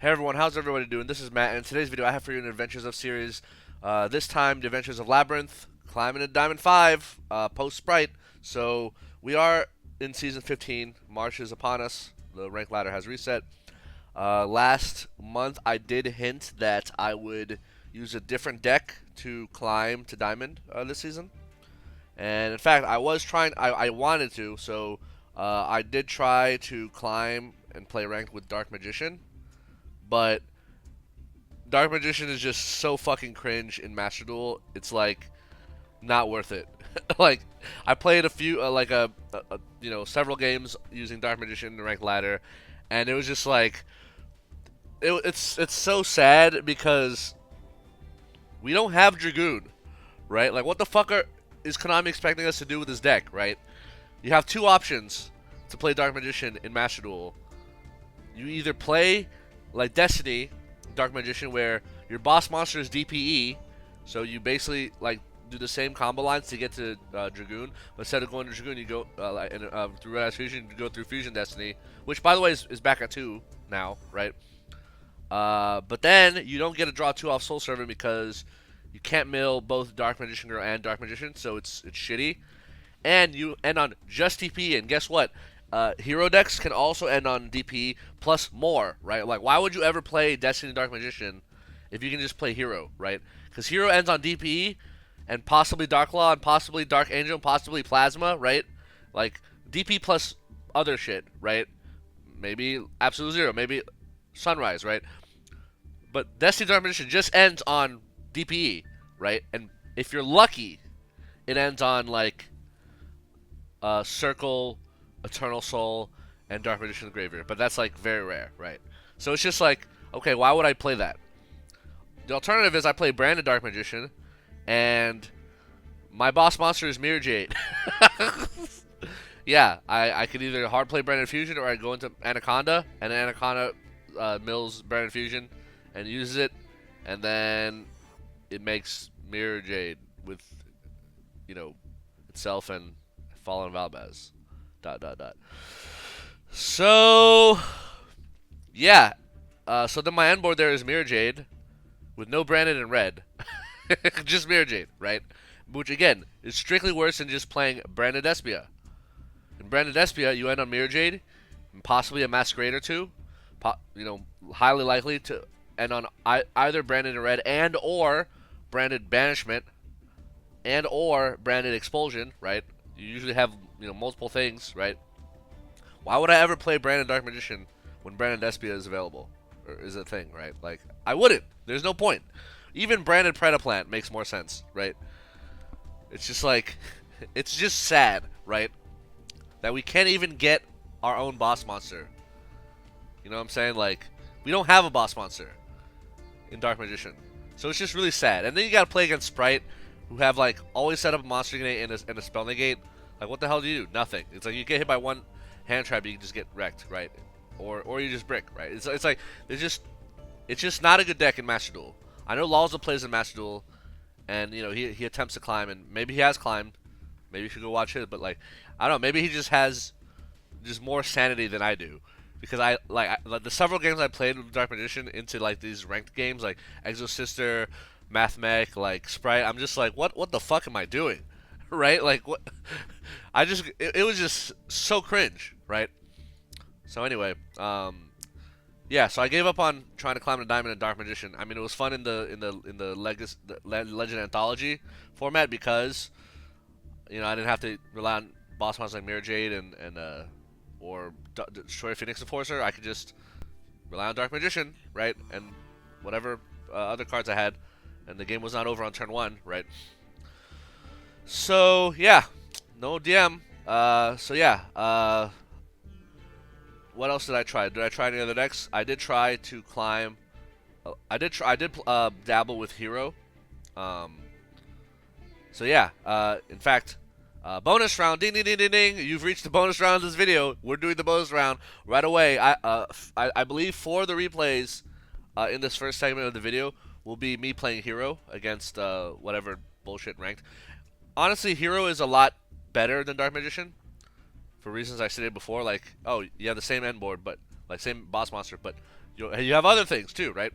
Hey everyone, how's everybody doing? This is Matt, and in today's video I have for you an Adventures of series. This time, the Adventures of Labrynth, climbing to Diamond 5, post Spright. So, we are in Season 15. March is upon us. The rank ladder has reset. Last month, I did hint that I would use a different deck to climb to Diamond this season. And in fact, I was trying, I wanted to, so I did try to climb and play ranked with Dark Magician. But Dark Magician is just so fucking cringe in Master Duel. It's like not worth it. Like I played a few, several games using Dark Magician in the ranked ladder, and it was just like it's so sad because we don't have Dragoon, right? Like what the fuck is Konami expecting us to do with this deck, right? You have two options to play Dark Magician in Master Duel. You either play like Destiny, Dark Magician, where your boss monster is DPE, so you basically like do the same combo lines to get to Dragoon, but instead of going to Dragoon, you go through Red Eyes Fusion, you go through Fusion Destiny, which by the way is back at 2 now, right? But then you don't get to draw 2 off Soul Servant because you can't mill both Dark Magician Girl and Dark Magician, so it's shitty. And you end on just DPE, and guess what? Hero decks can also end on DP plus more, right? Like, why would you ever play Destiny Dark Magician if you can just play Hero, right? Because Hero ends on DPE and possibly Dark Law and possibly Dark Angel and possibly Plasma, right? Like, DP plus other shit, right? Maybe Absolute Zero, maybe Sunrise, right? But Destiny Dark Magician just ends on DPE, right? And if you're lucky, it ends on, like, Circle, Eternal Soul, and Dark Magician Graveyard, but that's like very rare, right? So it's just like, okay, why would I play that? The alternative is I play Branded Dark Magician, and my boss monster is Mirror Jade. Yeah, I could either hard play Branded Fusion or I go into Anaconda, and Anaconda mills Branded Fusion and uses it, and then it makes Mirror Jade with, you know, itself and Fallen Valbaz. ... So, yeah. So then my end board there is Mirror Jade with no Branded in red. Just Mirror Jade, right? Which, again, is strictly worse than just playing Branded Espia. In Branded Espia, you end on Mirror Jade and possibly a Masquerade or two. Highly likely to end on either Branded in red and or Branded Banishment and or Branded Expulsion, right? You usually have, multiple things, right? Why would I ever play Branded Dark Magician when Branded Espia is available? Or is a thing, right? Like, I wouldn't. There's no point. Even Branded Predaplant makes more sense, right? It's just like, it's just sad, right? That we can't even get our own boss monster. You know what I'm saying? Like, we don't have a boss monster in Dark Magician. So it's just really sad. And then you gotta play against Spright, who have, like, always set up a monster negate and a spell negate. Like, what the hell do you do? Nothing. It's like you get hit by one hand trap, you can just get wrecked, right? Or you just brick, right? It's like it's just not a good deck in Master Duel. I know Lalza plays in Master Duel, and he attempts to climb, and maybe he has climbed. Maybe you should go watch it, but like I don't know, maybe he just has more sanity than I do, because I the several games I played with Dark Magician into like these ranked games like Exosister, Mathmech, like Spright. I'm just like, what the fuck am I doing? Right? Like, what? It was just so cringe, right? So anyway, yeah. So I gave up on trying to climb the Diamond and Dark Magician. I mean, it was fun in the Legend Anthology format because I didn't have to rely on boss monsters like Mirror Jade or Destroy Phoenix Enforcer. I could just rely on Dark Magician, right? And whatever other cards I had, and the game was not over on turn 1, right? So yeah, no DM. So yeah. What else did I try? Did I try any other decks? I did try to climb. I did dabble with Hero. So yeah. In fact, bonus round. Ding ding ding ding ding. You've reached the bonus round of this video. We're doing the bonus round right away. I believe 4 of the replays in this first segment of the video will be me playing Hero against whatever bullshit ranked. Honestly, Hero is a lot better than Dark Magician. for reasons I stated before, like, oh, you have the same end board, but like same boss monster, but you have other things too, right?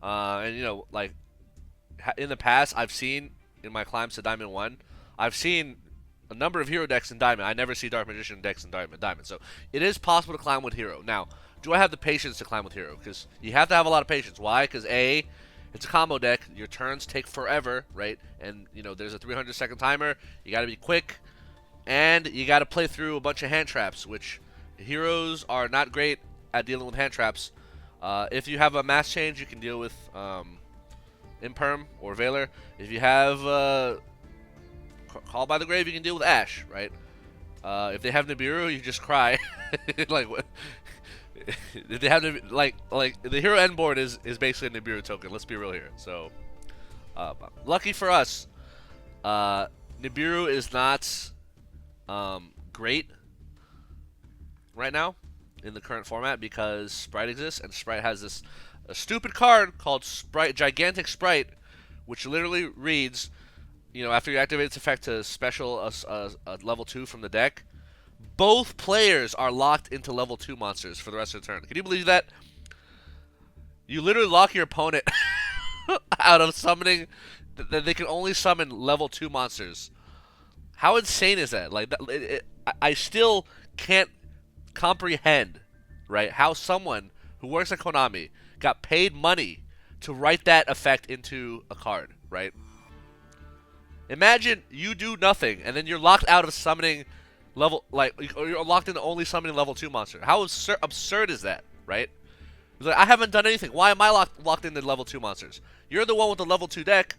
And like in the past, I've seen in my climbs to Diamond 1, I've seen a number of hero decks in Diamond. I never see Dark Magician decks in Diamond. So it is possible to climb with hero. Now, do I have the patience to climb with hero? Because you have to have a lot of patience. Why? Because A, it's a combo deck. Your turns take forever, right? And, there's a 300-second timer. You got to be quick. And you got to play through a bunch of hand traps, which heroes are not great at dealing with hand traps. If you have a mass change, you can deal with Imperm or Veiler. If you have Call by the Grave, you can deal with Ash, right? If they have Nibiru, you just cry. Like what? If they have like the hero end board is basically a Nibiru token. Let's be real here. So, lucky for us, Nibiru is not great right now in the current format because Spright exists, and Spright has this a stupid card called Gigantic Spright, which literally reads, after you activate its effect to special a level 2 from the deck, both players are locked into level 2 monsters for the rest of the turn. Can you believe that? You literally lock your opponent out of summoning, that they can only summon level 2 monsters. How insane is that? Like, I still can't comprehend, right, how someone who works at Konami got paid money to write that effect into a card, right? Imagine you do nothing, and then you're locked out of summoning or you're locked into only summoning level 2 monster. How absurd is that, right? It's like, I haven't done anything. Why am I locked into level 2 monsters? You're the one with the level 2 deck.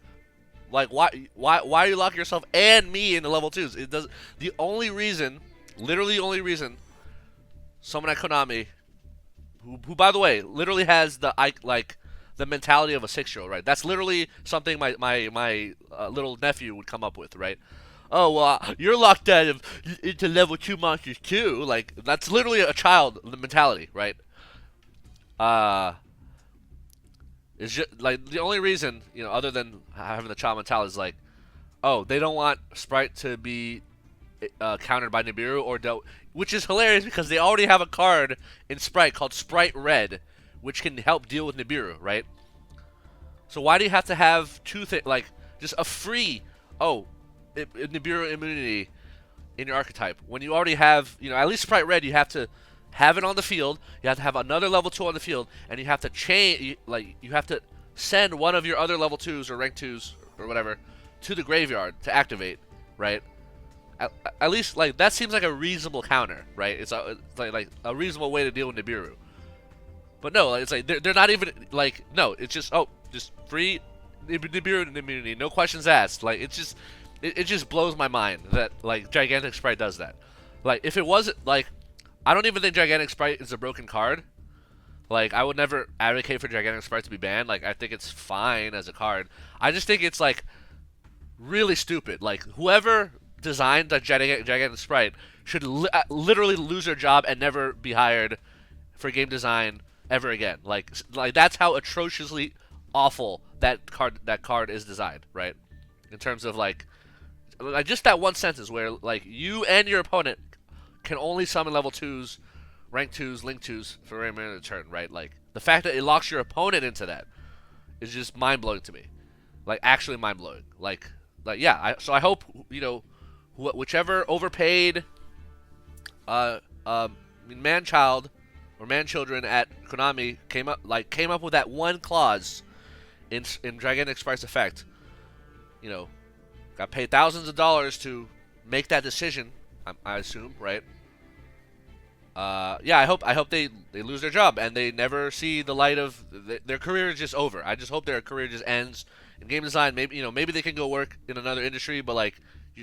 Like, why are you locking yourself and me into level 2s? It does. The only reason, literally the only reason, someone at Konami, who by the way, literally has the mentality of a 6-year-old, right? That's literally something my little nephew would come up with, right? Oh, well, you're locked out into level 2 monsters too. Like, that's literally a child mentality, right? It's just like the only reason, other than having the child mentality is like, oh, they don't want Spright to be countered by Nibiru or dealt, which is hilarious because they already have a card in Spright called Spright Red, which can help deal with Nibiru, right? So why do you have to have two things, like just a free, Nibiru immunity in your archetype when you already have, at least Spright Red, you have to have it on the field, you have to have another level 2 on the field, and you have to you have to send one of your other level 2s or rank 2s or whatever to the graveyard to activate, right? At least, like, that seems like a reasonable counter, right? It's like a reasonable way to deal with Nibiru. But no, it's like they're not even like, no, it's just just free Nibiru immunity, no questions asked. Like, it's just it just blows my mind that like Gigantic Spright does that. Like, if it wasn't like, I don't even think Gigantic Spright is a broken card. Like, I would never advocate for Gigantic Spright to be banned. Like, I think it's fine as a card. I just think it's like really stupid. Like, whoever designed the Gigantic Spright should literally lose their job and never be hired for game design ever again. Like that's how atrociously awful that card is designed, right? In terms of like just that one sentence where like you and your opponent can only summon level 2s, rank 2s, link 2s for a minute of the turn, right? Like the fact that it locks your opponent into that is just mind blowing to me. Like actually mind blowing. Like yeah. So I hope whichever overpaid man-child or man-children at Konami came up with that one clause in Gigantic Sprite's effect. Got paid thousands of dollars to make that decision. I assume, right? Yeah, I hope they lose their job and they never see the light of their career is just over. I just hope their career just ends in game design. Maybe they can go work in another industry, but like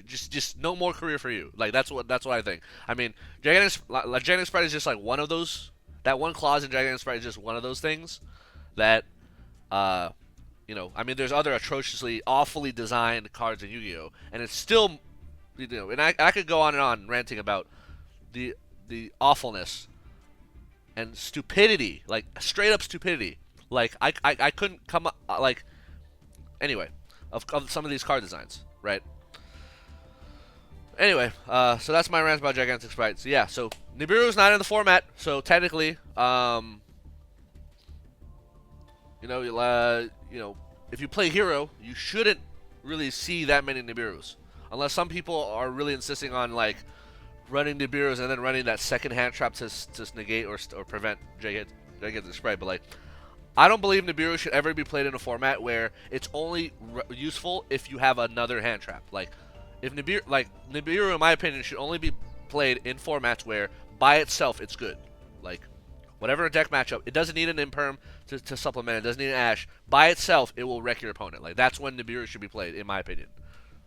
just no more career for you. Like that's what I think. I mean, Gigantic Spright is just like one of those. That one clause in Gigantic Spright is just one of those things that I mean, there's other atrociously, awfully designed cards in Yu-Gi-Oh, and it's still, and I could go on and on ranting about the awfulness and stupidity, like straight up stupidity. Like I couldn't come up anyway of some of these card designs, right? Anyway, so that's my rant about Gigantic Spright. So yeah, so Nibiru is not in the format, so technically, if you play hero, you shouldn't really see that many Nibiru's, unless some people are really insisting on like running Nibiru's and then running that second hand trap to negate or prevent Jagged the Spright. But like, I don't believe Nibiru should ever be played in a format where it's only useful if you have another hand trap. Like, if Nibiru, in my opinion, should only be played in formats where by itself it's good. Like, whatever deck matchup, it doesn't need an Imperm to supplement. It doesn't need an Ash. By itself, it will wreck your opponent. Like, that's when Nibiru should be played, in my opinion.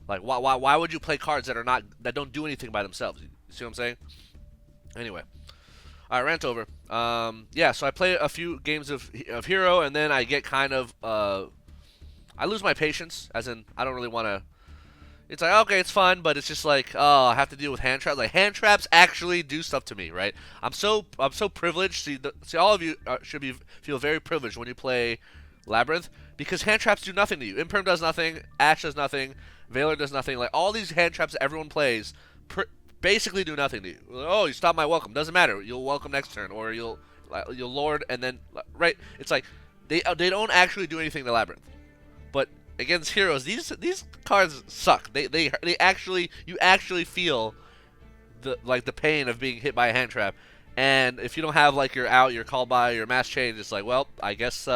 Like, why would you play cards that don't do anything by themselves? You see what I'm saying? Anyway. Alright, rant over. Yeah, so I play a few games of Hero, and then I get kind of, I lose my patience, as in, I don't really want to, it's like, okay, it's fun, but it's just like, oh, I have to deal with hand traps. Like, hand traps actually do stuff to me, right? I'm so privileged. See, all of you feel very privileged when you play Labrynth, because hand traps do nothing to you. Imperm does nothing, Ash does nothing, Valor does nothing. Like, all these hand traps that everyone plays basically do nothing to you. Oh, you stop my welcome. Doesn't matter. You'll welcome next turn, or you'll lord, and then right. It's like they don't actually do anything to Labrynth. But against heroes, these cards suck. They actually, you actually feel the pain of being hit by a hand trap. And if you don't have like your call by, your mass change, it's like, well, I guess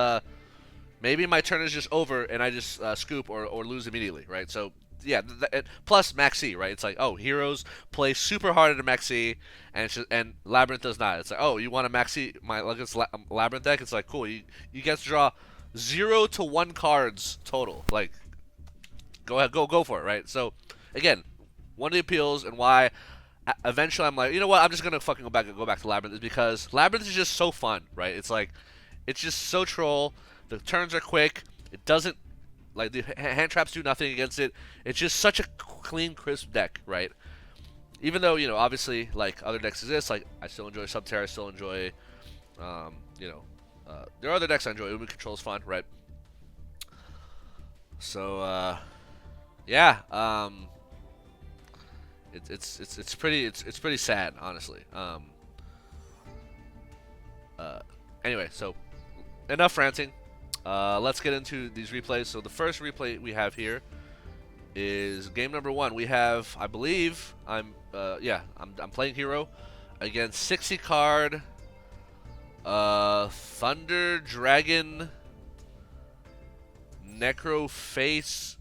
maybe my turn is just over and I just scoop or lose immediately, right? So yeah, plus Maxi, right? It's like, oh, heroes play super hard at a Maxi, and Labrynth does not. It's like, oh, you want a Maxi against Labrynth deck? It's like, cool, you get to draw 0 to 1 cards total. Like, go ahead, go for it, right? So again, one of the appeals and why eventually I'm like, you know what, I'm just gonna fucking go back to Labrynth, is because Labrynth is just so fun, right? It's like, it's just so troll. The turns are quick. It doesn't, like, the hand traps do nothing against it. It's just such a clean, crisp deck, right? Even though, obviously, like, other decks exist. Like, I still enjoy Subterra. I still enjoy, there are other decks I enjoy. Ubi Control is fun, right? So, yeah. It's pretty sad, honestly. Anyway, so enough ranting. Let's get into these replays. So the first replay we have here is game number 1. We have, I believe, I'm playing hero against 60 card Thunder Dragon Necro Face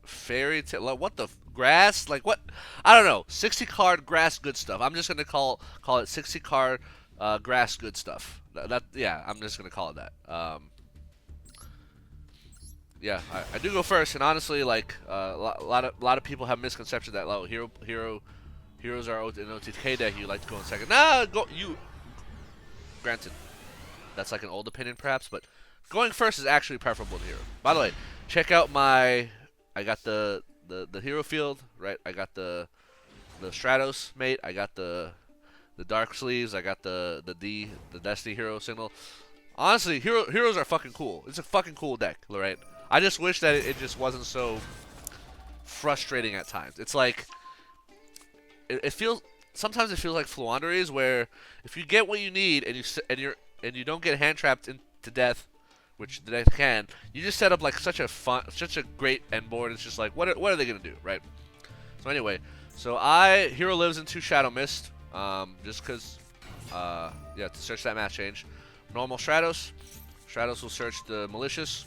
Fairy Tale. What the grass? Like, what? I don't know. 60 card grass good stuff. I'm just gonna call it 60 card grass good stuff. Yeah, I'm just gonna call it that. Yeah, I do go first, and honestly, like, a lot of people have misconception that, oh, heroes are in OTK deck, you like to go in second. Nah, go you. Granted, that's like an old opinion perhaps, but going first is actually preferable to hero. By the way, check out I got the hero field, right? I got the Stratos mate. I got the dark sleeves. I got the Destiny hero signal. Honestly, heroes are fucking cool. It's a fucking cool deck, right? I just wish that it just wasn't so frustrating at times. It's like sometimes it feels like Fluanderies, where if you get what you need and you don't get hand trapped into death, which the deck can, you just set up like such a great end board. It's just like, what are they gonna do, right? So anyway, hero lives into Shadow Mist, just because yeah, to search that mass change. Normal Stratos will search the Malicious.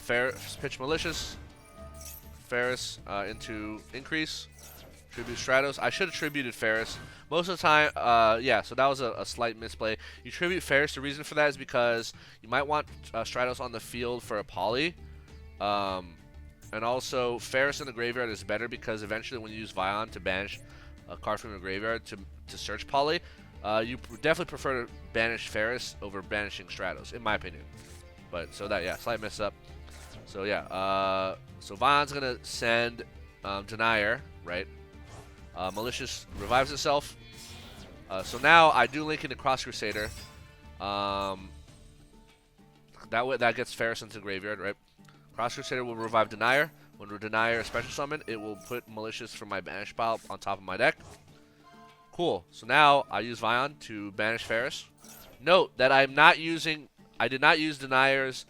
Ferris pitch Malicious. Ferris into Increase. Tribute Stratos. I should have tributed Ferris. Most of the time, yeah, so that was a slight misplay. You tribute Ferris. The reason for that is because you might want Stratos on the field for a poly. And also, Ferris in the graveyard is better because eventually when you use Vion to banish a card from the graveyard to search poly, you definitely prefer to banish Ferris over banishing Stratos, in my opinion. But, so that, yeah, slight mess up. So, yeah, so Vion's going to send Denier, right? Malicious revives itself. So now I do link into Cross Crusader. That gets Ferris into the graveyard, right? Cross Crusader will revive Denier. When we Denier a special summon, it will put Malicious from my banish pile on top of my deck. Cool. So now I use Vion to banish Ferris. Note that I'm not using I did not use Denier's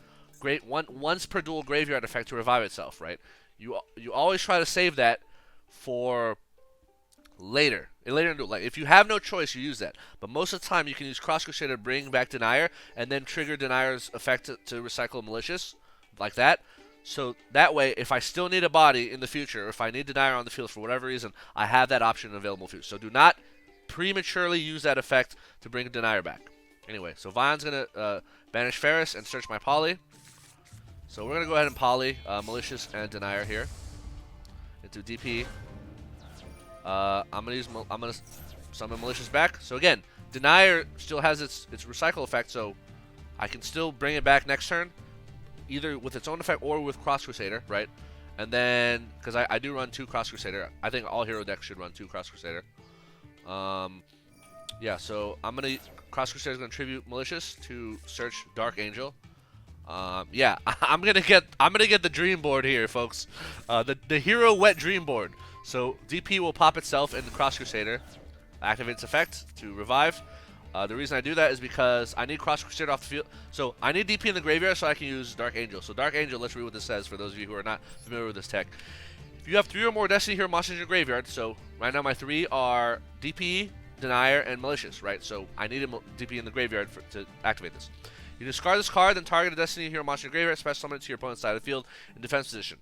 once per duel graveyard effect to revive itself, right? You always try to save that for later. Later in duel. Like, if you have no choice, you use that. But most of the time, you can use Cross Crusader to bring back Denier, and then trigger Denier's effect to recycle Malicious, like that. So that way, if I still need a body in the future, or if I need Denier on the field for whatever reason, I have that option available for you. So do not prematurely use that effect to bring Denier back. Anyway, so Vion's going to banish Ferris and search my Poly. So we're going to go ahead and Poly Malicious and Denier here into DP. I'm gonna summon Malicious back. So again, Denier still has its recycle effect, so I can still bring it back next turn, either with its own effect or with Cross Crusader, right? And then, because I do run 2 Cross Crusader, I think all hero decks should run 2 Cross Crusader. Yeah, so Cross Crusader is gonna tribute Malicious to search Dark Angel. Yeah, I'm gonna get the dream board here, folks. The hero wet dream board. So DP will pop itself in the Cross Crusader, activate its effect to revive. The reason I do that is because I need Cross Crusader off the field. So I need DP in the graveyard so I can use Dark Angel. So Dark Angel, let's read what this says for those of you who are not familiar with this tech. If you have 3 or more Destiny Hero monsters in your graveyard, so right now my 3 are DP, Denier, and Malicious, right? So I need a DP in the graveyard to activate this. You discard this card, then target a Destiny Hero monster in your graveyard, special summon it to your opponent's side of the field in defense position.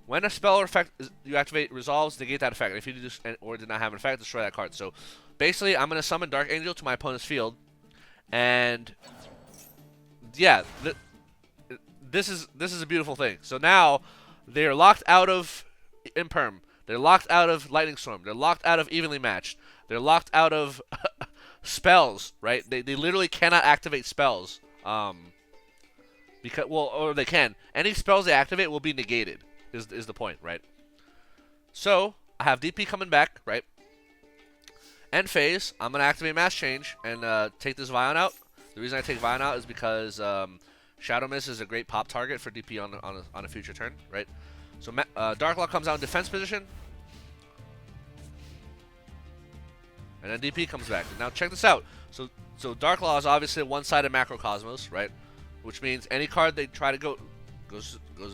When a spell or effect you activate resolves, negate that effect. If you did not have an effect, destroy that card. So basically, I'm going to summon Dark Angel to my opponent's field, and yeah, this is a beautiful thing. So now they are locked out of Imperm. They're locked out of Lightning Storm. They're locked out of Evenly Matched. They're locked out of spells. Right? They literally cannot activate spells. Or they can. Any spells they activate will be negated. Is the point, right? So I have DP coming back, right? End phase. I'm gonna activate Mass Change and take this Vion out. The reason I take Vion out is because Shadow Mist is a great pop target for DP on a future turn, right? So Dark Law comes out in defense position, and then DP comes back. Now check this out. So Dark Law is obviously a one-sided Macrocosmos, right? Which means any card they try to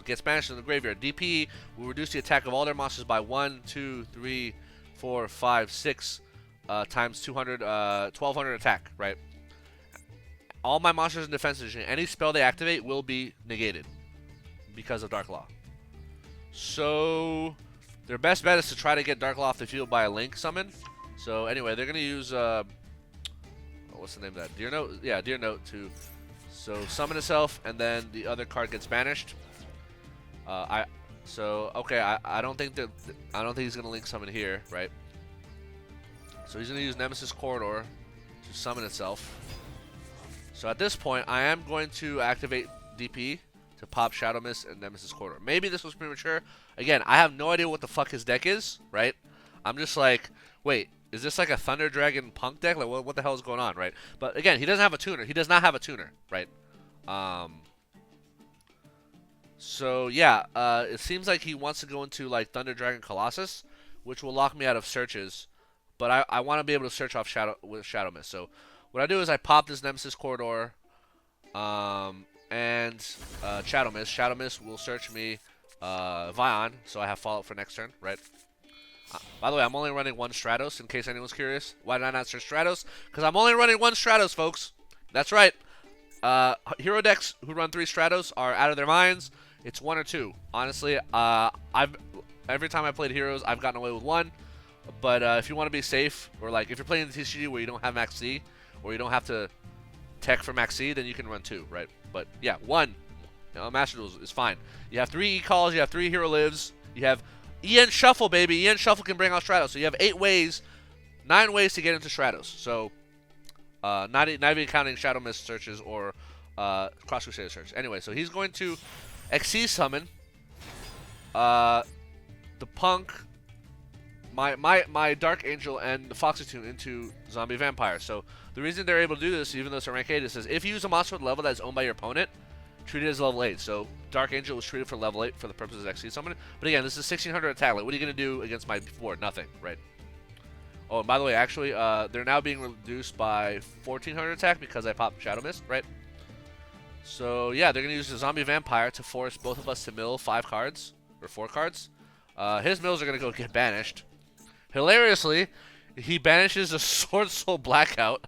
gets banished in the graveyard. DP will reduce the attack of all their monsters by 1, 2, 3, 4, 5, 6 times 200, 1200 attack, right? All my monsters in defense position, any spell they activate will be negated because of Dark Law. So their best bet is to try to get Dark Law off the field by a Link summon. So anyway, they're gonna use what's the name of that? Deer Note? Yeah, Deer Note to summon itself, and then the other card gets banished. I don't think he's gonna Link summon here, right? So he's gonna use Nemesis Corridor to summon itself. So at this point, I am going to activate DP to pop Shadow Mist and Nemesis Corridor. Maybe this was premature. Again, I have no idea what the fuck his deck is, right? I'm just like, wait, is this like a Thunder Dragon Punk deck? Like, what the hell is going on, right? But again, he doesn't have a tuner. He does not have a tuner, right? So yeah, it seems like he wants to go into like Thunder Dragon Colossus, which will lock me out of searches. But I want to be able to search off Shadow Mist. So what I do is I pop this Nemesis Corridor, and Shadow Mist. Shadow Mist will search me Vion, so I have Fallout for next turn, right? By the way, I'm only running 1 Stratos, in case anyone's curious. Why did I not search Stratos? Because I'm only running 1 Stratos, folks. That's right. Hero decks who run 3 Stratos are out of their minds. It's 1 or 2. Honestly, every time I played Heroes, I've gotten away with 1. But if you want to be safe, or like if you're playing the TCG where you don't have Max C, or you don't have to tech for Max C, then you can run 2, right? But yeah, 1 Master Duels is fine. You have 3 E-Calls, you have 3 Hero Lives, you have EN Shuffle, baby. EN Shuffle can bring out Stratos. So you have 9 ways to get into Stratos. So not even counting Shadow Mist searches or Cross Crusader search. Anyway, so he's going to Xyz summon the Punk, my Dark Angel, and the Foxy Tune into Zombie Vampire. So the reason they're able to do this, even though it's a rank 8, it says if you use a monster with a level that is owned by your opponent, treat it as level 8. So Dark Angel was treated for level 8 for the purposes of Xyz summoning. But again, this is 1600 attack. Like, what are you going to do against my board? Nothing, right? Oh, and by the way, actually, they're now being reduced by 1400 attack because I popped Shadow Mist, right? So yeah, they're gonna use the zombie vampire to force both of us to mill 5 cards or 4 cards. His mills are gonna go get banished. Hilariously, he banishes a Sword Soul Blackout,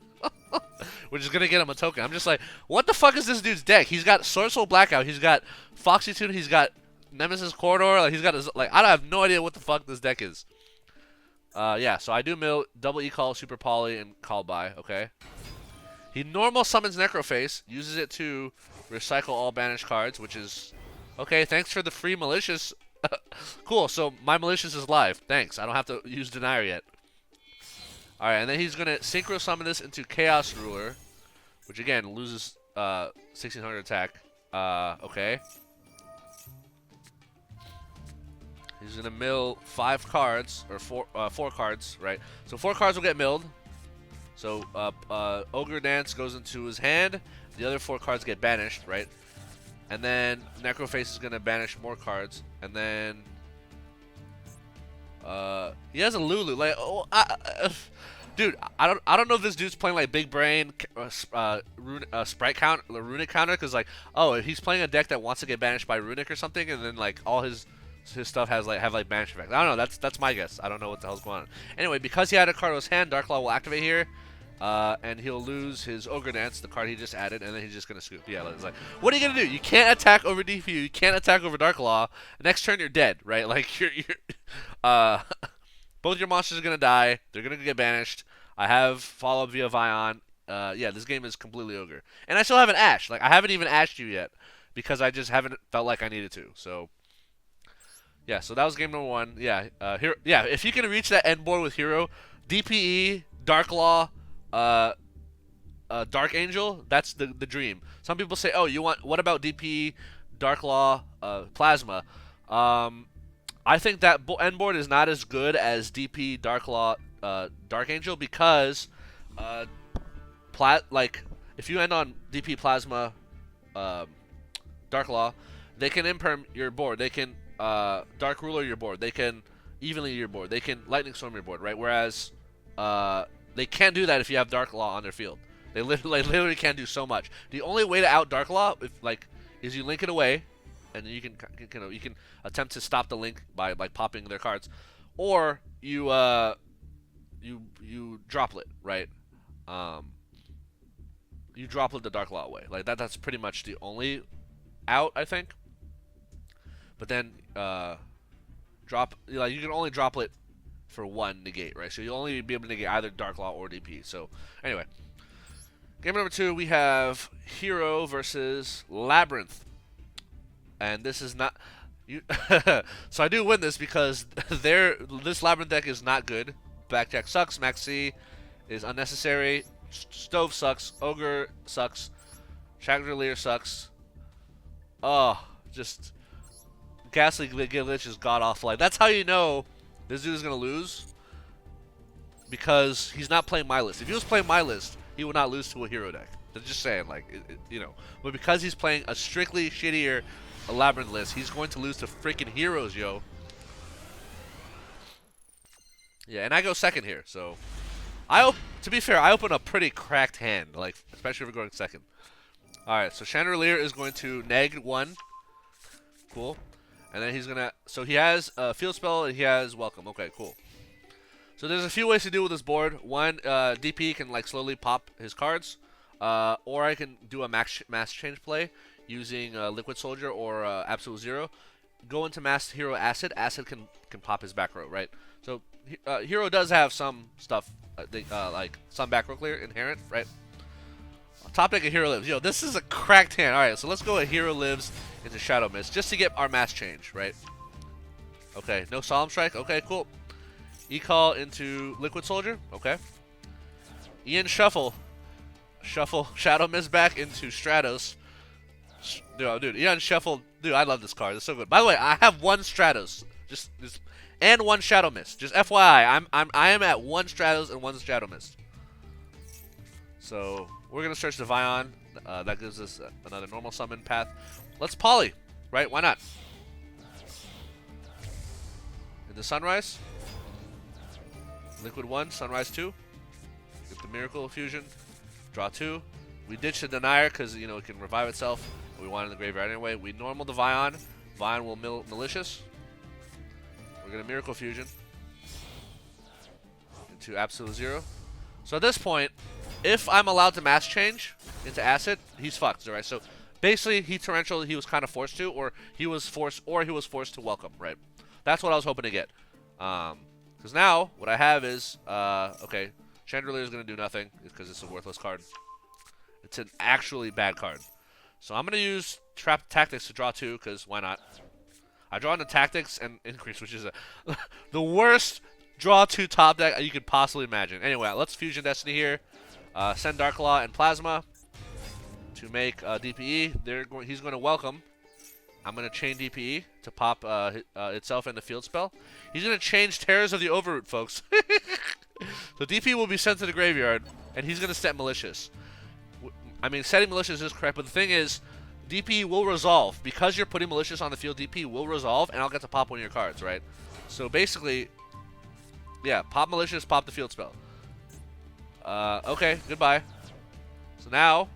which is gonna get him a token. I'm just like, what the fuck is this dude's deck? He's got Sword Soul Blackout, he's got Foxy Tune, he's got Nemesis Corridor, like he's got his, like, I have no idea what the fuck this deck is. Yeah, so I do mill double E-Call, Super Poly, and Call By, okay? He normal summons Necroface, uses it to recycle all banished cards, which is... Okay, thanks for the free Malicious. Cool, so my Malicious is live. Thanks, I don't have to use Denier yet. Alright, and then he's going to Synchro Summon this into Chaos Ruler, which again, loses 1600 attack. Okay. He's going to mill 5 cards, or 4 cards, right? So 4 cards will get milled. So, Ogre Dance goes into his hand. The other 4 cards get banished, right? And then Necroface is going to banish more cards. And then... he has a Lulu. Like, oh, dude, I don't know if this dude's playing like Big Brain, Sprite count, Runic counter, because like, oh, if he's playing a deck that wants to get banished by Runic or something, and then like all his stuff have banish effects. I don't know. That's my guess. I don't know what the hell's going on. Anyway, because he had a card in his hand, Darklaw will activate here. And he'll lose his Ogre Dance, the card he just added, and then he's just gonna scoop. Yeah, it's like, what are you gonna do? You can't attack over DPU, you can't attack over Darklaw. Next turn you're dead, right? Like you're both your monsters are gonna die. They're gonna get banished. I have follow up via Vion. Yeah, this game is completely ogre, and I still haven't ashed. Like I haven't even ashed you yet because I just haven't felt like I needed to. So yeah, so that was game number 1. Yeah, yeah, if you can reach that end board with Hero, DPE, Darklaw. Dark Angel, that's the dream. Some people say, oh, what about DP, Darklaw, Plasma? I think that end board is not as good as DP, Darklaw, Dark Angel because, like, if you end on DP, Plasma, Darklaw, they can imperm your board. They can Dark Ruler your board. They can evenly your board. They can Lightning Storm your board, right? Whereas, they can't do that if you have Darklaw on their field. They literally can't do so much. The only way to out Darklaw, is you link it away, and then you can attempt to stop the link by like popping their cards, or you droplet, right? You droplet the Darklaw away. Like that's pretty much the only out, I think. But then you can only droplet for 1 negate, right? So you'll only be able to negate either Darklaw or DP. So anyway, game number 2, we have Hero versus Labrynth, and this is not you. So I do win this because this Labrynth deck is not good. Blackjack sucks. Maxi is unnecessary. Stove sucks. Ogre sucks. Chandelier sucks. Oh, just Ghastly Glitch is god awful. Like that's how you know this dude is going to lose, because he's not playing my list. If he was playing my list, he would not lose to a Hero deck. I'm just saying, like, you know. But because he's playing a strictly shittier Labrynth list, he's going to lose to freaking Heroes, yo. Yeah, and I go second here, so... to be fair, I open a pretty cracked hand, like, especially if we're going second. Alright, so Chandelier is going to neg 1. Cool. And then he's gonna, so he has a Field Spell and he has Welcome. Okay, cool. So there's a few ways to deal with this board. One, DP can like slowly pop his cards, or I can do a mass change play using Liquid Soldier or Absolute Zero. Go into Mass Hero Acid. Acid can pop his back row, right? So Hero does have some stuff, like some back row clear inherent, right? Top deck of Hero Lives. Yo, this is a cracked hand. All right, so let's go with Hero Lives into Shadow Mist just to get our mass change, right? Okay, no Solemn Strike. Okay, cool. E-Call into Liquid Soldier. Okay. Ian Shuffle. Shuffle Shadow Mist back into Stratos. Dude, Ian Shuffle. Dude, I love this card. It's so good. By the way, I have 1 Stratos. Just and 1 Shadow Mist. Just FYI, I am at 1 Stratos and 1 Shadow Mist. So we're gonna search the Vion. That gives us another normal summon path. Let's poly, right? Why not? In the Sunrise, Liquid 1, Sunrise 2. Get the Miracle Fusion. Draw 2. We ditch the Denier because, you know, it can revive itself. We want it in the graveyard anyway. We normal the Vion. Vion will Malicious. We're going to Miracle Fusion into Absolute Zero. So at this point, if I'm allowed to Mass Change into Acid, he's fucked, right? So basically, he Torrential, he was kind of forced to, or he was forced to welcome, right? That's what I was hoping to get. Because now, what I have is, okay, Chandelier is going to do nothing because it's a worthless card. It's an actually bad card. So I'm going to use Trap Tactics to draw 2, because why not? I draw into Tactics and Increase, which is the worst draw 2 top deck you could possibly imagine. Anyway, let's Fusion Destiny here. Send Dark Claw and Plasma to make DPE. He's going to welcome. I'm going to chain DPE to pop itself in the field spell. He's going to change Terrors of the Overroot, folks. So DPE will be sent to the graveyard, and he's going to set Malicious. I mean, setting Malicious is correct, but the thing is, DPE will resolve. Because you're putting Malicious on the field, DPE will resolve, and I'll get to pop one of your cards, right? So basically, yeah, pop Malicious, pop the field spell. Okay, goodbye. So now,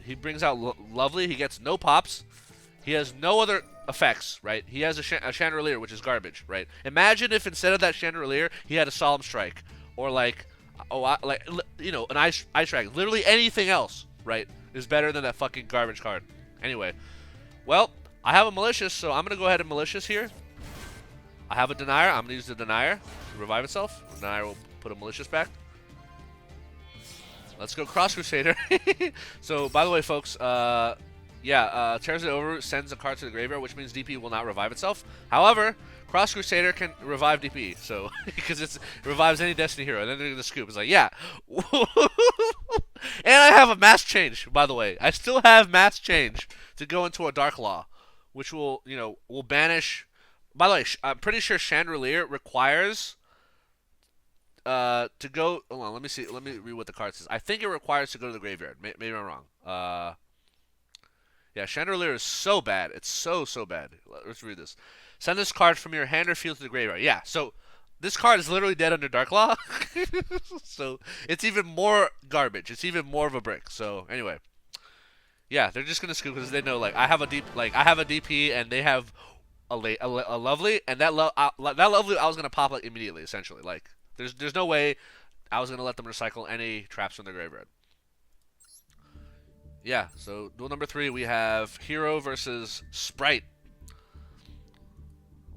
he brings out Lovely. He gets no pops. He has no other effects, right? He has a Chandelier, which is garbage, right? Imagine if instead of that Chandelier, he had a Solemn Strike, or like, you know, an Ice Strike. Literally anything else, right, is better than that fucking garbage card. Anyway, well, I have a Malicious, so I'm gonna go ahead and Malicious here. I have a Denier. I'm gonna use the Denier to revive itself. The Denier will put a Malicious back. Let's go Cross Crusader. So, by the way, folks, yeah, Terrors of the Overroot sends a card to the graveyard, which means DP will not revive itself. However, Cross Crusader can revive DP, so because it revives any Destiny hero. And then they're gonna scoop. It's like, yeah. And I have a Mass Change, by the way. I still have Mass Change to go into a Dark Law, which will, you know, will banish. By the way, I'm pretty sure Chandelier requires to go. Hold on, let me see. Let me read what the card says. I think it requires to go to the graveyard. Maybe I'm wrong. Yeah, Chandelier is so bad. It's so bad. Let's read this. Send this card from your hand or field to the graveyard. Yeah, so this card is literally dead under Dark Law. So it's even more garbage. It's even more of a brick. So anyway, yeah, they're just gonna scoop because they know, like, I have a DP and they have a Lovely, and that Lovely I was gonna pop like immediately. Essentially, like there's no way I was gonna let them recycle any traps from the graveyard. Yeah, so duel number 3, we have Hero versus Spright.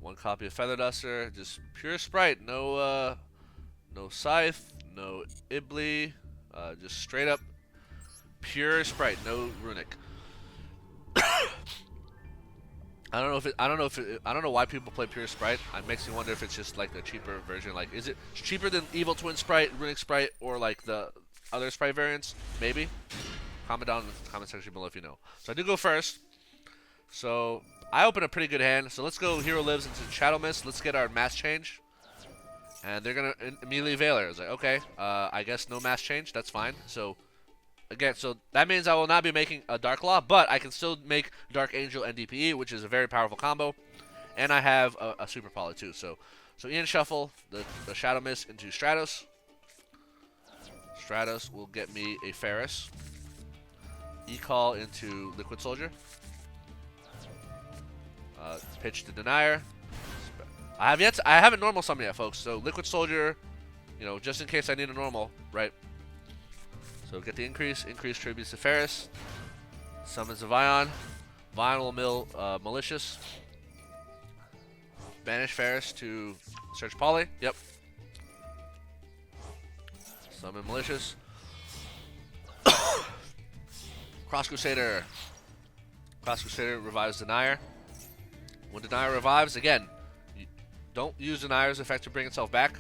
1 copy of Feather Duster, just pure Spright, no Scythe, no Ibly, just straight up pure Spright, no Runic. I don't know why people play pure Spright. It makes me wonder if it's just like the cheaper version. Like, is it cheaper than Evil Twin Spright, Runic Spright, or like the other Spright variants? Maybe. Comment down in the comment section below if you know. So I do go first. So I open a pretty good hand. So let's go Hero Lives into Shadow Mist. Let's get our Mass Change. And they're going to immediately Veiler. I was like, okay, I guess no Mass Change. That's fine. So again, so that means I will not be making a Dark Law, but I can still make Dark Angel and DPE, which is a very powerful combo. And I have a Super Poly too. So Ian Shuffle the Shadow Mist into Stratos. Stratos will get me a Ferris. E-Call into Liquid Soldier. Pitch the Denier. I haven't normal summoned yet, folks. So Liquid Soldier, you know, just in case I need a normal, right? So get the increase tributes to Ferris. Summons a Vion. Vion will mill Malicious. Banish Ferris to search Poly. Yep. Summon Malicious. Cross Crusader. Cross Crusader revives Denier. When Denier revives, again, don't use Denier's effect to bring itself back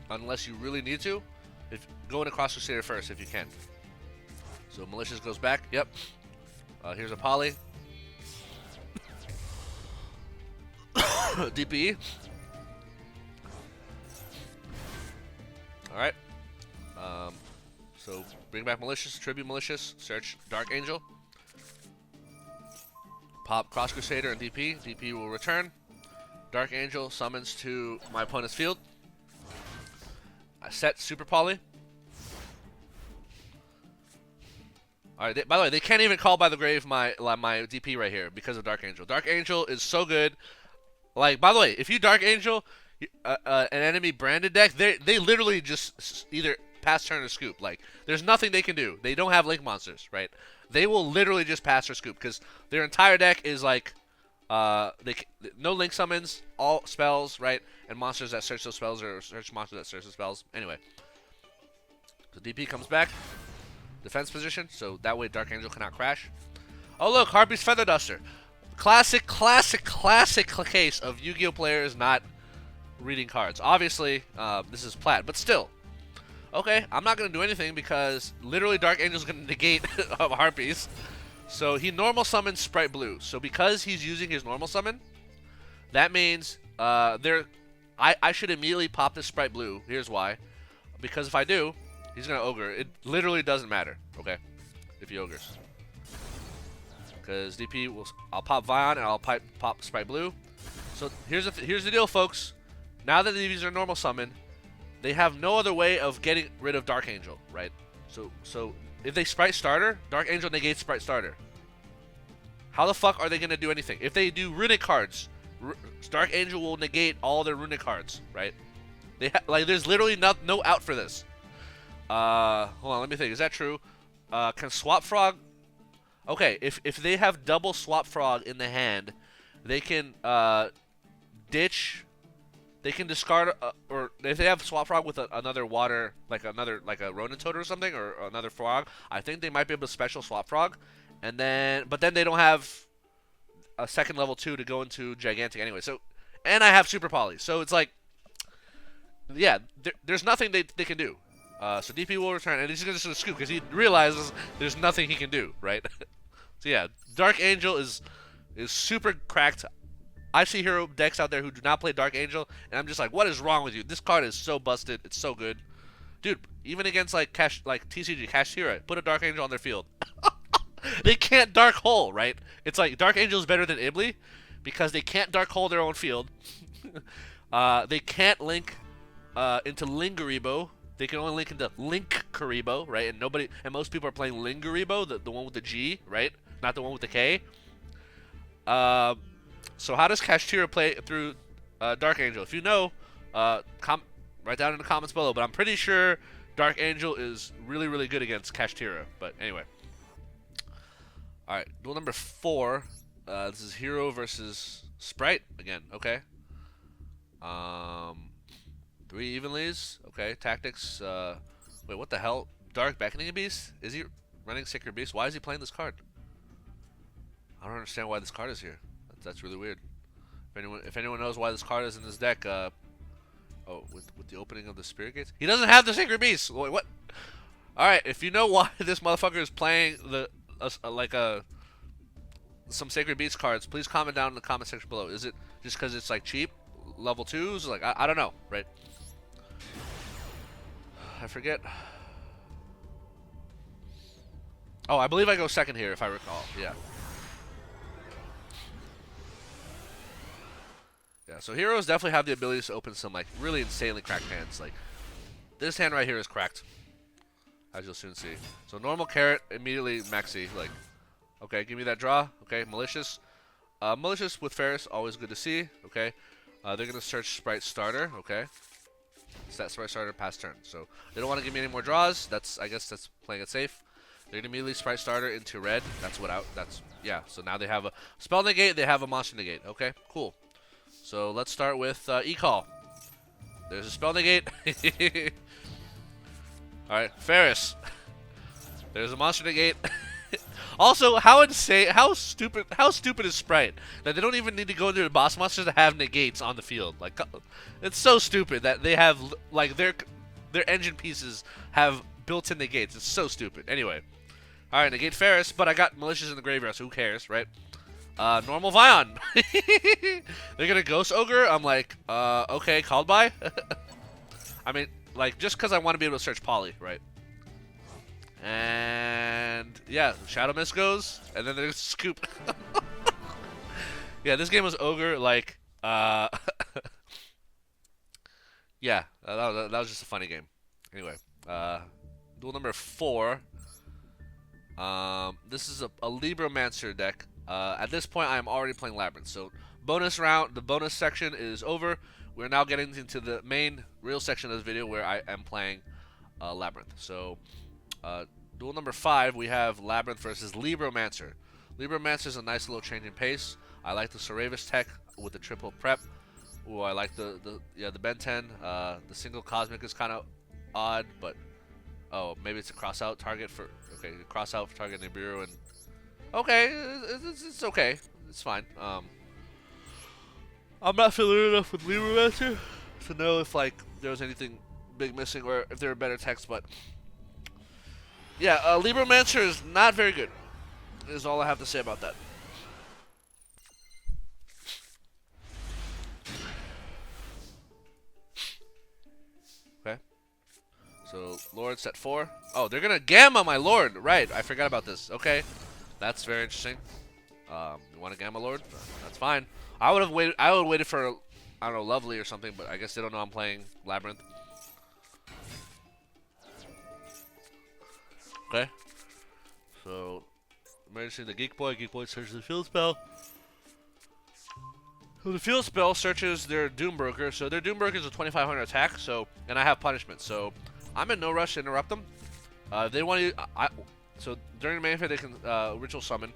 unless you really need to. Go into Cross Crusader first if you can. So Malicious goes back. Yep. Here's a Poly. DPE. Alright. So bring back Malicious, tribute Malicious, search Dark Angel. Pop Cross Crusader and DP. DP will return. Dark Angel summons to my opponent's field. I set Super Poly. All right. By the way, they can't even call by the grave my DP right here because of Dark Angel. Dark Angel is so good. Like, by the way, if you Dark Angel an enemy branded deck, they literally just either pass turn or scoop. Like, there's nothing they can do. They don't have link monsters, right? They will literally just pass or scoop because their entire deck is like no link summons, all spells, right? And monsters that search those spells or search monsters that search the spells. Anyway, so DP comes back, defense position, so that way Dark Angel cannot crash. Oh look, Harpy's Feather Duster. Classic case of Yu-Gi-Oh players not reading cards. Obviously, this is plat, but still. Okay, I'm not going to do anything because literally Dark Angel's going to negate Harpies. So he normal summons Spright Blue. So because he's using his normal summon, that means I should immediately pop this Spright Blue. Here's why. Because if I do, he's going to Ogre. It literally doesn't matter, okay, if he Ogres. Because DP will, I'll pop Vion and I'll pop Spright Blue. So here's the deal, folks. Now that these are normal summon, they have no other way of getting rid of Dark Angel, right? So if they Spright Starter, Dark Angel negates Spright Starter. How the fuck are they gonna do anything? If they do runic cards, Dark Angel will negate all their runic cards, right? Like there's literally no out for this. Hold on, let me think. Is that true? Can Swap Frog? Okay, if they have double Swap Frog in the hand, they can ditch. They can discard, or if they have Swap Frog with another water, like a Ronin Toad or something, or another frog, I think they might be able to special Swap Frog, and but then they don't have a second level 2 to go into Gigantic anyway. So, and I have Super Poly, so it's like, yeah, there's nothing they can do. So DP will return, and he's just gonna scoop because he realizes there's nothing he can do, right? So yeah, Dark Angel is super cracked. I see hero decks out there who do not play Dark Angel, and I'm just like, what is wrong with you? This card is so busted. It's so good. Dude, even against like TCG, Kashtira, put a Dark Angel on their field. They can't Dark Hole, right? It's like Dark Angel is better than Ibli because they can't Dark Hole their own field. They can't link into Lingaribo. They can only link into Link Karibo, right? And most people are playing Lingaribo, the one with the G, right? Not the one with the K. So how does Kashtira play through Dark Angel? If you know, write down in the comments below. But I'm pretty sure Dark Angel is really, really good against Kashtira. But anyway. Alright, duel number 4. This is Hero versus Spright again. Okay. 3 Evenlies. Okay, tactics. Wait, what the hell? Dark Beckoning Beast? Is he running Sacred Beast? Why is he playing this card? I don't understand why this card is here. That's really weird. If anyone knows why this card is in this deck, oh, with the opening of the Spirit Gates, he doesn't have the Sacred Beast. Wait, what? All right, if you know why this motherfucker is playing some Sacred Beast cards, please comment down in the comment section below. Is it just because it's like cheap, level 2s? Like I don't know, right? I forget. Oh, I believe I go second here if I recall. Yeah. Yeah, so heroes definitely have the ability to open some like really insanely cracked hands. Like this hand right here is cracked, as you'll soon see. So normal carrot, immediately maxi. Like, okay, give me that draw. Okay, malicious. Malicious with Ferris, always good to see. Okay, they're gonna search Spright Starter. Okay, set Spright Starter past turn. So they don't want to give me any more draws. I guess that's playing it safe. They're gonna immediately Spright Starter into red. That's yeah. So now they have a spell negate. They have a monster negate. Okay, cool. So let's start with E-Call. There's a spell negate. Alright, Ferris. There's a monster negate. Also, how stupid is Spright that they don't even need to go into the boss monsters to have negates on the field? Like, it's so stupid that they have like their engine pieces have built-in negates. It's so stupid. Anyway, all right, negate Ferris, but I got malicious in the graveyard, so who cares, right? Normal Vion. They're gonna Ghost Ogre. I'm like, okay, called by. I mean, like, just because I want to be able to search Poly, right? And yeah, Shadow Mist goes, and then there's Scoop. Yeah, this game was Ogre, like, yeah, that was just a funny game. Anyway, duel number 4. This is a Libromancer deck. At this point, I am already playing Labrynth. So bonus round, the bonus section is over. We're now getting into the main real section of this video where I am playing Labrynth. So duel number 5, we have Labrynth versus Libromancer. Libromancer is a nice little change in pace. I like the Saravis tech with the triple prep. Ooh, I like the Ben 10. The single Cosmic is kind of odd, but oh, maybe it's a cross out target for cross out for target Nibiru, and okay, it's okay, it's fine. I'm not familiar enough with Libromancer to know if like there was anything big missing or if there were better techs, but yeah, Libromancer is not very good. Is all I have to say about that. Okay. So, Lord set 4. Oh, they're gonna Gamma my Lord. Right, I forgot about this. Okay. That's very interesting. You want to Gamma Lord? That's fine. I would have waited for, I don't know, Lovely or something, but I guess they don't know I'm playing Labrynth. Okay. So, emergency the Geek Boy. Geek Boy searches the field spell. So the field spell searches their Doombroker. So their Doombroker is a 2500 attack. So, and I have punishment. So I'm in no rush to interrupt them. If they want to, so during the main phase they can ritual summon.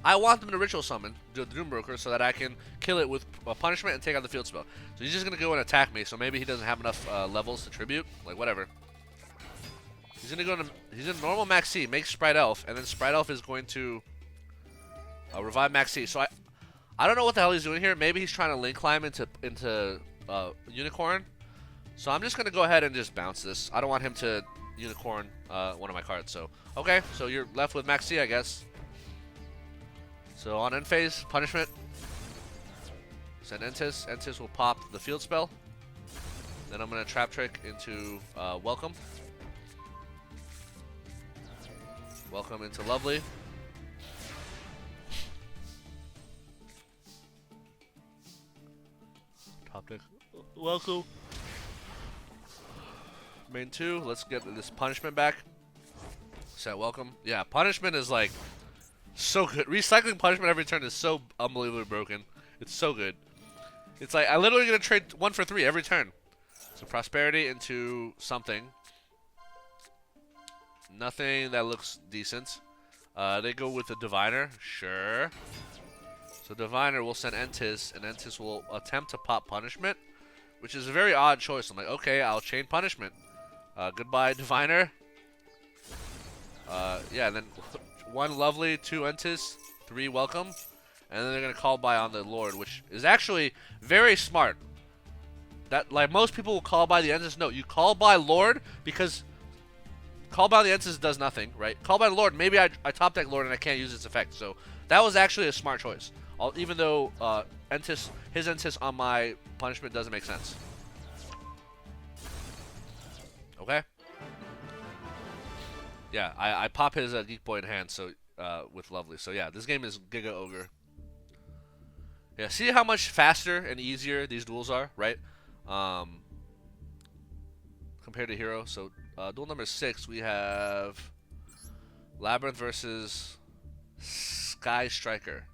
I want them to ritual summon the Doombroker so that I can kill it with punishment and take out the field spell. So he's just gonna go and attack me. So maybe he doesn't have enough levels to tribute. Like whatever. He's gonna go into he's in normal Max C, make Spright Elf, and then Spright Elf is going to revive Max C. So I don't know what the hell he's doing here. Maybe he's trying to link climb into Unicorn. So I'm just gonna go ahead and just bounce this. I don't want him to Unicorn one of my cards. So okay, so you're left with Max C, I guess. So on end phase, punishment. Send Entis. Entis will pop the field spell. Then I'm gonna trap trick into Welcome. Welcome into Lovely. Top deck. Welcome. Main 2. Let's get this punishment back. Set Welcome. Yeah, punishment is like so good. Recycling punishment every turn is so unbelievably broken. It's so good. It's like I literally gonna trade 1 for 3 every turn. So Prosperity into something. Nothing that looks decent. They go with the Diviner. Sure. So Diviner will send Entis, and Entis will attempt to pop Punishment, which is a very odd choice. I'm like, okay, I'll chain Punishment. Goodbye, Diviner. Yeah, and then 1 Lovely, 2 Entis, 3 Welcome. And then they're going to call by on the Lord, which is actually very smart. That, like, most people will call by the Entis. No, you call by Lord because Call by the Entis does nothing, right? Call by the Lord, maybe I top deck Lord and I can't use its effect. So that was actually a smart choice. Even though his Entis on my punishment doesn't make sense. Okay? Yeah, I pop his Geek Boy in hand so with Lovely. So yeah, this game is Giga Ogre. Yeah, see how much faster and easier these duels are, right? Compared to Hero. So duel number 6, we have Labrynth versus Sky Striker.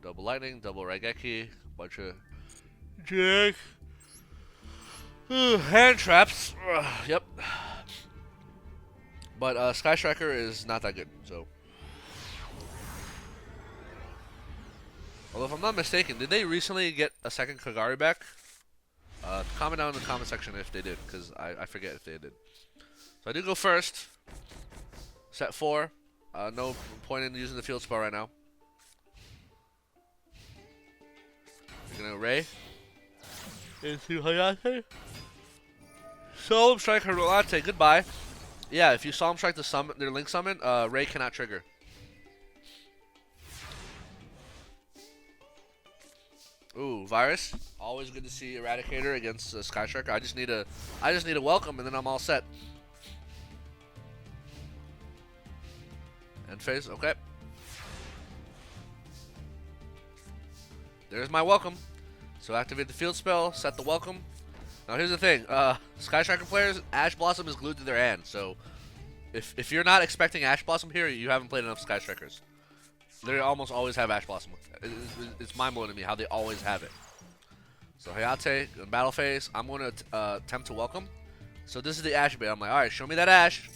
Double Lightning, double Raigeki, bunch of Jack. Hand traps. Yep. But Sky Striker is not that good, so. Although if I'm not mistaken, did they recently get a second Kagari back? Comment down in the comment section if they did, because I forget if they did. So I do go first. Set 4. No point in using the field spell right now. You're gonna Ray. Into Hayate. Solemn Strike Hayate, goodbye. Yeah, if you Solemn Strike their Link Summon, Ray cannot trigger. Ooh, Virus. Always good to see Eradicator against Sky Striker. I just need a welcome and then I'm all set. End phase, okay. There's my welcome. So activate the field spell, set the welcome. Now here's the thing, Sky Striker players, Ash Blossom is glued to their hand, so if you're not expecting Ash Blossom here, you haven't played enough Sky Strikers. They almost always have Ash Blossom. It's mind blowing to me how they always have it. So Hayate in battle phase, I'm going to attempt to welcome. So this is the Ash bait. I'm like, all right, show me that Ash.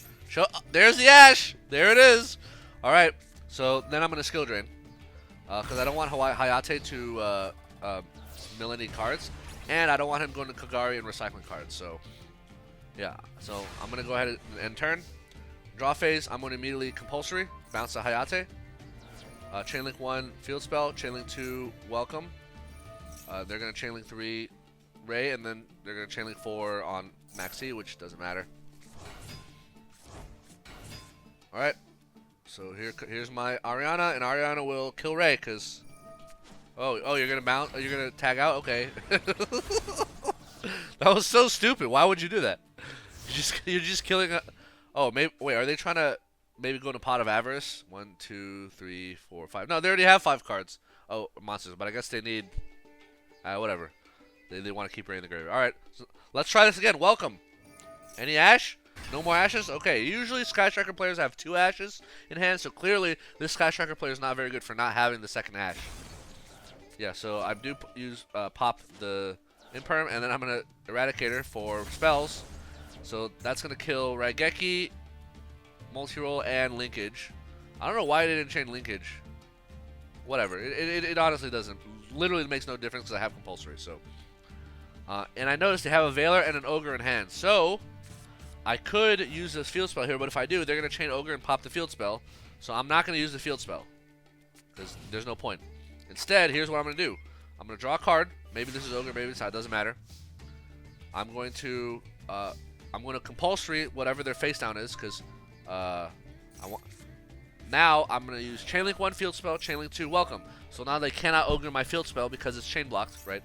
There's the Ash. There it is. All right. So then I'm going to skill drain because I don't want Hayate to mill any cards, and I don't want him going to Kagari and recycling cards. So yeah. So I'm going to go ahead and end turn. Draw phase. I'm going to immediately compulsory bounce to Hayate. Chainlink 1 field spell. Chainlink 2 welcome. They're going to Chainlink 3 Ray, and then they're going to Chainlink 4 on Maxi, which doesn't matter. Alright. So here's my Ariana, and Ariana will kill Ray, because... Oh, you're going to mount? You're going to tag out? Okay. That was so stupid. Why would you do that? You're just killing... Oh, maybe... Wait, are they trying to maybe go to Pot of Avarice? 1, 2, 3, 4, 5. No, they already have 5 cards. Oh, monsters, but I guess they need... whatever. They want to keep Ray in the graveyard. Alright, so let's try this again. Welcome. Any Ash? No more Ashes? Okay, usually Sky Striker players have 2 Ashes in hand, so clearly this Sky Striker player is not very good for not having the second Ash. Yeah, so I do use pop the Imperm, and then I'm going to Eradicator for spells. So that's going to kill Raigeki, Multi-Roll, and Linkage. I don't know why they didn't chain Linkage. Whatever. It honestly doesn't. Literally makes no difference because I have compulsory. So, and I noticed they have a Veiler and an Ogre in hand. So, I could use this field spell here, but if I do, they're going to chain Ogre and pop the field spell. So I'm not going to use the field spell because there's no point. Instead, here's what I'm going to do. I'm going to draw a card. Maybe this is Ogre, maybe it's not. It doesn't matter. I'm going to compulsory whatever their face down is because now I'm going to use Chainlink 1 field spell, Chainlink 2 welcome. So now they cannot Ogre my field spell because it's chain blocked, right?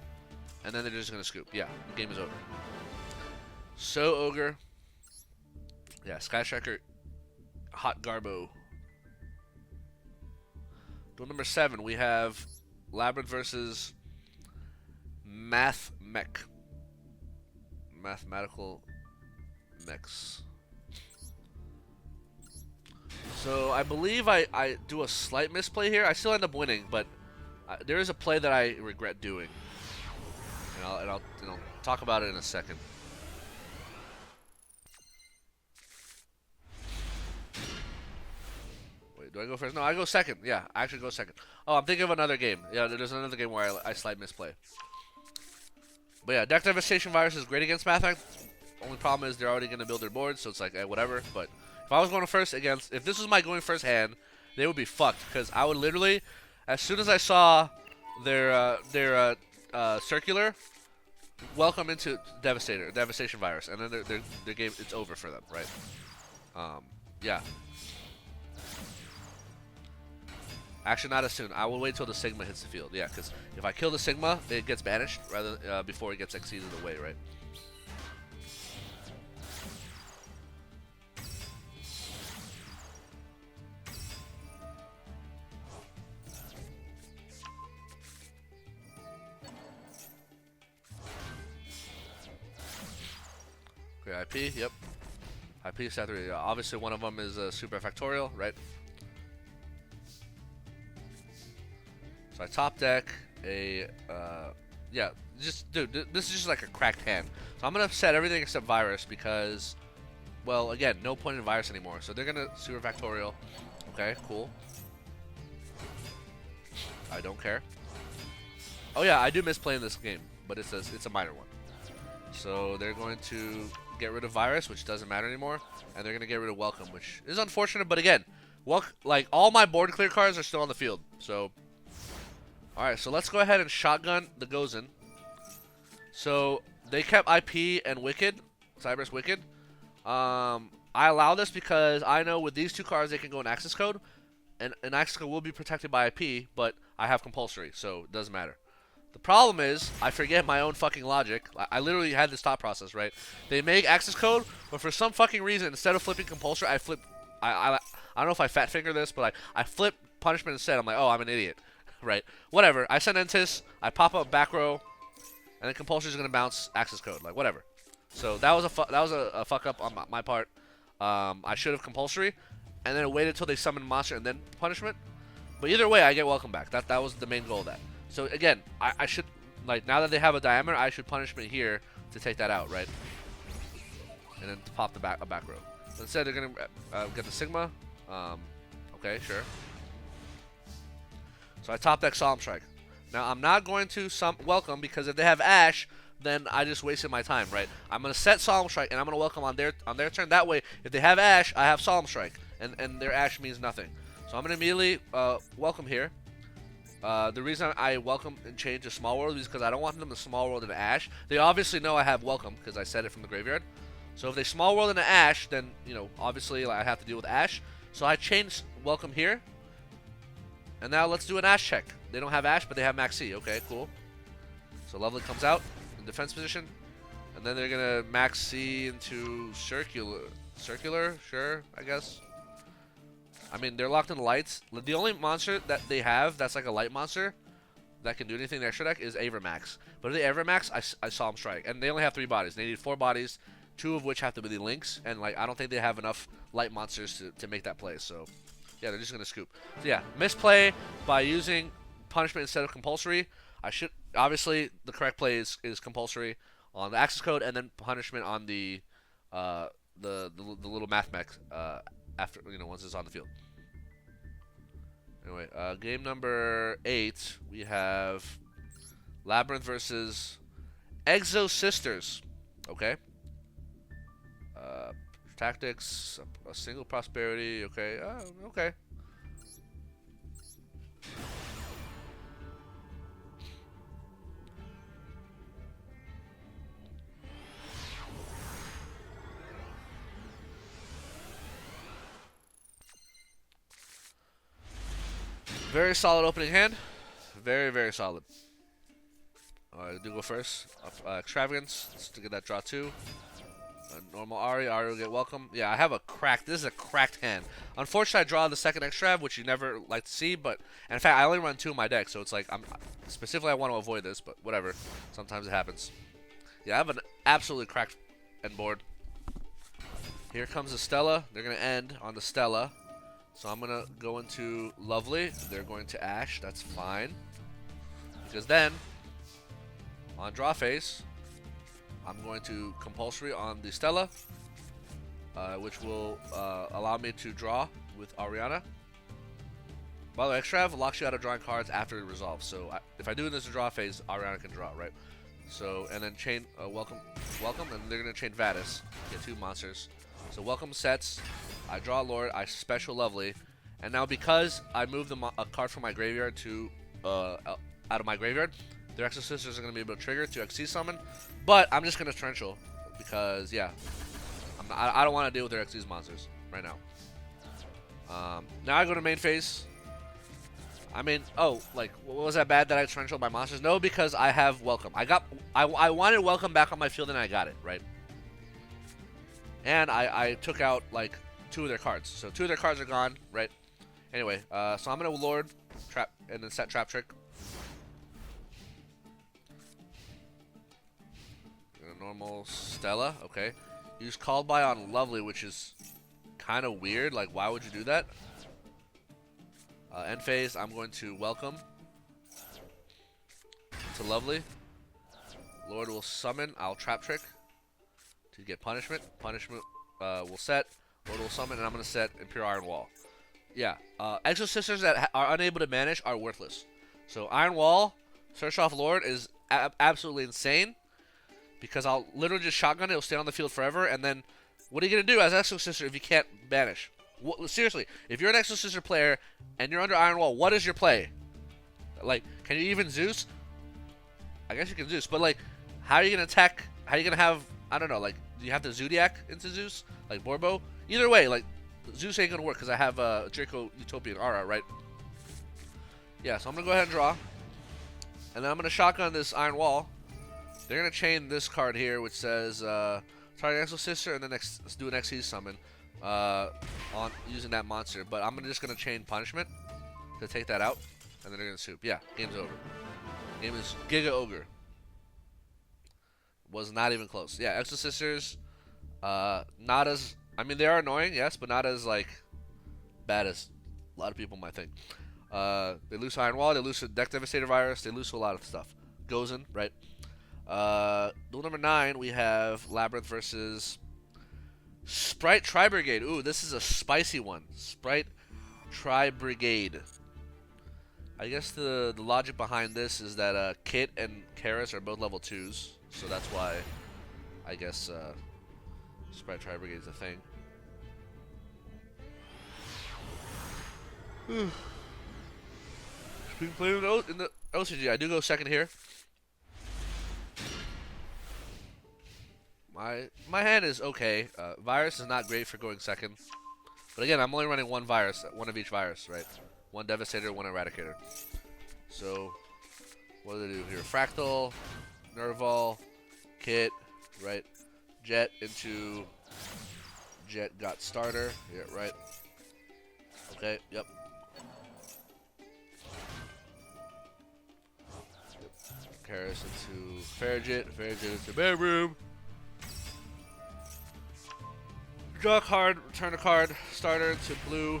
And then they're just going to scoop. Yeah, the game is over. So Ogre. Yeah, Sky Striker. Hot Garbo. Duel number 7, we have Labrynth versus Mathmech. Mathematical mechs. So I believe I do a slight misplay here. I still end up winning, but there is a play that I regret doing, and I'll talk about it in a second. Wait, do I go first? No, I go second. Yeah, I actually go second. Oh, I'm thinking of another game. Yeah, there's another game where I slight misplay. But yeah, Deck Devastation Virus is great against Mathmech. Only problem is they're already going to build their board, so it's like, whatever. But if I was going first against, if this was my going first hand, they would be fucked. Because I would literally, as soon as I saw their circular, welcome into Devastation Virus. And then their game, it's over for them, right? Yeah. Actually, not as soon. I will wait till the Sigma hits the field. Yeah, because if I kill the Sigma, it gets banished rather before it gets exceeded away, right? Okay, IP, yep. IP stat 3. Obviously, one of them is super factorial, right? So I top deck a, yeah, dude, this is just like a cracked hand. So I'm going to set everything except Virus because, well, again, no point in Virus anymore. So they're going to super factorial. Okay, cool. I don't care. Oh yeah, I do misplay in this game, but it's a minor one. So they're going to get rid of Virus, which doesn't matter anymore, and they're going to get rid of Welcome, which is unfortunate, but again, like all my board clear cards are still on the field. So alright, so let's go ahead and shotgun the Gozen. So they kept IP and Wicked, Cyber's Wicked. I allow this because I know with these 2 cards they can go in access code, and an access code will be protected by IP, but I have compulsory, so it doesn't matter. The problem is, I forget my own fucking logic. I literally had this thought process, right? They make access code, but for some fucking reason, instead of flipping compulsory, I flip... I don't know if I fat finger this, but I flip punishment instead. I'm like, oh, I'm an idiot. Right, whatever. I send Entis, I pop up back row, and then compulsory is gonna bounce access code, like whatever. So that was a fuck up on my part. I should have compulsory, and then waited until they summon monster and then punishment. But either way, I get welcome back. That was the main goal of that. So again, I should, like, now that they have a diameter, I should punishment here to take that out, right? And then to pop a back row. Instead, they're gonna get the Sigma. Okay, sure. So I top deck Solemn Strike. Now I'm not going to welcome, because if they have Ash, then I just wasted my time, right? I'm gonna set Solemn Strike and I'm gonna welcome on their turn. That way, if they have Ash, I have Solemn Strike, and their Ash means nothing. So I'm gonna immediately welcome here. The reason I welcome and change to Small World is because I don't want them to Small World into Ash. They obviously know I have welcome because I said it from the graveyard. So if they Small World into Ash, then, you know, obviously I have to deal with Ash. So I change welcome here. And now let's do an Ash check. They don't have Ash, but they have Max C. Okay, cool. So Lovely comes out in defense position. And then they're going to Max C into Circular. Circular? Sure, I guess. I mean, they're locked in lights. The only monster that they have that's like a light monster that can do anything in the extra deck is Avermax. But if they Avermax, I Solemn Strike. And they only have 3 bodies. They need 4 bodies, 2 of which have to be the Lynx. And, like, I don't think they have enough light monsters to make that play. So, yeah, they're just going to scoop. So, yeah, misplay by using punishment instead of compulsory. I should, obviously, the correct play is compulsory on the access code, and then punishment on the little Mathmech after, you know, once it's on the field. Anyway, game number 8, we have Labrynth versus Exosisters. Okay. Tactics, a single prosperity. Okay. Okay. Very solid opening hand. Very, very solid. I do go first. Extravagance, just to get that draw 2. Normal Ari will get welcome. Yeah, I have a cracked. This is a cracked hand. Unfortunately, I draw the second Extrav, which you never like to see. But in fact, I only run 2 in my deck, so it's like specifically I want to avoid this, but whatever. Sometimes it happens. Yeah, I have an absolutely cracked end board. Here comes the Stella. They're gonna end on the Stella. So I'm gonna go into Lovely. They're going to Ash. That's fine. Because then, on draw phase, I'm going to compulsory on the Stella, which will allow me to draw with Ariana. By the way, Extrav locks you out of drawing cards after it resolves. So if I do this in draw phase, Ariana can draw, right? So, and then chain welcome, and they're gonna chain Vadis, get 2 monsters. So welcome sets. I draw Lord. I special Lovely, and now because I moved a card from my graveyard to out of my graveyard, their Exosisters are going to be able to trigger to XC summon. But I'm just going to Torrential because, yeah, I don't want to deal with their XC's monsters right now. Now I go to main phase. I mean, oh, like, was that bad that I Torrentialed my monsters? No, because I have welcome. I wanted welcome back on my field and I got it, right? And I took out, like, 2 of their cards. So 2 of their cards are gone, right? Anyway, so I'm going to Lord, Trap, and then set Trap Trick. Normal Stella, okay. Use Called By on Lovely, which is kind of weird. Like, why would you do that? End phase, I'm going to welcome to Lovely. Lord will summon. I'll Trap Trick to get punishment. Punishment will set. Lord will summon, and I'm going to set Imperial Iron Wall. Yeah, Exosisters that are unable to manage are worthless. So Iron Wall, search off Lord is absolutely insane. Because I'll literally just shotgun it, it'll stay on the field forever, and then what are you going to do as Exosister if you can't banish? Seriously, if you're an Exosister player and you're under Iron Wall, what is your play? Like, can you even Zeus? I guess you can Zeus, but like, how are you going to attack? How are you going to have, I don't know, like, do you have to Zodiac into Zeus? Like Borbo? Either way, like, Zeus ain't going to work because I have Draco Utopian Aura, right? Yeah, so I'm going to go ahead and draw. And then I'm going to shotgun this Iron Wall. They're going to chain this card here, which says, target Exosister, and then let's do an XC summon on using that monster. But I'm just going to chain Punishment to take that out, and then they're going to soup. Yeah, game's over. Game is Giga Ogre. Was not even close. Yeah, Exosisters, not as I mean, they are annoying, yes, but not as like bad as a lot of people might think. They lose Iron Wall, they lose a Deck Devastator Virus, they lose a lot of stuff. Goes in, right? Duel number 9, we have Labrynth versus Spright Tri-Brigade. Ooh, this is a spicy one. Spright Tri-Brigade. I guess the logic behind this is that Kit and Karis are both level 2s, so that's why I guess Spright Tri-Brigade is a thing. Being played in the OCG. I do go second here. My hand is okay. Virus is not great for going second. But again, I'm only running one virus, one of each virus, right? One Devastator, one Eradicator. So, what do they do here? Fractal, Nerval, Kit, right? Jet into Jet got starter. Yeah, right. Okay, yep. Karis into Farragut, Farragut into bedroom. Draw a card, return a card, starter into blue,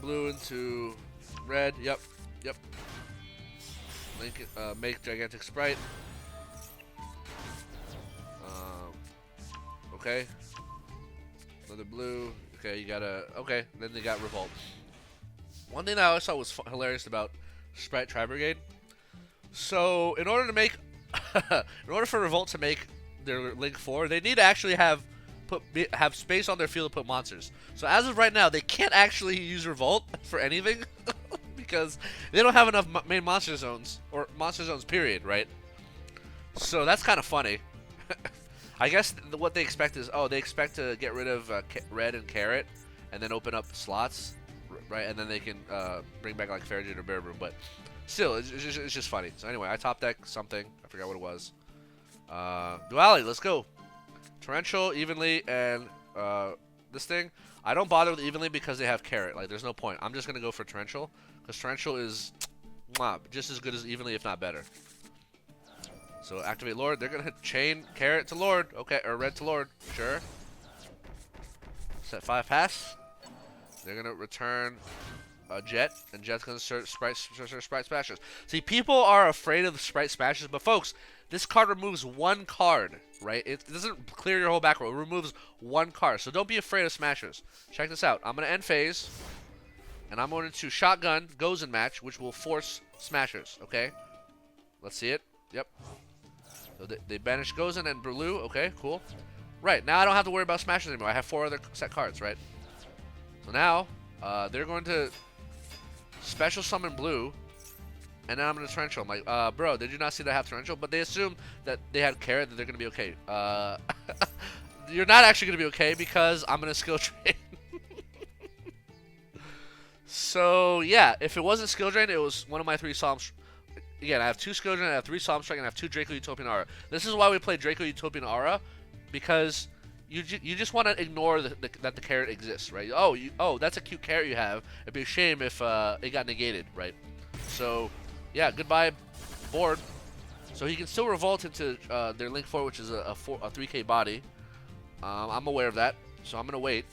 blue into red, yep. Link, make gigantic sprite. Okay. Another blue. Okay, you gotta. Okay, then they got revolt. One thing that I always thought was hilarious about Spright Tri-Brigade. So, in order to make, in order for revolt to make their Link 4, they need to actually have space on their field to put monsters. So as of right now, they can't actually use revolt for anything because they don't have enough main monster zones or monster zones period, right? So that's kind of funny. I guess what they expect is, they expect to get rid of red and carrot and then open up slots, right? And then they can bring back like Farragut or Bear Room, but still, it's just funny. So anyway, I top deck something. I forgot what it was. Duality, let's go. Torrential, Evenly, and this thing. I don't bother with Evenly because they have Carrot. Like, there's no point. I'm just going to go for Torrential because Torrential is just as good as Evenly, if not better. So, activate Lord. They're going to chain Carrot to Lord. Okay, or Red to Lord. Sure. Set 5 pass. They're going to return a Jet, and Jet's going to search Sprite Smashers. See, people are afraid of the Sprite Smashers, but folks, this card removes one card, right? It doesn't clear your whole back row. It removes one card. So don't be afraid of Smashers. Check this out. I'm going to end phase, and I'm going to Shotgun Gozen Match, which will force Smashers, okay? Let's see it. Yep. So they banish Gozen and Blue. Okay, cool. Right, now I don't have to worry about Smashers anymore. I have 4 other set cards, right? So now, they're going to special summon Blue, and then I'm going to Torrential. I'm like, bro, did you not see that I have Torrential? But they assume that they had Carrot, that they're going to be okay. You're not actually going to be okay because I'm going to skill drain. So, yeah, if it wasn't skill drain, it was one of my 3 Solemn. Again, I have 2 skill drain, I have 3 Solemn Strike, and I have 2 Draco Utopian Aura. This is why we play Draco Utopian Aura, because you just want to ignore that the carrot exists, right? Oh, that's a cute carrot you have. It'd be a shame if it got negated, right? So, yeah, goodbye, board. So he can still revolt into their Link 4, which is a 3k body. I'm aware of that, so I'm going to wait.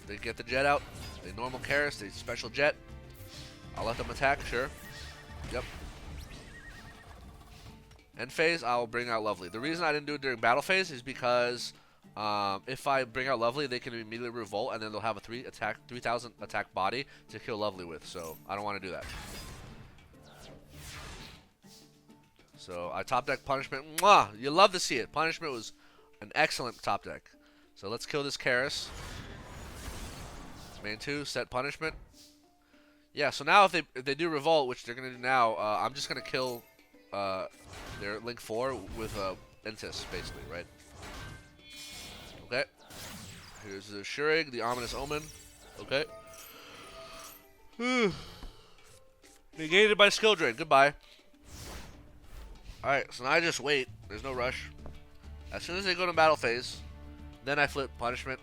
They get the Jet out. They normal Karis, they special Jet. I'll let them attack, sure. Yep. End phase, I'll bring out Lovely. The reason I didn't do it during battle phase is because if I bring out Lovely, they can immediately revolt, and then they'll have a 3,000 attack body to kill Lovely with. So I don't want to do that. So I top deck Punishment. Mwah! You love to see it. Punishment was an excellent top deck. So let's kill this Karis. Main 2, set Punishment. Yeah, so now if they do revolt, which they're going to do now, I'm just going to kill their Link 4 with Entis, basically, right? Okay. Here's the Shurig, the Ominous Omen. Okay. Negated by skill drain. Goodbye. Alright, so now I just wait. There's no rush. As soon as they go to battle phase, then I flip Punishment.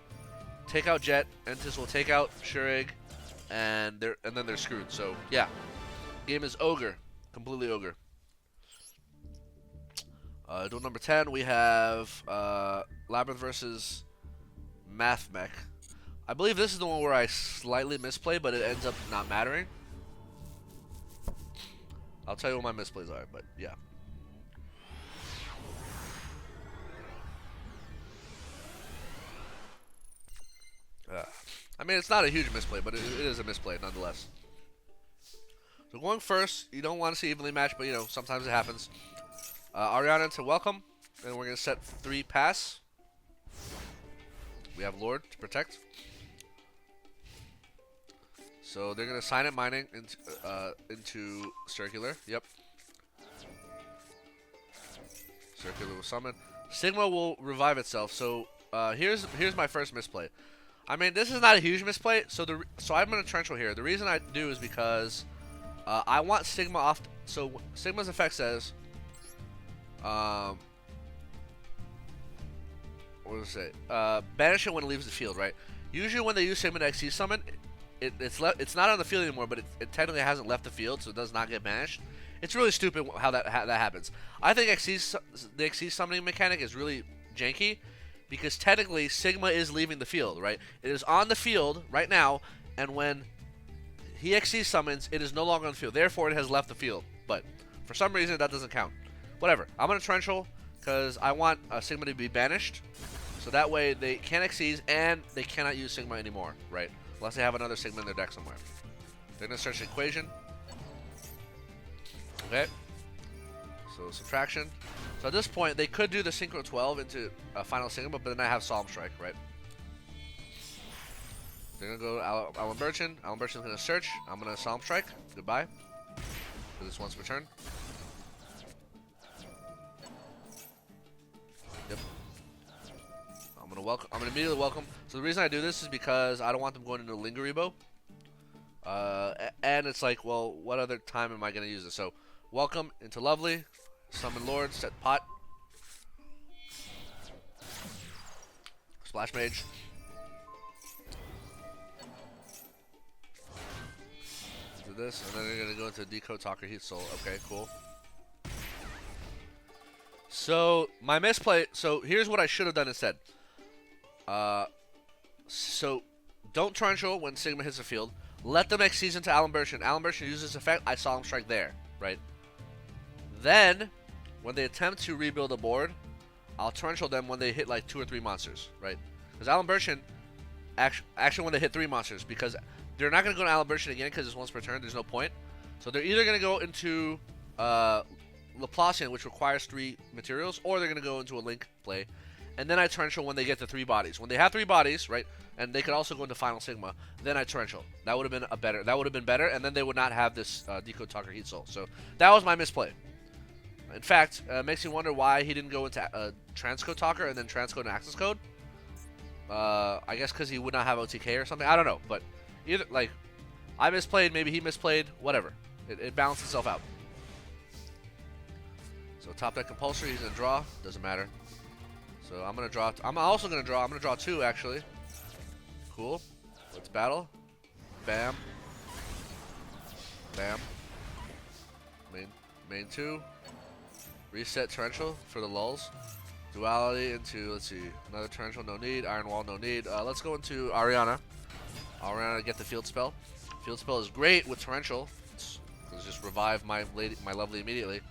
Take out Jet. Entis will take out Shurig. And then they're screwed. So, yeah. Game is ogre. Completely ogre. Duel number 10, we have Labrynth versus Mathmech. I believe this is the one where I slightly misplay, but it ends up not mattering. I'll tell you what my misplays are, but yeah. I mean, it's not a huge misplay, but it is a misplay nonetheless. So going first, you don't want to see evenly matched, but you know, sometimes it happens. Ariana to welcome, and we're going to set 3 pass. We have Lord to protect. So they're going to sign it mining into circular. Yep. Circular will summon. Sigma will revive itself. So here's my first misplay. I mean, this is not a huge misplay. So I'm going to Torrential here. The reason I do is because I want Sigma off. So Sigma's effect says, what does it say? Banish it when it leaves the field, right? Usually when they use Sigma to XC summon, it's not on the field anymore, but it technically hasn't left the field, so it does not get banished. It's really stupid how that happens. I think the XC summoning mechanic is really janky, because technically Sigma is leaving the field, right? It is on the field right now, and when he XC summons, it is no longer on the field. Therefore, it has left the field. But for some reason, that doesn't count. Whatever. I'm going to Torrential because I want Sigma to be banished. So that way they can't XCs and they cannot use Sigma anymore, right? Unless they have another Sigma in their deck somewhere. They're going to search the equation. Okay. So subtraction. So at this point, they could do the Synchro 12 into a final Sigma, but then I have Solemn Strike, right? They're going to go to Alan Burchin. Alan Burchin's going to search. I'm going to Solemn Strike. Goodbye. For this once per turn. Yep. I'm going to immediately welcome. So the reason I do this is because I don't want them going into Lingeribo. And it's like, well, what other time am I going to use this? So welcome into Lovely. Summon Lord. Set Pot. Splash Mage. Do this, and then they're going to go into Decode Talker Heat Soul. Okay, cool. So, my misplay, so here's what I should have done instead. So, don't Torrential when Sigma hits the field. Let them XCs into Alan Burchin. Alan Burchin uses this effect, I Solemn Strike there, right? Then, when they attempt to rebuild the board, I'll Torrential them when they hit like 2 or 3 monsters, right? Because Alan Burchin, actually when they hit 3 monsters, because they're not going to go to Alan Burchin again because it's once per turn, there's no point. So they're either going to go into Laplacian, which requires 3 materials, or they're going to go into a Link play. And then I Torrential when they get to 3 bodies. When they have 3 bodies, right, and they could also go into Final Sigma, then I Torrential. That would have been better, and then they would not have this Decode Talker Heat Soul. So that was my misplay. In fact, it makes you wonder why he didn't go into Transcode Talker and then Transcode and Access Code. I guess because he would not have OTK or something. I don't know, but either, like, I misplayed, maybe he misplayed, whatever. It balanced itself out. So top deck compulsory, he's gonna draw. Doesn't matter. So I'm gonna draw. I'm also gonna draw. I'm gonna draw 2 actually. Cool. Let's battle. Bam. Bam. Main 2. Reset Torrential for the lulls. Duality into, let's see, another Torrential, no need. Iron Wall, no need. Let's go into Ariana. Ariana, get the Field Spell. Field Spell is great with Torrential. Let's just revive my Lovely immediately.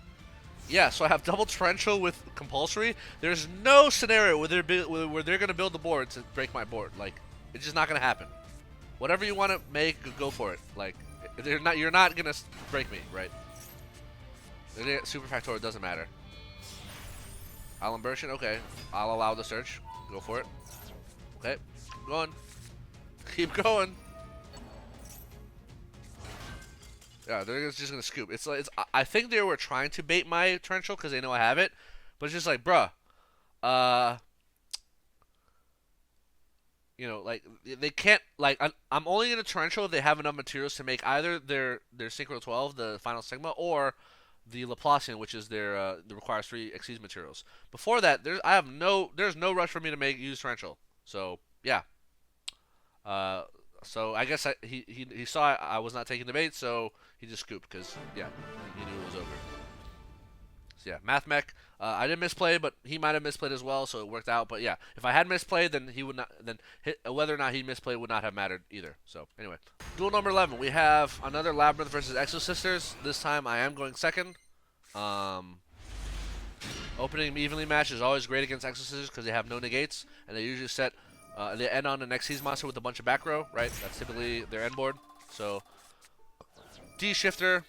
Yeah, so I have double Torrential with Compulsory. There's no scenario where they're going to build the board to break my board. Like, it's just not going to happen. Whatever you want to make, go for it. Like, you're not going to break me, right? Super Factor, doesn't matter. Alan Burchin, okay. I'll allow the search. Go for it. Okay, keep going. Keep going. Yeah, they're just gonna scoop. I think they were trying to bait my Torrential because they know I have it, but it's just like, bruh, you know, like they can't. Like, I'm only gonna Torrential if they have enough materials to make either their Synchro 12, the Final Sigma, or the Laplacian, which is their that requires 3 Xyz materials. Before that, there's no rush for me to use Torrential. So yeah. So I guess he saw I was not taking the bait, so he just scooped because yeah, he knew it was over. So yeah, Mathmech. I didn't misplay, but he might have misplayed as well, so it worked out. But yeah, if I had misplayed, then he would not. Then whether or not he misplayed would not have mattered either. So anyway, duel number 11. We have another Labrynth versus Exosisters. This time I am going second. Opening evenly match is always great against Exosisters because they have no negates, and they usually set. They end on an Exosister with a bunch of back row, right? That's typically their end board. So D Shifter,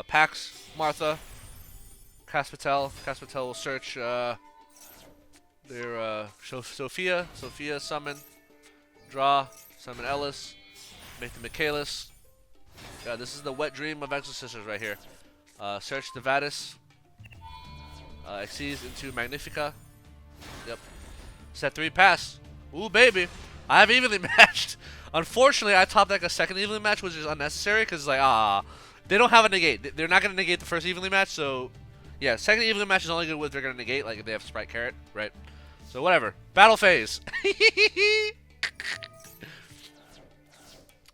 Pax, Martha, Caspatel. Caspatel will search their Sophia. Sophia summon, draw, summon Ellis, make the Michaelis. Yeah, this is the wet dream of Exosisters right here. Search the Vadis. Exceeds into Magnifica. Yep. Set 3 pass. Ooh, baby. I have evenly matched. Unfortunately, I top deck a second evenly match, which is unnecessary because, like, they don't have a negate. They're not going to negate the first evenly match, so, yeah, second evenly match is only good if they're going to negate, like if they have Spright Carrot, right? So, whatever. Battle phase.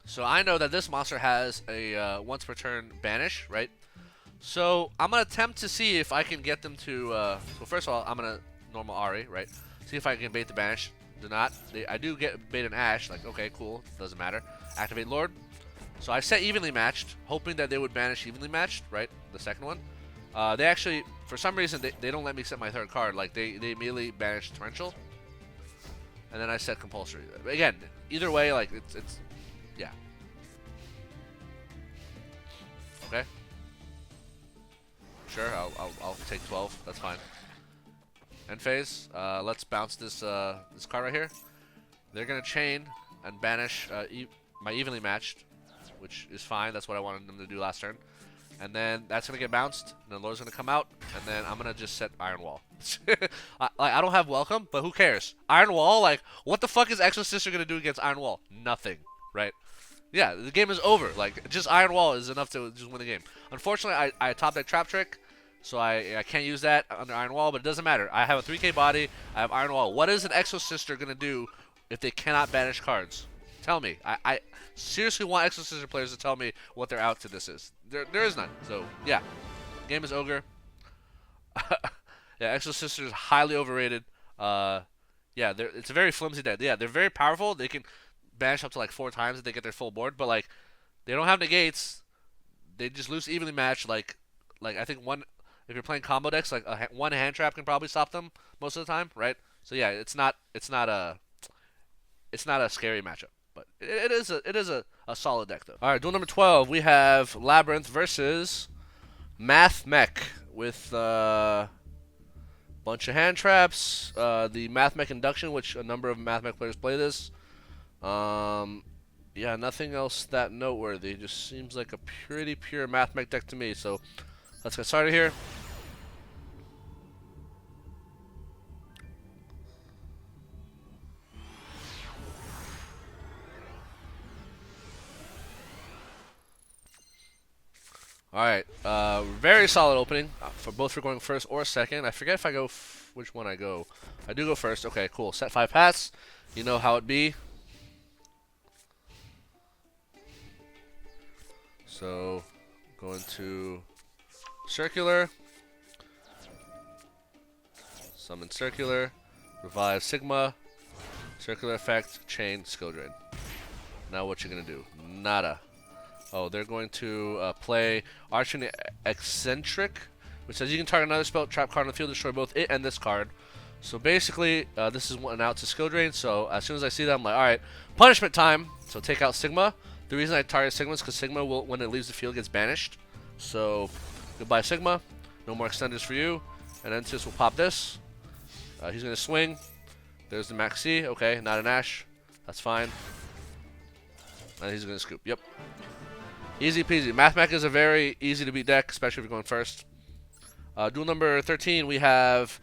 So, I know that this monster has a once per turn banish, right? So, I'm going to attempt to see if I can get them to, so first of all, I'm going to normal Ari, right? See if I can bait the banish. Do not. I do get bait an Ash, like, okay, cool, doesn't matter. Activate Lord. So I set evenly matched, hoping that they would banish evenly matched, right? The second one. They actually, for some reason, they don't let me set my third card. Like, they immediately banish Torrential. And then I set compulsory. Again, either way, like, it's yeah. Okay. Sure, I'll take 12. That's fine. End phase. Let's bounce this this card right here. They're gonna chain and banish my evenly matched, which is fine. That's what I wanted them to do last turn. And then that's gonna get bounced. And then Lord's gonna come out, and then I'm gonna just set Iron Wall. I don't have welcome, but who cares? Iron Wall, like, what the fuck is Exosister gonna do against Iron Wall? Nothing, right? Yeah, the game is over. Like, just Iron Wall is enough to just win the game. Unfortunately, I top deck Trap Trick. So I can't use that under Iron Wall, but it doesn't matter. I have a 3k body. I have Iron Wall. What is an Exosister going to do if they cannot banish cards? Tell me. I seriously want Exosister players to tell me what their out to this is. There is none. So, yeah. Game is Ogre. Yeah, Exosister is highly overrated. Yeah, it's a very flimsy deck. Yeah, they're very powerful. They can banish up to like 4 times if they get their full board, but like, they don't have negates. They just lose evenly matched. Like I think one... If you're playing combo decks, like one hand trap can probably stop them most of the time, right? So yeah, it's not a scary matchup, but it is a solid deck though. All right, duel number 12, we have Labrynth versus Mathmech with a bunch of hand traps. The Mathmech induction, which a number of Mathmech players play this. Yeah, nothing else that noteworthy. Just seems like a pretty pure Mathmech deck to me. So let's get started here. Alright, very solid opening, for both for going first or second. I forget if I go, which one I go. I do go first. Okay, cool. Set 5 pass. You know how it be. So, going to Circular. Summon Circular. Revive Sigma. Circular effect. Chain. Skill Drain. Now what you gonna do? Nada. Oh, they're going to play Arching Eccentric, which says you can target another spell trap card on the field, destroy both it and this card. So basically, this is one out to skill drain. So as soon as I see that, I'm like, all right, punishment time. So take out Sigma. The reason I target Sigma is because Sigma will, when it leaves the field, gets banished. So goodbye Sigma. No more extenders for you. And then Sis will pop this. He's going to swing. There's the Maxi. Okay, not an Ash. That's fine. And he's going to scoop. Yep. Easy peasy. Mathmech is a very easy to beat deck, especially if you're going first. Duel number 13, we have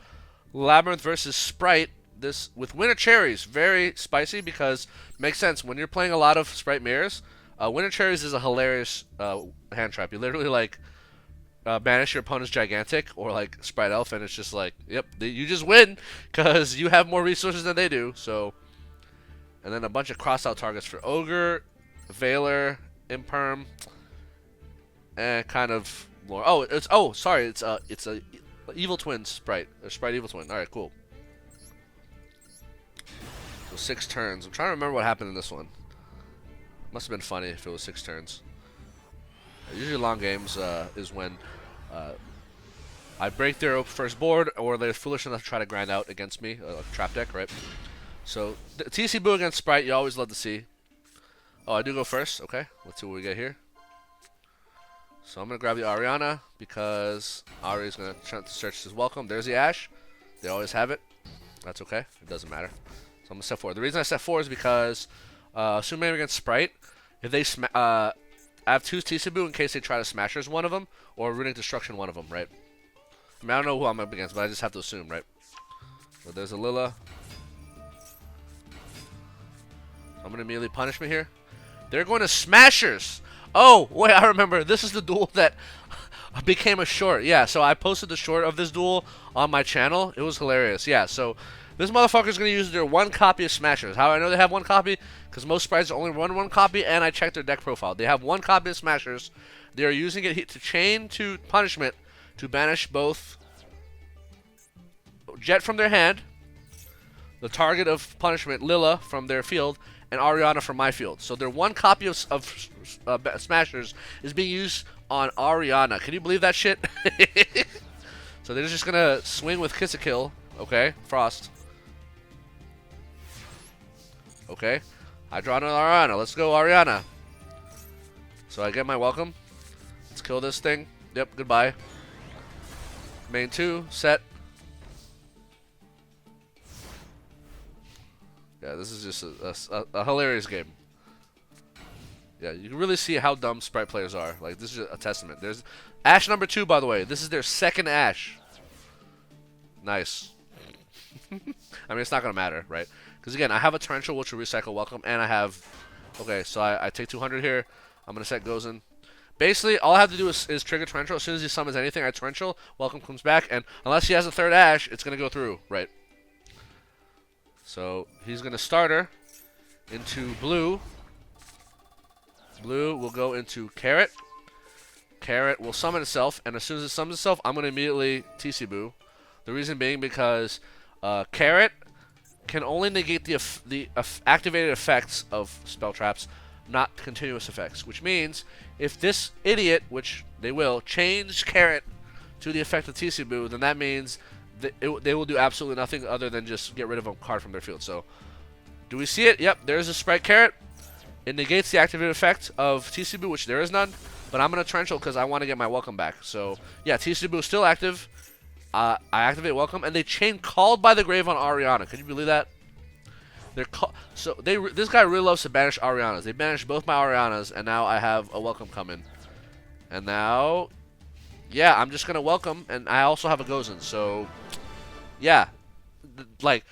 Labrynth versus Spright. This with Winter Cherries, very spicy because makes sense when you're playing a lot of Spright mirrors. Winter Cherries is a hilarious hand trap. You literally like banish your opponent's Gigantic or like Spright Elf, and it's just like, yep, you just win because you have more resources than they do. So, and then a bunch of cross-out targets for Ogre, Veiler, Imperm, and kind of Lore. Oh, sorry, it's a evil twin Sprite. A Sprite evil twin. All right, cool. So 6 turns. I'm trying to remember what happened in this one. Must have been funny if it was 6 turns. Usually long games is when I break their first board, or they're foolish enough to try to grind out against me, a trap deck, right? So the TC Boo against Sprite, you always love to see. Oh, I do go first. Okay, let's see what we get here. So I'm gonna grab the Ariana because Ari is gonna try to search his welcome. There's the Ash. They always have it. That's okay. It doesn't matter. So I'm gonna set 4. The reason I set 4 is because assuming against Spright, if they I have 2 Tisubu in case they try to Smashers one of them or Runic Destruction one of them, right? I mean, I don't know who I'm up against, but I just have to assume, right? So there's a Lilla. I'm gonna immediately punish me here. They're going to Smashers. Oh, wait, I remember. This is the duel that became a short. Yeah, so I posted the short of this duel on my channel. It was hilarious. Yeah, so this motherfucker's going to use their 1 copy of Smashers. How I know they have 1 copy? Because most sprites only run 1 copy, and I checked their deck profile. They have 1 copy of Smashers. They are using it to chain to punishment to banish both Jet from their hand, the target of punishment, Lilla, from their field, and Ariana from my field. So their 1 copy of Smashers is being used on Ariana. Can you believe that shit? So they're just gonna swing with Kiss a Kill. Okay, Frost. Okay, I draw another Ariana. Let's go, Ariana. So I get my welcome. Let's kill this thing. Yep, goodbye. Main 2, set. Yeah, this is just a hilarious game. Yeah, you can really see how dumb Sprite players are. Like, this is a testament. There's Ash number 2, by the way. This is their 2nd Ash. Nice. I mean, it's not going to matter, right? Because, again, I have a Torrential, which will recycle welcome, and I have... Okay, so I take 200 here. I'm going to set Gozen. Basically, all I have to do is trigger Torrential. As soon as he summons anything, I Torrential. Welcome comes back, and unless he has a 3rd Ash, it's going to go through, right? So he's going to starter into blue. Blue will go into Carrot. Carrot will summon itself, and as soon as it summons itself, I'm going to immediately TC Boo. The reason being because Carrot can only negate the activated effects of spell traps, not continuous effects. Which means if this idiot, which they will, change Carrot to the effect of TC Boo, then that means they will do absolutely nothing other than just get rid of a card from their field. So, do we see it? Yep, there's a Sprite Carrot. It negates the activated effect of TC Boo, which there is none. But I'm going to Torrential because I want to get my welcome back. So, yeah, TC Boo is still active. I activate welcome, and they chain Called by the Grave on Ariana. Can you believe that? This guy really loves to banish Arianas. They banished both my Arianas, and now I have a welcome coming. And now... Yeah, I'm just going to welcome, and I also have a Gozen, so, yeah, like,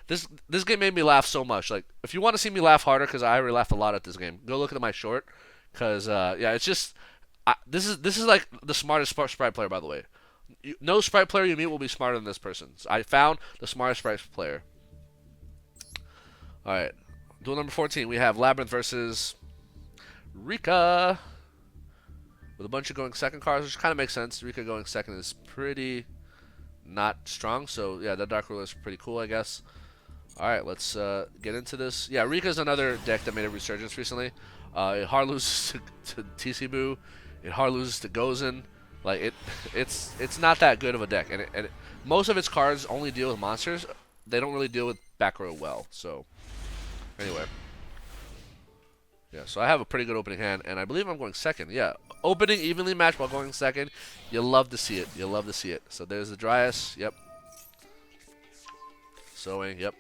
this game made me laugh so much. Like, if you want to see me laugh harder, because I already laughed a lot at this game, go look at my short, because, yeah, it's just, this is like the smartest Sprite player, by the way. No Sprite player you meet will be smarter than this person. So I found the smartest Sprite player. Alright, duel number 14, we have Labrynth versus Rikka. With a bunch of going second cards, which kind of makes sense. Rikka going second is pretty not strong, so yeah, that Dark Ruler is pretty cool, I guess. Alright, let's get into this. Yeah, Rikka's another deck that made a resurgence recently. It hard loses to TC Boo. It hard loses to Gozen. Like, it's not that good of a deck. And most of its cards only deal with monsters. They don't really deal with back row well, so... Anyway. Yeah, so I have a pretty good opening hand, and I believe I'm going second. Yeah, opening evenly matched while going second. You'll love to see it. You'll love to see it. So there's the Dryas. Yep. Sowing. Yep.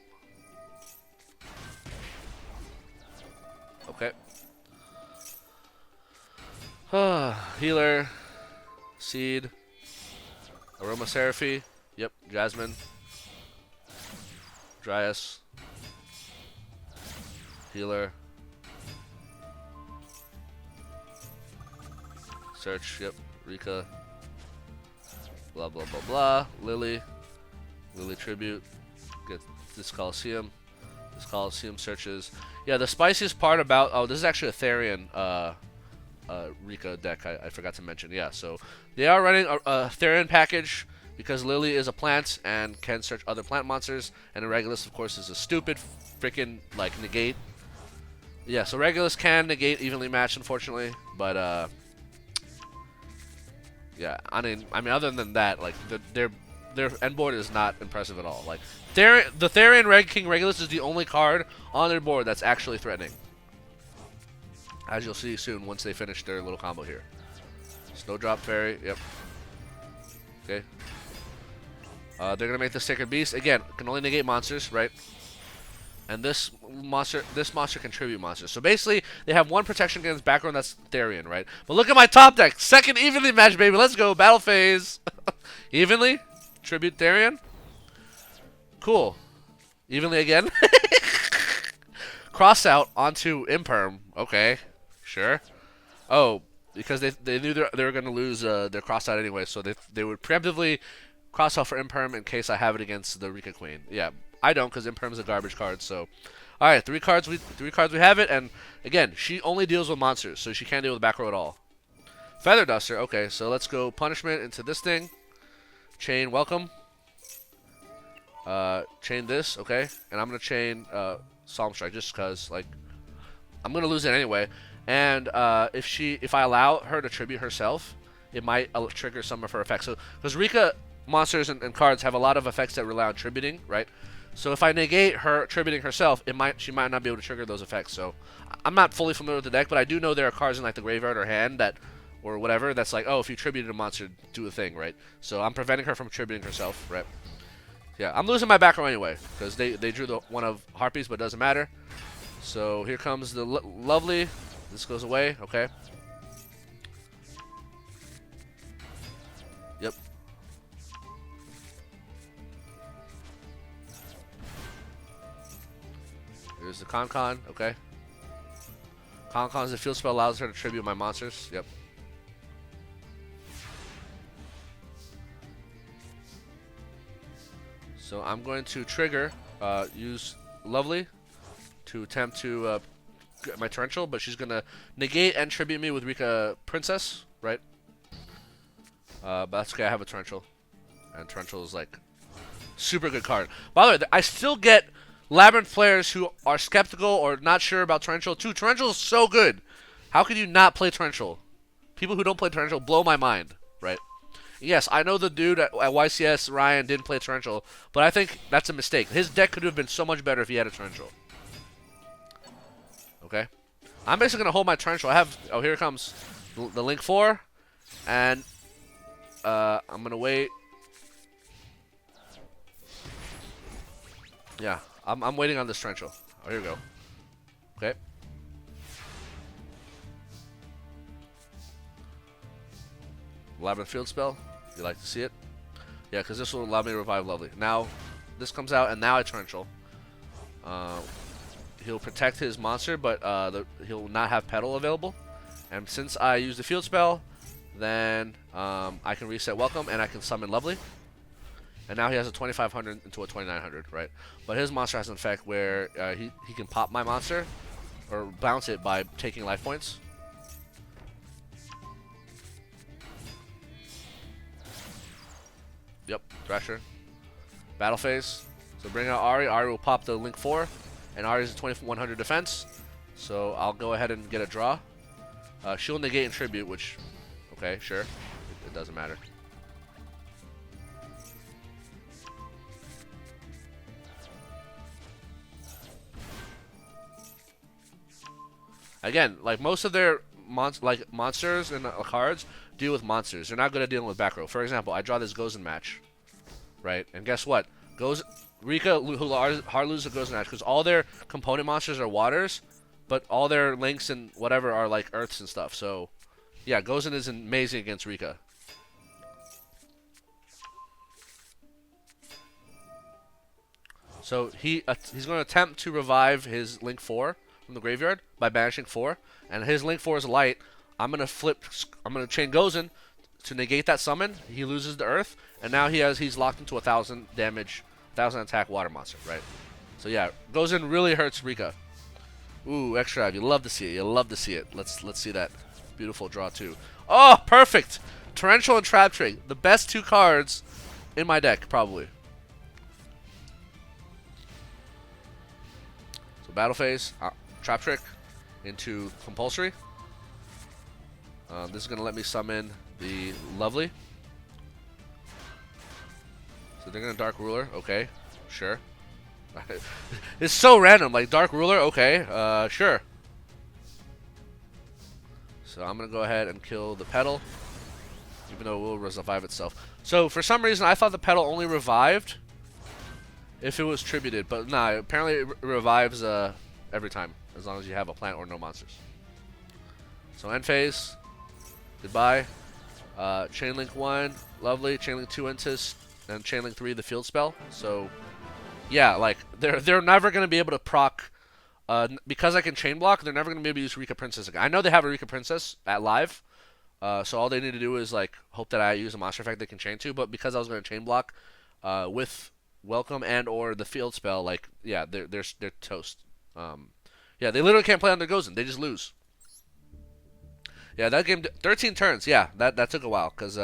Okay. Healer. Seed. Aromatherapy. Yep. Jasmine. Dryas. Healer. Search, yep, Rikka, blah, blah, blah, blah, Lily Tribute, get this Coliseum searches. Yeah, the spiciest part about, oh, this is actually a Therion Rikka deck I forgot to mention. Yeah, so they are running a Therion package because Lily is a plant and can search other plant monsters, and a Regulus, of course, is a stupid freaking like negate. Yeah, so Regulus can negate evenly matched, unfortunately, but yeah, I mean, other than that, like their end board is not impressive at all. Like the Therion Reg King Regulus is the only card on their board that's actually threatening, as you'll see soon once they finish their little combo here. Snowdrop Fairy, yep. Okay. They're gonna make the Sacred Beast again. Can only negate monsters, right? And this monster can tribute monsters. So basically, they have one protection against background, that's Therion, right? But look at my top deck, second evenly match, baby. Let's go, battle phase. Evenly, tribute Therion. Cool. Evenly again. Cross out onto Imperm. Okay, sure. Oh, because they knew they were gonna lose their cross out anyway, so they would preemptively cross out for Imperm in case I have it against the Rikka Queen. Yeah. I don't, because Imperm is a garbage card. So, all right, three cards we have it, and again, she only deals with monsters, so she can't deal with back row at all. Feather Duster. Okay, so let's go punishment into this thing. Chain welcome. Chain this. Okay, and I'm gonna chain Solemn Strike just because like I'm gonna lose it anyway. And if I allow her to tribute herself, it might trigger some of her effects. So because Rikka monsters and cards have a lot of effects that rely on tributing, right? So if I negate her tributing herself, she might not be able to trigger those effects. So I'm not fully familiar with the deck, but I do know there are cards in like the graveyard or hand that, or whatever, that's like, oh, if you tributed a monster, do a thing, right? So I'm preventing her from tributing herself, right? Yeah, I'm losing my back row anyway because they drew the one of Harpies, but it doesn't matter. So here comes the lovely. This goes away, okay. Yep. Here's the Con, okay. Con's the field spell allows her to tribute my monsters. Yep. So I'm going to trigger, use Lovely to attempt to get my Torrential, but she's gonna negate and tribute me with Rikka Princess, right? But that's okay. I have a Torrential, and Torrential is like super good card. By the way, I still get Labrynth players who are skeptical or not sure about Torrential. Dude, Torrential is so good. How could you not play Torrential? People who don't play Torrential blow my mind, right? Yes, I know the dude at YCS, Ryan, didn't play Torrential, but I think that's a mistake. His deck could have been so much better if he had a Torrential. Okay? I'm basically going to hold my Torrential. I have... Oh, here it comes. The Link 4. And I'm going to wait. Yeah. I'm waiting on this Torrential. Oh, here we go. Okay. Labyrinth Field Spell. You like to see it? Yeah, because this will allow me to revive Lovely. Now, this comes out, and now I Torrential. He'll protect his monster, but he'll not have Petal available. And since I use the Field Spell, then I can reset Welcome, and I can summon Lovely. And now he has a 2500 into a 2900, right? But his monster has an effect where he can pop my monster or bounce it by taking life points. Yep, Thrasher. Battle phase. So bring out Ari. Ari will pop the Link 4. And Ari is a 2100 defense. So I'll go ahead and get a draw. She'll negate and tribute, which, okay, sure. It doesn't matter. Again, like most of their monsters and cards deal with monsters. They're not good at dealing with back row. For example, I draw this Gozen match, right? And guess what? Rikka hard loses a Gozen match because all their component monsters are waters, but all their links and whatever are like earths and stuff. So, yeah, Gozen is amazing against Rikka. So he's going to attempt to revive his Link 4 from the graveyard by banishing 4, and his Link 4 is light. I'm gonna chain Gozen to negate that summon. He loses the Earth, and now he's locked into 1000 damage, 1000 attack water monster, right? So yeah, Gozen really hurts Rikka. Ooh, extra drive. You love to see it. You love to see it. Let's see that. Beautiful draw, too. Oh, perfect! Torrential and Trap Trick. The best 2 cards in my deck, probably. So Battle Phase, Trap Trick into Compulsory. This is going to let me summon the Lovely. So they're going to Dark Ruler. Okay, sure. It's so random. Like, Dark Ruler, okay, sure. So I'm going to go ahead and kill the Petal, even though it will revive itself. So for some reason, I thought the Petal only revived if it was tributed. But nah, apparently it revives every time, as long as you have a plant or no monsters. So end phase. Goodbye. Chainlink 1, Lovely. Chainlink 2, Intis. And Chainlink 3, the field spell. So, yeah, like, they're never going to be able to proc... because I can chain block, they're never going to be able to use Rikka Princess again. I know they have a Rikka Princess at live, so all they need to do is like hope that I use a monster effect they can chain to. But because I was going to chain block with Welcome and or the field spell, like yeah, they're toast. Yeah, they literally can't play on their Gozen. They just lose. Yeah, that game 13 turns. Yeah, that took a while because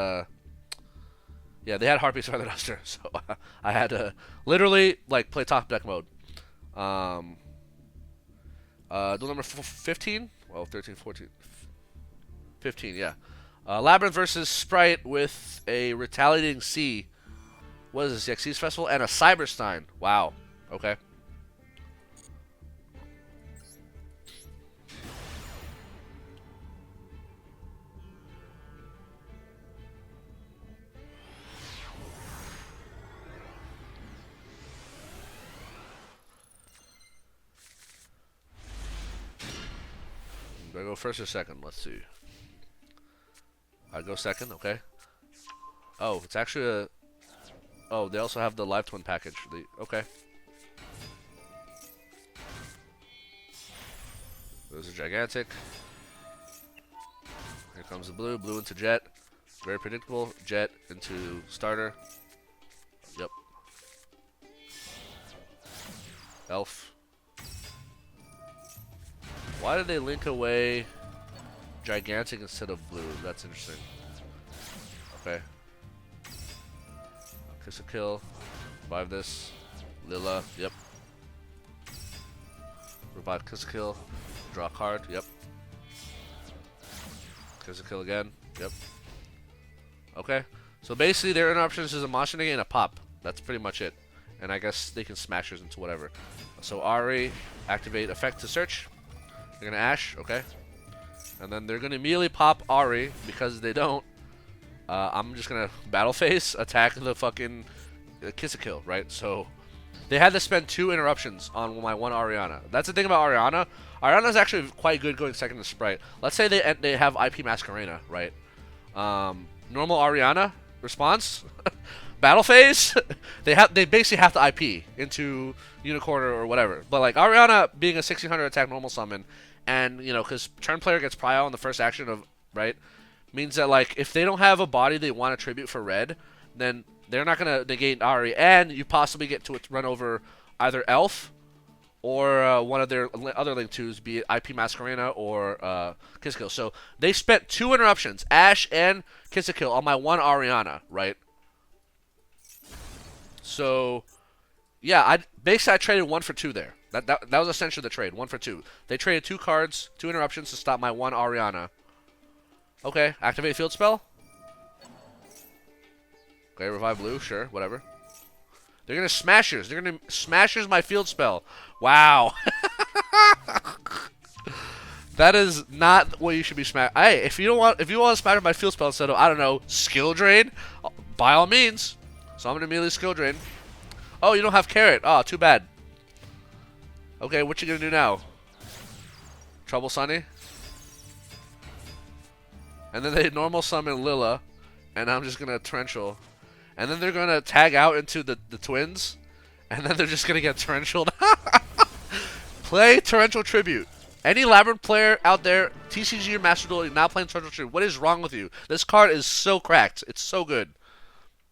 yeah, they had Harpy Star the Duster, so I had to literally like play top deck mode. Duel number 15? Well, 13, 14, 15, yeah. Labrynth versus Spright with a Retaliating Sea. What is this, the Exosister Festival? And a Cyberstein. Wow. Okay. Do I go first or second? Let's see. I go second, okay. Oh, it's actually a... Oh, they also have the Live Twin package. Okay. Those are gigantic. Here comes the blue. Blue into Jet. Very predictable. Jet into starter. Yep. Elf. Why did they link away gigantic instead of blue? That's interesting. Okay. Kiss a kill. Revive this. Lila. Yep. Revive Kiss a kill. Draw a card. Yep. Kiss a kill again. Yep. Okay. So basically their interruptions is a monster negate and a pop. That's pretty much it. And I guess they can smash us into whatever. So Ari, activate effect to search. They're gonna Ash, okay. And then they're gonna immediately pop Ari, because they don't. I'm just gonna battle phase, attack the fucking Kiss a Kill, right? So they had to spend 2 interruptions on my one Ariana. That's the thing about Ariana. Ariana's actually quite good going second to Spright. Let's say they have IP Masquerena, right? Normal Ariana response, battle phase. they basically have to IP into Unicorn or whatever. But like Ariana being a 1600 attack normal summon, and you know, because turn player gets prio on the first action of right, means that like if they don't have a body they want to tribute for red, then they're not gonna negate Ari, and you possibly get to run over either Elf or one of their other Link 2s, be it IP Masquerena or Kiss Kill. So they spent 2 interruptions, Ash and Kiss Kill, on my one Ariana, right? So yeah, I traded 1 for 2 there. That was essentially the trade, 1 for 2. They traded 2 cards, 2 interruptions to stop my one Ariana. Okay, activate field spell. Okay, revive blue, sure, whatever. They're gonna smashers. They're gonna smashers my field spell. Wow. That is not what you should be smash. Hey, if you want to smash my field spell instead of, I don't know, skill drain, by all means. So I'm gonna immediately skill drain. Oh, you don't have carrot. Oh, too bad. Okay, what you gonna do now? Trouble Sunny? And then they normal summon Lila, and I'm just gonna torrential. And then they're gonna tag out into the twins, and then they're just gonna get torrentialed. Play Torrential Tribute. Any Labrynth player out there, TCG or Master Duel, not playing Torrential Tribute. What is wrong with you? This card is so cracked. It's so good.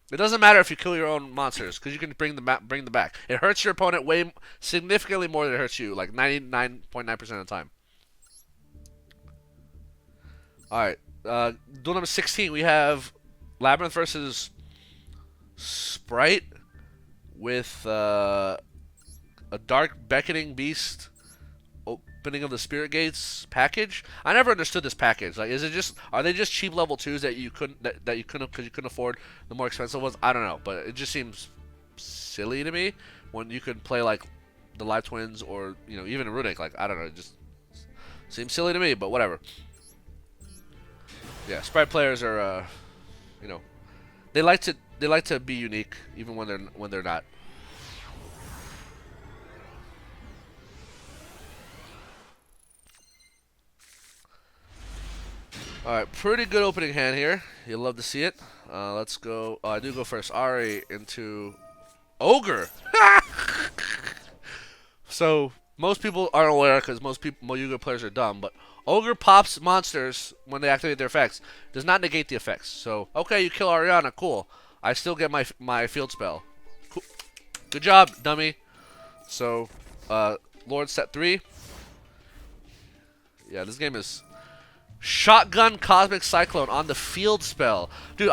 It doesn't matter if you kill your own monsters, because you can bring them back. It hurts your opponent way significantly more than it hurts you, like 99.9% of the time. All right. Duel number 16. We have Labrynth versus Spright with a Dark Beckoning Beast opening of the Spirit Gates package. I never understood this package. Like, is it just are they just cheap level 2s that you couldn't that you couldn't because you couldn't afford the more expensive ones? I don't know, but it just seems silly to me when you could play like the Live Twins or even a Runic. Like, I don't know, it just seems silly to me, but whatever. Yeah, Sprite players are you know they like to be unique even when they're not. Alright, pretty good opening hand here. You'll love to see it. Let's go. I do go first. Ari into Ogre. So, most people aren't aware because most Yu-Gi-Oh players are dumb, but Ogre pops monsters when they activate their effects. Does not negate the effects. So, okay, you kill Ariana, cool. I still get my field spell. Cool. Good job, dummy. So, Lord set 3. Yeah, this game is Shotgun Cosmic Cyclone on the field spell. Dude,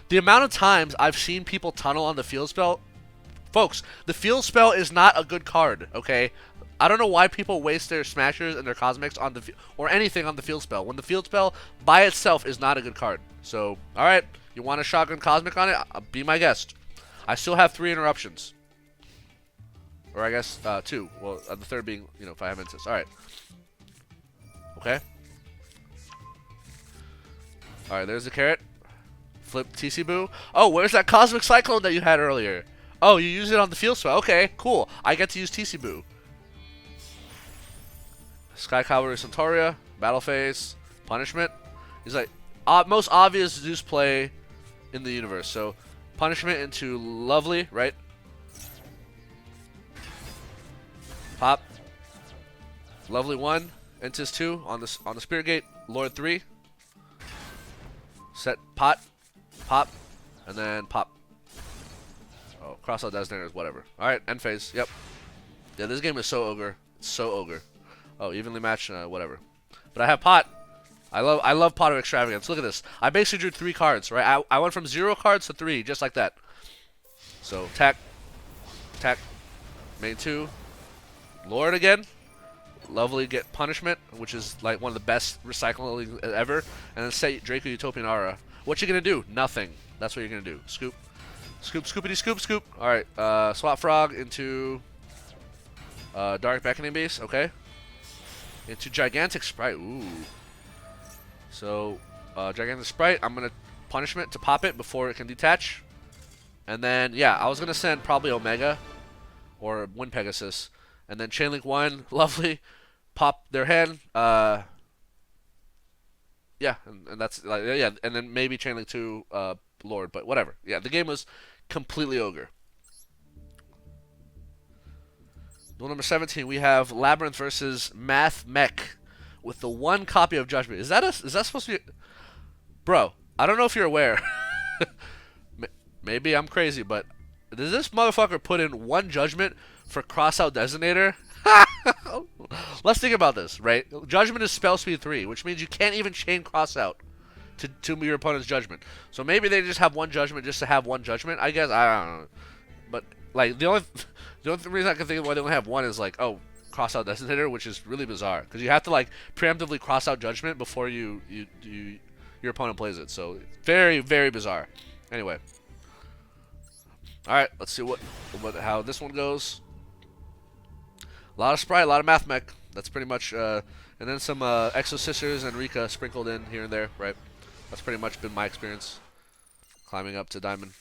the amount of times I've seen people tunnel on the field spell. Folks, the field spell is not a good card, okay? I don't know why people waste their smashers and their cosmics on or anything on the field spell when the field spell by itself is not a good card. So, all right, you want a shotgun cosmic on it? Be my guest. I still have 3 interruptions, or I guess 2. Well, the third being if I have insist. All right. Okay. All right. There's the carrot. Flip TC Boo. Oh, where's that cosmic cyclone that you had earlier? Oh, you use it on the field spell. Okay, cool. I get to use TC Boo. Sky Cavalry Centauria, Battle Phase, Punishment. He's like most obvious Zeus play in the universe. So Punishment into Lovely, right? Pop. Lovely 1, Entis 2 on the Spirit Gate. Lord 3. Set pot, pop, and then pop. Oh, crossout Designator is whatever. Alright, end phase. Yep. Yeah, this game is so ogre. It's so ogre. Oh, evenly matched, whatever. But I have pot. I love Pot of Extravagance. Look at this. I basically drew 3 cards, right? I went from 0 cards to 3, just like that. So, attack, main 2, Lord again. Lovely get Punishment, which is like one of the best recycling ever. And then set Draco Utopian Aura. What you gonna do? Nothing. That's what you're gonna do. Scoop. Scoop, scoopity scoop, scoop. Alright, Swap Frog into Dark Beckoning Beast, okay. Into Gigantic Spright, ooh. So, Gigantic Spright, I'm gonna Punishment to pop it before it can detach. And then, yeah, I was gonna send probably Omega or Wind Pegasus. And then Chainlink 1, lovely. Pop their hand. Yeah, and that's like yeah, and then maybe Chainlink 2, Lord, but whatever. Yeah, the game was completely ogre. Duel number 17, we have Labrynth versus Mathmech with the 1 copy of Judgment. Is that supposed to be? Bro, I don't know if you're aware. Maybe I'm crazy, but does this motherfucker put in 1 Judgment for crossout Designator? Let's think about this, right? Judgment is spell speed 3, which means you can't even chain crossout to your opponent's Judgment. So maybe they just have 1 Judgment just to have 1 Judgment. I guess I don't know, but like the only reason I can think of why they only have 1 is like crossout Designator, which is really bizarre because you have to like preemptively cross out Judgment before your opponent plays it. So very very bizarre. Anyway. All right, let's see how this one goes. A lot of Spright, a lot of Mathmech. That's pretty much, and then some Exosisters and Rikka sprinkled in here and there, right? That's pretty much been my experience climbing up to Diamond.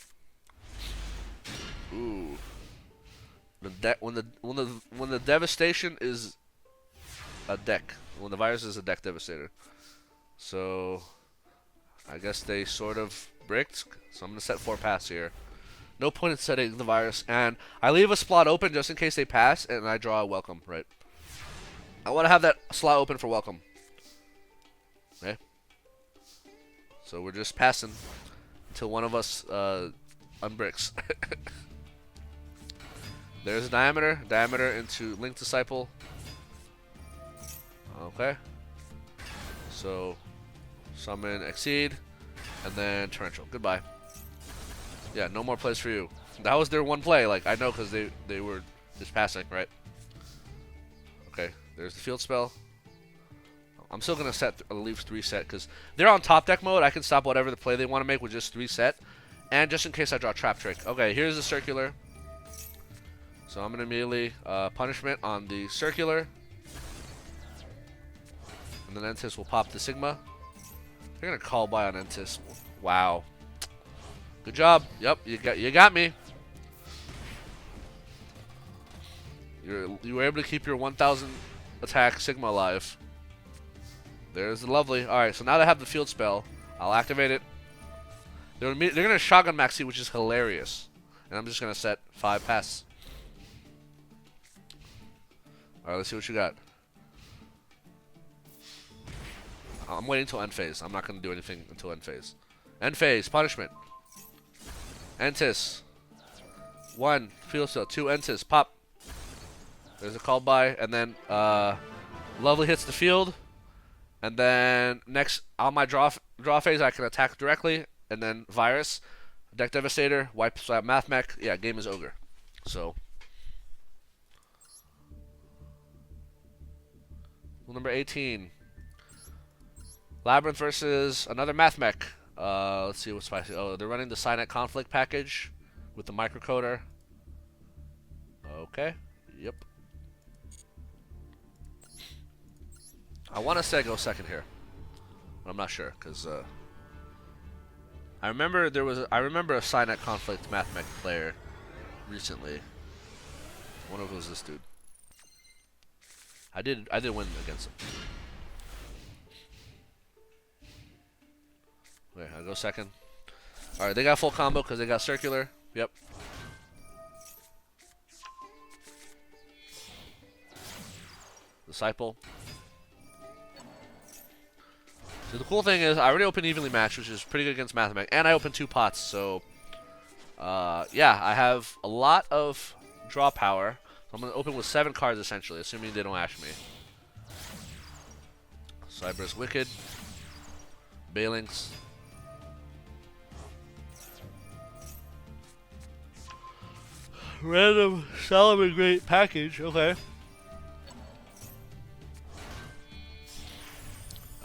Ooh, when the devastation is a deck, when the virus is a deck devastator. So I guess they sort of bricked. So I'm gonna set 4 pass here. No point in setting the virus, and I leave a slot open just in case they pass, and I draw a welcome, right? I want to have that slot open for welcome. Okay? So we're just passing until one of us unbricks. There's a diameter into Link Disciple. Okay. So Summon Exceed, and then Torrential. Goodbye. Yeah, no more plays for you. That was their one play. Like, I know because they were just passing, right? Okay, there's the field spell. I'm still going to set leave 3 set because they're on top deck mode. I can stop whatever the play they want to make with just 3 set. And just in case I draw Trap Trick. Okay, here's the Circular. So I'm going to immediately Punishment on the Circular. And then Entis will pop the Sigma. They're going to call by on Entis. Wow. Good job. Yep, you got me. You were able to keep your 1,000 attack Sigma alive. There's the lovely. Alright, so now they have the field spell. I'll activate it. They're going to Shotgun Maxi, which is hilarious. And I'm just going to set 5 pass. Alright, let's see what you got. I'm waiting until end phase. I'm not going to do anything until end phase. End phase, Punishment. Entis. 1, field spell. 2, Entis, pop. There's a call by, and then Lovely hits the field. And then next on my draw phase, I can attack directly, and then Virus, Deck Devastator, wipe slap Mathmech. Yeah, game is over. So number 18, Labrynth versus another Mathmech. Let's see what's spicy. Oh, they're running the Signet Conflict package with the microcoder. Okay. Yep. I want to say go second here, but I'm not sure because I remember a Signet Conflict Mathmech player recently. One of them was this dude. I did win against him. Okay, I'll go second. All right, they got full combo because they got Circular. Yep. Disciple. So the cool thing is, I already opened Evenly Matched, which is pretty good against Mathmech, and I opened 2 pots, so yeah, I have a lot of draw power. So I'm going to open with 7 cards, essentially, assuming they don't ash me. Cyber's Wicked. Balings. Random Solomon Great package, okay.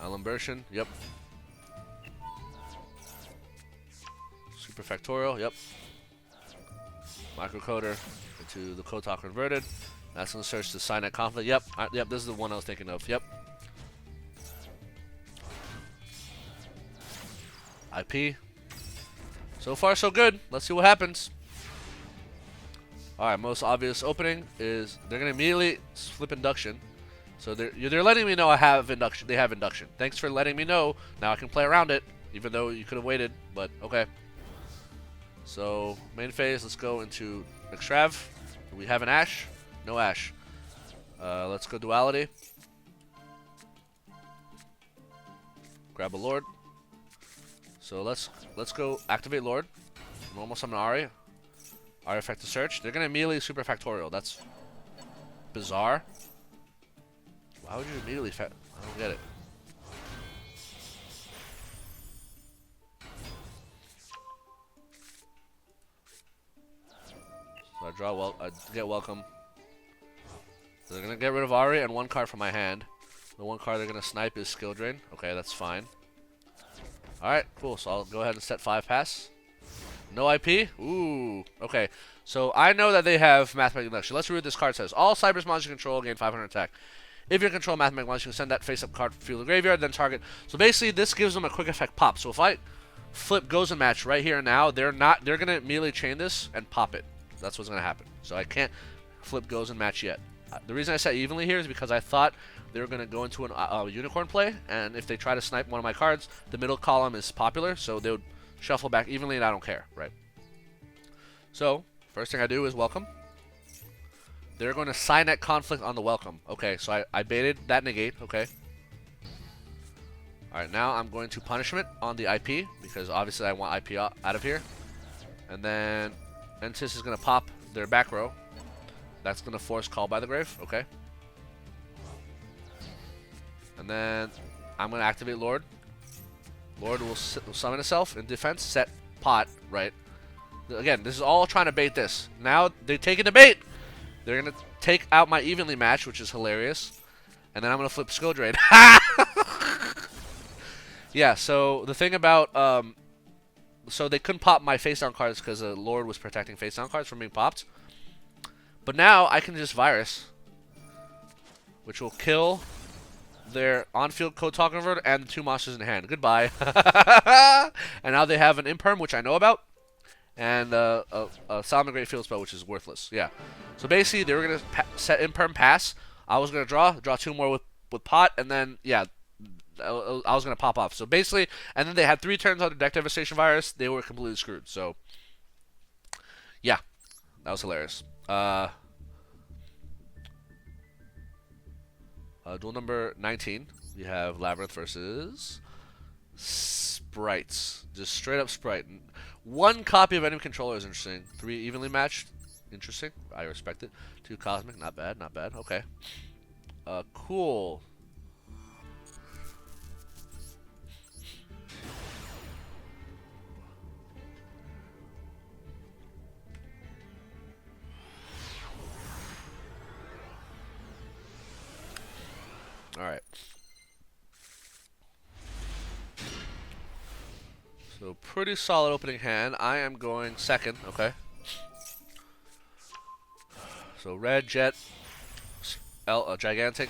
Alimbertion, yep. Super Factorial, yep. Microcoder into the Kotak Converted. That's going to search the Signet Conflict, yep. Yep, this is the one I was thinking of, yep. IP. So far, so good. Let's see what happens. Alright, most obvious opening is they're going to immediately flip Induction. So they're letting me know I have induction. They have induction. Thanks for letting me know. Now I can play around it, even though you could have waited. But okay. So main phase. Let's go into Extrav. Do we have an Ash? No Ash. Let's go Duality. Grab a Lord. So let's go activate Lord. Normal summon Ari. Ari effect to search. They're gonna immediately Super Factorial. That's bizarre. Why would you immediately I don't get it. So I draw I get Welcome. So they're gonna get rid of Ari and 1 card from my hand. The 1 card they're gonna snipe is Skill Drain. Okay, that's fine. Alright, cool. So I'll go ahead and set 5 pass. No IP? Ooh. Okay. So I know that they have Mathmech Induction. Let's read what this card says. All Cyber's monsters you control gain 500 attack. If you control Mathmech monster, you can send that face-up card from field to graveyard, then target. So basically, this gives them a quick effect pop. So if I flip Gozen Match right here and now, they're gonna immediately chain this and pop it. That's what's gonna happen. So I can't flip Gozen Match yet. The reason I set evenly here is because I thought they were gonna go into an unicorn play, and if they try to snipe one of my cards, the middle column is popular, so they would shuffle back evenly, and I don't care, right? So first thing I do is Welcome. They're going to Signet Conflict on the Welcome. Okay, so I baited that negate. Okay. Alright, now I'm going to Punishment on the IP, because obviously I want IP out of here. And then Entis is going to pop their back row. That's going to force Call by the Grave. Okay. And then I'm going to activate Lord. Lord will summon itself in defense, set pot, right? Again, this is all trying to bait this. Now they're taking the bait. They're going to take out my evenly match, which is hilarious. And then I'm going to flip Skill Drain. Yeah, so the thing about... so they couldn't pop my face-down cards because Lord was protecting face-down cards from being popped. But now I can just Virus, which will kill their on-field code toggle converter and the 2 monsters in hand. Goodbye. And now they have an Imperm, which I know about, and a Solomon Great Field Spell, which is worthless. Yeah. So basically, they were going to set Imperm pass. I was going to draw 2 more with pot, and then, yeah, I was going to pop off. So basically, and then they had 3 turns on their deck Devastation Virus. They were completely screwed. So, yeah, that was hilarious. Duel number 19. We have Labrynth versus Sprites. Just straight up Sprite. 1 copy of enemy controller is interesting. 3 evenly matched. Interesting. I respect it. 2 Cosmic. Not bad. Not bad. Okay. Cool. Alright. So, pretty solid opening hand. I am going second, okay. So, red, jet, gigantic,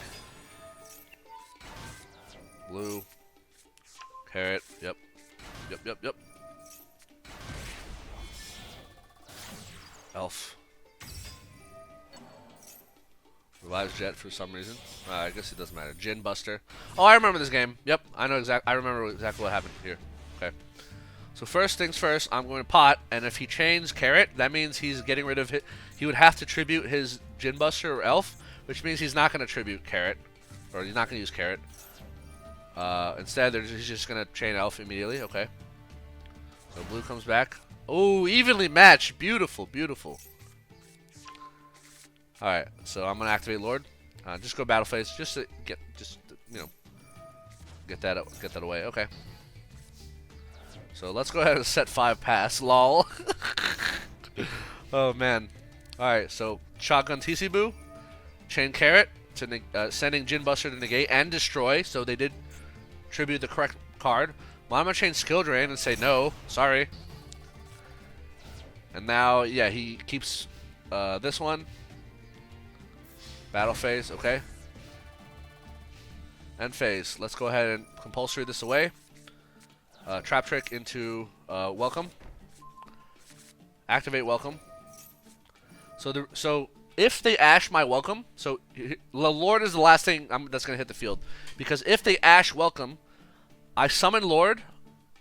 blue, carrot, yep. Elf. Revives Jet for some reason. I guess it doesn't matter. Djinn Buster. Oh, I remember this game. Yep, I remember exactly what happened here. Okay. So first things first, I'm going to pot, and if he chains Carrot, that means he's getting rid of it. He would have to tribute his Djinn Buster or Elf, which means he's not going to tribute Carrot, or he's not going to use Carrot. Instead, he's just going to chain Elf immediately. Okay. So blue comes back. Oh, evenly matched. Beautiful, beautiful. Alright, so I'm gonna activate Lord. Just go battle phase, just to get that away. Okay. So let's go ahead and set 5 pass. Lol. Oh man. Alright, so shotgun TC Boo, chain Carrot to sending Djinn Buster to negate and destroy. So they did tribute the correct card. Well, I'm gonna chain Skill Drain and say no, sorry. And now, yeah, he keeps this one. Battle phase, okay. End phase. Let's go ahead and compulsory this away. Trap Trick into Welcome. Activate Welcome. So if they Ash my Welcome, so the Lord is the last thing that's going to hit the field. Because if they Ash Welcome, I summon Lord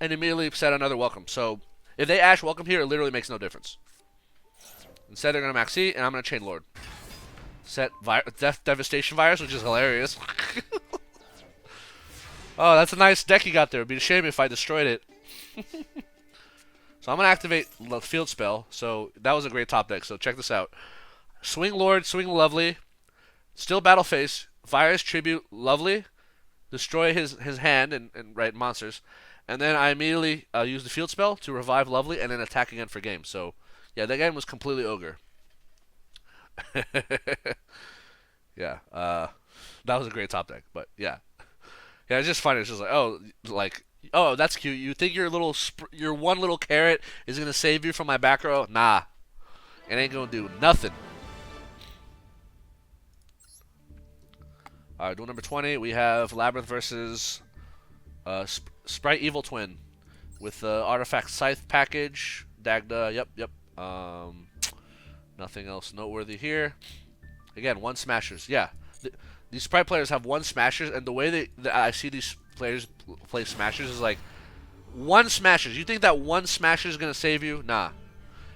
and immediately set another Welcome. So if they Ash Welcome here, it literally makes no difference. Instead, they're going to Max C, and I'm going to chain Lord. Set Death Devastation Virus, which is hilarious. Oh, that's a nice deck you got there. It'd be a shame if I destroyed it. So I'm going to activate the field spell. So that was a great top deck. So check this out. Swing Lord, swing Lovely. Still battle phase. Virus, tribute, Lovely. Destroy his hand and right monsters. And then I immediately use the field spell to revive Lovely and then attack again for game. So yeah, that game was completely ogre. Yeah, that was a great top deck, but yeah, it's just funny. It's just like, oh, that's cute. You think your one little carrot is gonna save you from my back row? Nah, it ain't gonna do nothing. All right, duel number 20. We have Labrynth versus Spright Evil Twin with the Artifact Scythe package. Dagda. Yep. Nothing else noteworthy here. Again, 1 smashers. Yeah, these Sprite players have 1 smashers, and the way I see these players play smashers is like 1 smashers. You think that 1 smasher is gonna save you? Nah.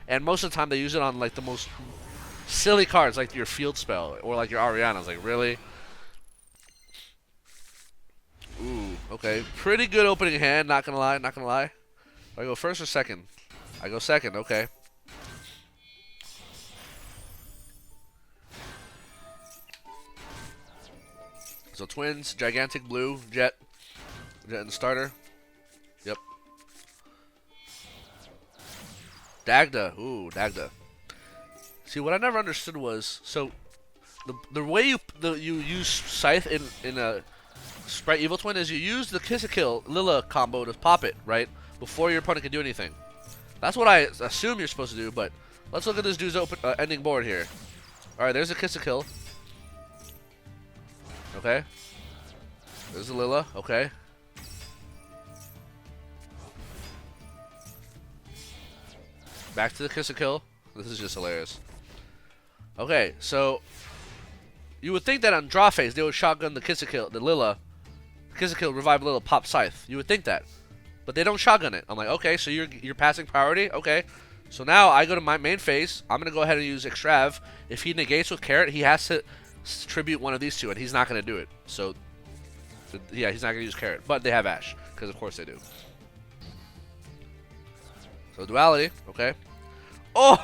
And most of the time they use it on like the most silly cards, like your field spell or like your Ariana's. Like really? Ooh, okay. Pretty good opening hand. Not gonna lie. Do I go first or second? I go second. Okay. So twins, gigantic blue, jet and starter. Yep. Dagda. Ooh, Dagda. See, what I never understood was, so the way you use Scythe in a Spright Evil Twin is you use the Kiss a Kill Lilla combo to pop it, right? Before your opponent can do anything. That's what I assume you're supposed to do, but let's look at this dude's ending board here. Alright, there's a Kiss a Kill. Okay. There's a Lilla, okay. Back to the Kiss a Kill. This is just hilarious. Okay, so you would think that on draw phase they would shotgun the Kiss a Kill, the Lilla. Kiss a Kill, revive Lilla, pop Scythe. You would think that. But they don't shotgun it. I'm like, okay, so you're passing priority? Okay. So now I go to my main phase. I'm going to go ahead and use Extrav. If he negates with Carrot, he has to tribute one of these two, and he's not going to do it. So, yeah, he's not going to use Carrot. But they have Ash, because of course they do. So Duality, okay. Oh!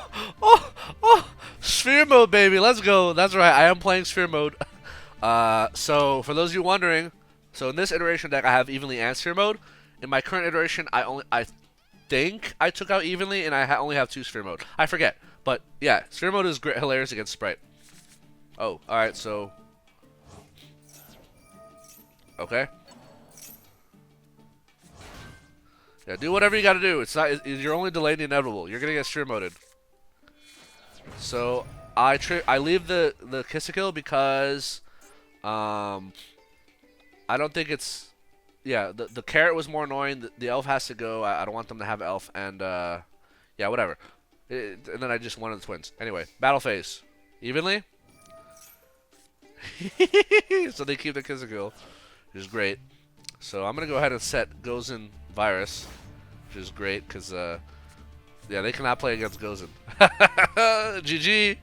Sphere mode, baby. Let's go. That's right. I am playing Sphere mode. So, for those of you wondering, so in this iteration deck, I have Evenly and Sphere mode. In my current iteration, I think I took out Evenly, and I only have 2 Sphere mode. I forget. But, yeah, Sphere mode is great, hilarious against Spright. Oh, alright, so... Okay. Yeah, do whatever you gotta do. You're only delaying the inevitable. You're gonna get Sphere moded. So, I leave the Kiss a Kill because... I don't think it's... Yeah, the Carrot was more annoying. The Elf has to go. I don't want them to have Elf. And, yeah, whatever. And then I just wanted the twins. Anyway, battle phase. Evenly? So they keep the Kiss a Kill, which is great. So I'm going to go ahead and set Gozen Virus, which is great because, yeah, they cannot play against Gozen. GG!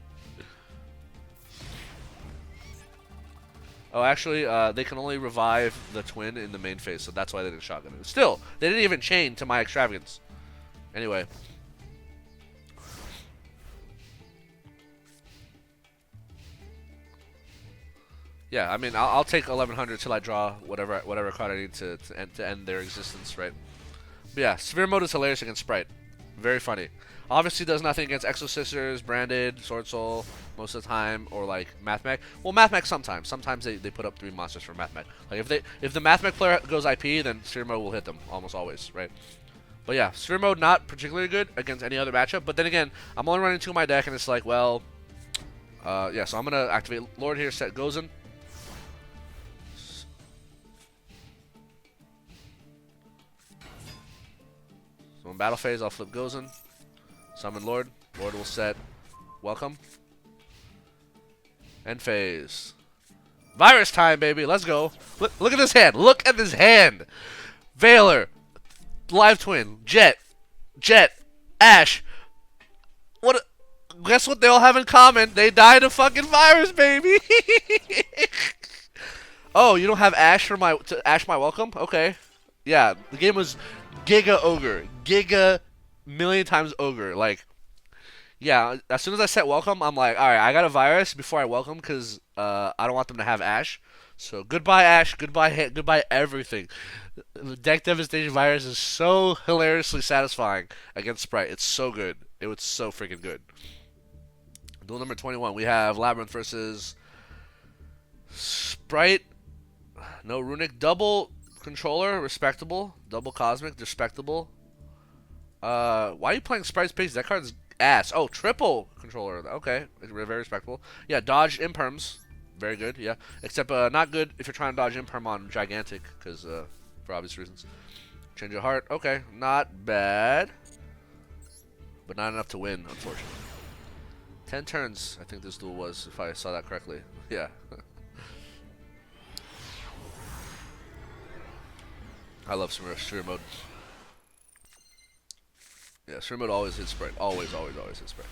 Oh, actually, they can only revive the twin in the main phase, so that's why they didn't shotgun it. Still, they didn't even chain to my extravagance. Anyway. Yeah, I mean, I'll take 1100 till I draw whatever card I need to end their existence, right? But yeah, Sphere mode is hilarious against Spright. Very funny. Obviously does nothing against Exosisters, Branded, Sword Soul, most of the time, or like Mathmech. Well, Mathmech sometimes. Sometimes they put up 3 monsters for Mathmech. Like if the Mathmech player goes IP, then Sphere mode will hit them almost always, right? But yeah, Sphere mode not particularly good against any other matchup. But then again, I'm only running 2 in my deck, and it's like, well, yeah. So I'm gonna activate Lord here, set Gozen. So in battle phase, I'll flip Gozen. Summon Lord. Lord will set Welcome. End phase. Virus time, baby. Let's go. Look at this hand. Look at this hand. Veiler. Live Twin. Jet. Ash. Guess what they all have in common? They died of fucking virus, baby. Oh, you don't have Ash to Ash my Welcome? Okay. Yeah, the game was Giga Ogre. Giga million times Ogre. Like, yeah, as soon as I set Welcome, I'm like, alright, I got a virus before I Welcome because I don't want them to have Ash. So, goodbye Ash, goodbye everything. The Deck Devastation Virus is so hilariously satisfying against Spright. It's so good. It was so freaking good. Duel number 21. We have Labrynth versus Spright. No Runic. Double Controller, respectable. Double Cosmic, respectable. Why are you playing Sprite's Pigs? That card's ass. Oh, triple Controller. Okay, very respectable. Yeah, dodge Imperms. Very good, yeah. Except not good if you're trying to dodge Imperm on Gigantic, because for obvious reasons. Change of Heart. Okay, not bad. But not enough to win, unfortunately. 10 turns, I think this duel was, if I saw that correctly. Yeah. I love Sphere mode. Yeah, Sphere mode always hits Spright. Always hits Spright.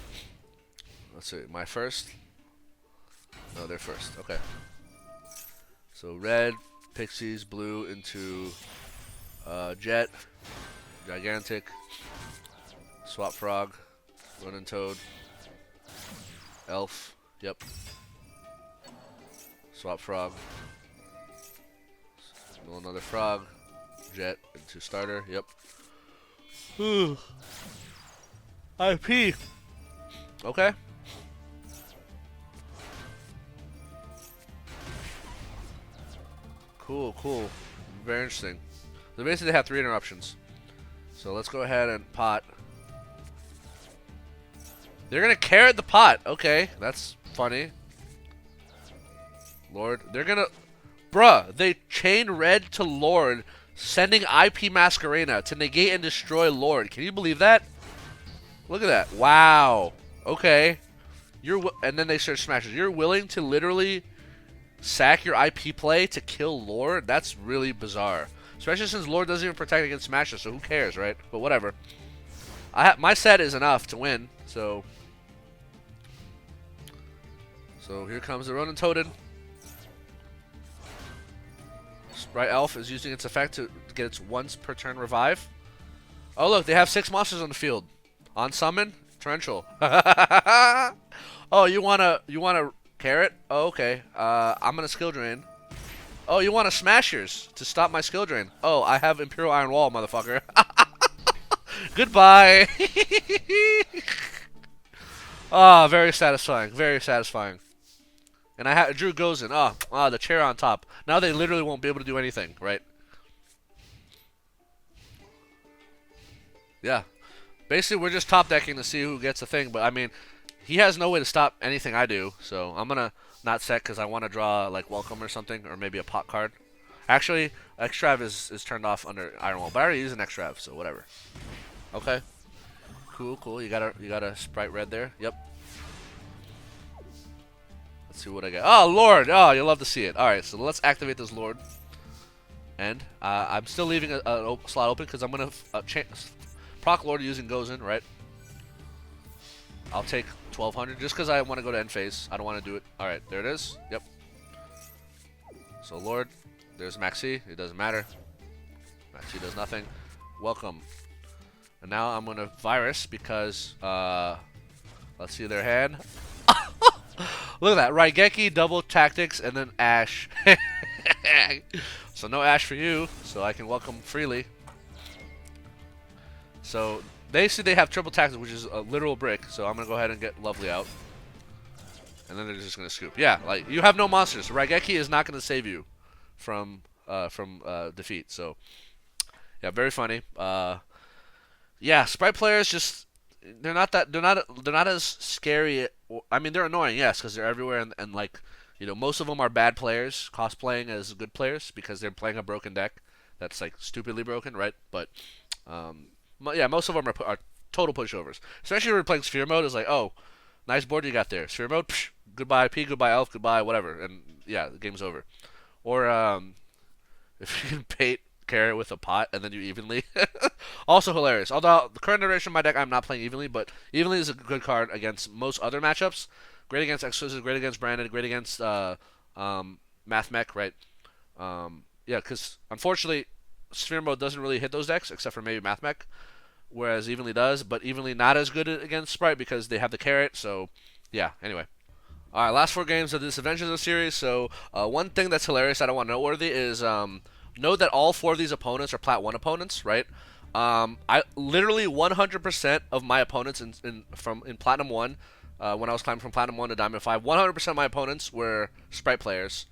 Let's see, my first? No, they're first. Okay. So red, Pixies, blue into Jet, Gigantic, Swap Frog, Running Toad, Elf, yep. Swap Frog. Roll another Frog, Jet into Starter, yep. IP. Okay. Cool, cool. Very interesting. So basically they have 3 interruptions. So let's go ahead and pot. They're gonna carrot the pot. Okay, that's funny. Lord, they're gonna... Bruh, they chain red to Lord, sending IP Masquerena to negate and destroy Lord. Can you believe that? Look at that. Wow. Okay. And then they start smashes. You're willing to literally sack your IP play to kill Lord? That's really bizarre. Especially since Lord doesn't even protect against smashes, so who cares, right? But whatever. My set is enough to win, so... So here comes the Ronin Totem. Spright Elf is using its effect to get its once per turn revive. Oh look, they have 6 monsters on the field. On summon, Torrential. Oh, you wanna carrot? Oh, okay. I'm gonna skill drain. Oh, you want a smashers to stop my skill drain? Oh, I have Imperial Iron Wall, motherfucker. Goodbye. Ah, very satisfying. Very satisfying. And I drew Gozen. The chair on top. Now they literally won't be able to do anything, right? Yeah. Basically, we're just top decking to see who gets the thing, but I mean, he has no way to stop anything I do, so I'm gonna not set because I want to draw like Welcome or something, or maybe a pot card. Actually, Extrav is turned off under Iron Wall, but I already use an Extrav, so whatever. Okay. Cool, cool. You got a Spright Red there. Yep. Let's see what I got. Oh, Lord! Oh, you'll love to see it. Alright, so let's activate this Lord. And I'm still leaving a slot open because I'm going to proc Lord using Gozen, right? I'll take 1200 just because I want to go to end phase. I don't want to do it. Alright, there it is. Yep. So Lord, there's Maxi. It doesn't matter. Maxi does nothing. Welcome. And now I'm going to Virus because, let's see their hand. Look at that. Raigeki, double tactics, and then Ash. So no Ash for you, so I can welcome freely. So they see they have triple tactics, which is a literal brick, so I'm going to go ahead and get Lovely out. And then they're just going to scoop. Yeah, like, you have no monsters. Raigeki is not going to save you from defeat, so... Yeah, very funny. Yeah, Spright players just... They're not as scary. I mean, they're annoying, yes, because they're everywhere, and like, you know, most of them are bad players cosplaying as good players because they're playing a broken deck that's like stupidly broken, right? But yeah, most of them are total pushovers. Especially when we're playing Sphere mode, it's like, oh, nice board you got there. Sphere mode, psh, goodbye P, goodbye Elf, goodbye whatever, and yeah, the game's over. Or if you can bait carrot with a pot and then you evenly. Also hilarious. Although the current iteration of my deck I'm not playing evenly, but evenly is a good card against most other matchups. Great against Exosister, great against Brandon, great against Mathmech, right? Yeah, because unfortunately Sphere mode doesn't really hit those decks except for maybe Mathmech, whereas evenly does, but evenly not as good against Spright because they have the carrot. So yeah, anyway. Alright, last 4 games of this Adventures of series. So one thing that's hilarious I don't want noteworthy is note that all 4 of these opponents are Plat 1 opponents, right? I literally 100% of my opponents in Platinum 1, when I was climbing from Platinum 1 to Diamond 5, 100% of my opponents were Spright players.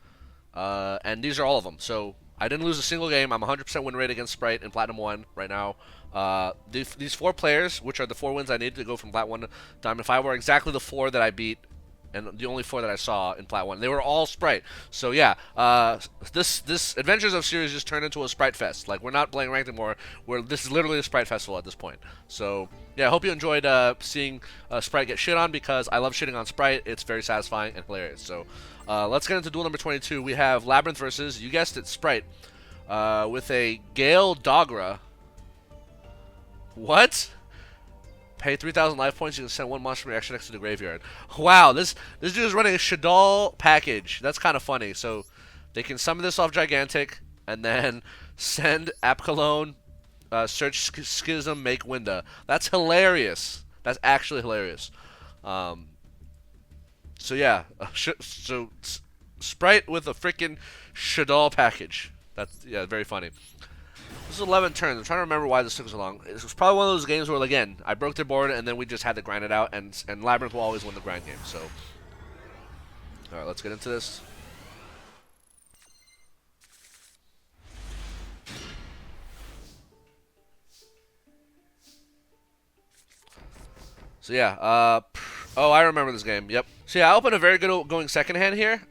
And these are all of them. So I didn't lose a single game. I'm 100% win rate against Spright in Platinum 1 right now. These 4 players, which are the 4 wins I needed to go from Plat 1 to Diamond 5, were exactly the 4 that I beat. And the only 4 that I saw in Plat 1. They were all Spright. So yeah, this Adventures of series just turned into a Spright Fest. Like, we're not playing ranked anymore. This is literally a Spright Festival at this point. So yeah, I hope you enjoyed seeing Spright get shit on, because I love shitting on Spright. It's very satisfying and hilarious. So let's get into duel number 22. We have Labrynth versus, you guessed it, Spright, with a Gale Dogra. What? Pay 3,000 life points, you can send 1 monster from your action next to the graveyard. Wow, this dude is running a Shaddoll package. That's kind of funny. So they can summon this off Gigantic, and then send Apkalone, search Schism, make Winda. That's hilarious. That's actually hilarious. So yeah, so Spright with a freaking Shaddoll package. That's, yeah, very funny. This is 11 turns. I'm trying to remember why this took so long. It was probably one of those games where, again, I broke their board and then we just had to grind it out, and Labrynth will always win the grind game. So, all right, let's get into this. So yeah, oh, I remember this game. Yep. So yeah, I opened a very good going second hand here.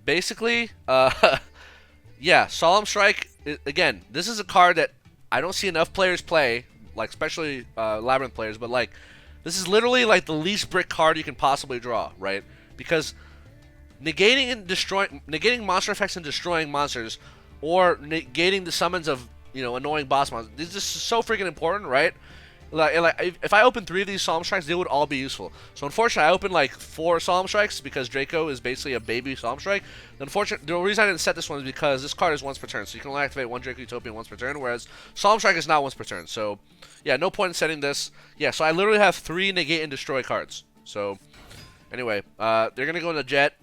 Basically, yeah, Solemn Strike. Again, this is a card that I don't see enough players play, like especially Labrynth players. But like, this is literally like the least brick card you can possibly draw, right? Because negating monster effects and destroying monsters, or negating the summons of annoying boss monsters. This is so freaking important, right? Like if I open 3 of these Solemn Strikes, they would all be useful. So unfortunately, I opened like 4 Solemn Strikes because Draco is basically a baby Solemn Strike. The reason I didn't set this one is because this card is once per turn, so you can only activate 1 Draco Utopian once per turn, whereas Solemn Strike is not once per turn. So yeah, no point in setting this. Yeah, so I literally have 3 negate and destroy cards. So anyway, they're gonna go into Jet.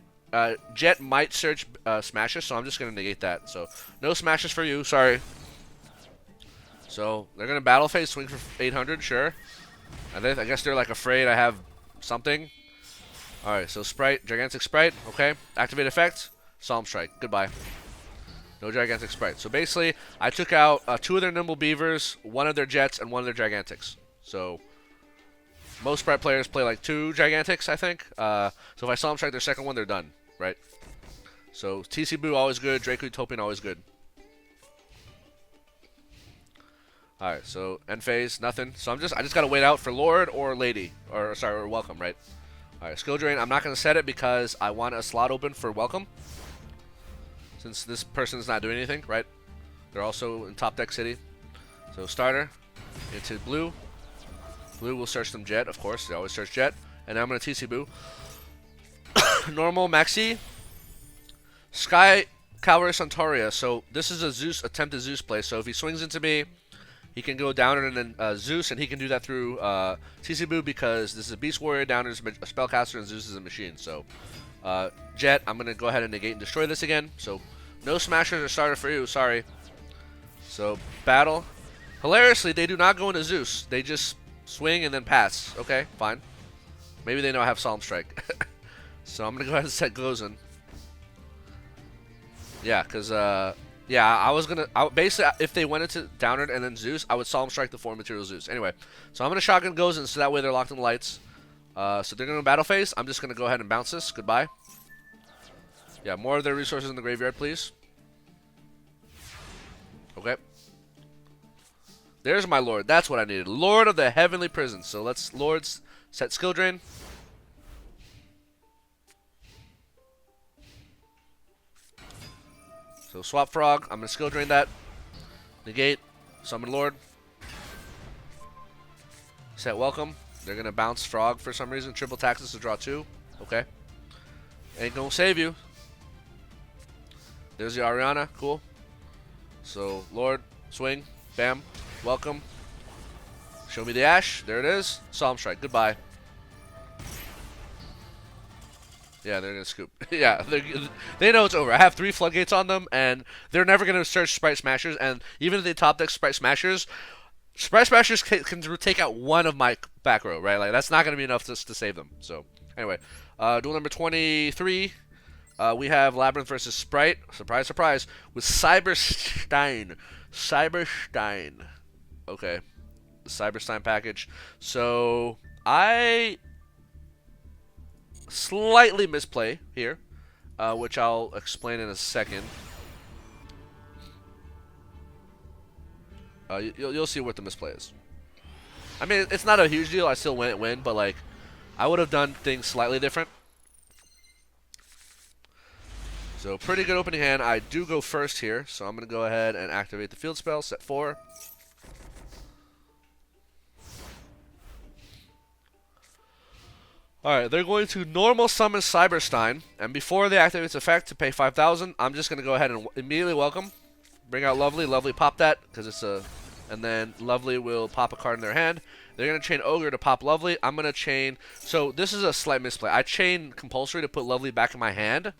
Jet might search smashes, so I'm just gonna negate that. So no smashes for you. Sorry. So they're gonna battle phase, swing for 800, sure. And I guess they're like afraid I have something. All right, so Spright, gigantic Spright, okay. Activate effect, Solemn Strike, goodbye. No gigantic Spright. So basically, I took out 2 of their nimble beavers, 1 of their jets, and 1 of their gigantics. So most Spright players play like 2 gigantics, I think. So if I Solemn Strike their second one, they're done, right? So TC Boo always good, Draco Utopian always good. Alright, so end phase, nothing. So I just gotta wait out for Lord or Lady. Or sorry, or Welcome, right? Alright, skill drain. I'm not gonna set it because I want a slot open for Welcome. Since this person's not doing anything, right? They're also in top deck city. So starter into blue. Blue will search them Jet, of course. They always search Jet. And now I'm gonna TC Boo. Normal Maxi. Sky Cavalry Centauria. So this is a Zeus attempted Zeus play. So if he swings into me, he can go Downer and then Zeus, and he can do that through TC Boo because this is a Beast Warrior, Downer is a Spellcaster, and Zeus is a machine. So Jet, I'm going to go ahead and negate and destroy this again. So no smashers or starter for you, sorry. So battle. Hilariously, they do not go into Zeus. They just swing and then pass. Okay, fine. Maybe they know I have Solemn Strike. So I'm going to go ahead and set Gozen. Yeah, because... yeah, I was gonna basically if they went into Downer and then Zeus, I would Solemn Strike the 4 material Zeus. Anyway, so I'm gonna shotgun Gozen so that way they're locked in the lights. So they're gonna battle phase. I'm just gonna go ahead and bounce this. Goodbye. Yeah, more of their resources in the graveyard, please. Okay. There's my Lord. That's what I needed. Lord of the Heavenly Prison. So let's Lords set skill drain. So swap Frog, I'm going to skill drain that. Negate, summon Lord. Set Welcome. They're going to bounce Frog for some reason. Triple taxes to draw 2. Okay. Ain't going to save you. There's the Ariana. Cool. So Lord, swing, bam, Welcome. Show me the Ash. There it is. Solemn Strike. Goodbye. Yeah, they're going to scoop. Yeah, they know it's over. I have 3 floodgates on them, and they're never going to search Spright Smashers, and even if they top deck Spright Smashers can take out 1 of my back row, right? Like, that's not going to be enough to save them. So, anyway. Duel number 23. We have Labrynth versus Spright. Surprise, surprise. With Cyberstein. Cyberstein. Okay. The Cyberstein package. So, I... slightly misplay here, which I'll explain in a second. You'll see what the misplay is. I mean, it's not a huge deal. I still win, but like, I would have done things slightly different. So pretty good opening hand. I do go first here, so I'm gonna go ahead and activate the field spell. Set 4. Alright, they're going to normal summon Cyberstein, and before they activate its effect to pay 5,000, I'm just going to go ahead and immediately welcome. Bring out Lovely. Lovely pop that, because it's a... and then Lovely will pop a card in their hand. They're going to chain Ogre to pop Lovely. I'm going to chain... so this is a slight misplay. I chain Compulsory to put Lovely back in my hand,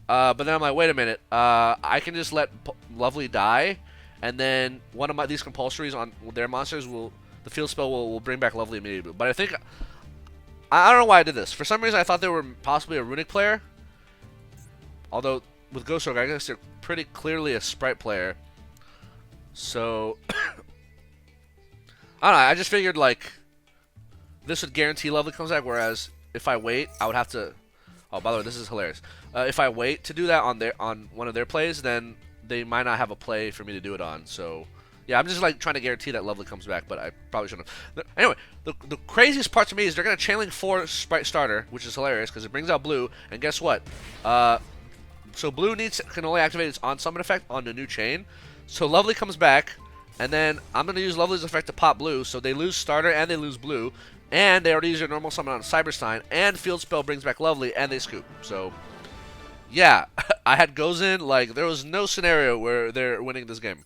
but then I'm like, wait a minute. I can just let Lovely die, and then one of these compulsories on their monsters the field spell will bring back Lovely immediately. But I think I don't know why I did this. For some reason, I thought they were possibly a Runic player. Although with Ghost Rogue, I guess they're pretty clearly a Spright player. So I don't know. I just figured like this would guarantee Lovely comes back. Whereas if I wait, I would have to. Oh, by the way, this is hilarious. If I wait to do that on one of their plays, then they might not have a play for me to do it on. So yeah, I'm just like trying to guarantee that Lovely comes back, but I probably shouldn't have. Anyway, the craziest part to me is they're gonna Chain Link 4 Spright starter, which is hilarious because it brings out blue. And guess what? So blue can only activate its on summon effect on the new chain. So Lovely comes back, and then I'm gonna use Lovely's effect to pop blue. So they lose starter and they lose blue, and they already use their normal summon on Cyberstein, and field spell brings back Lovely, and they scoop. So yeah, I had goes in like there was no scenario where they're winning this game.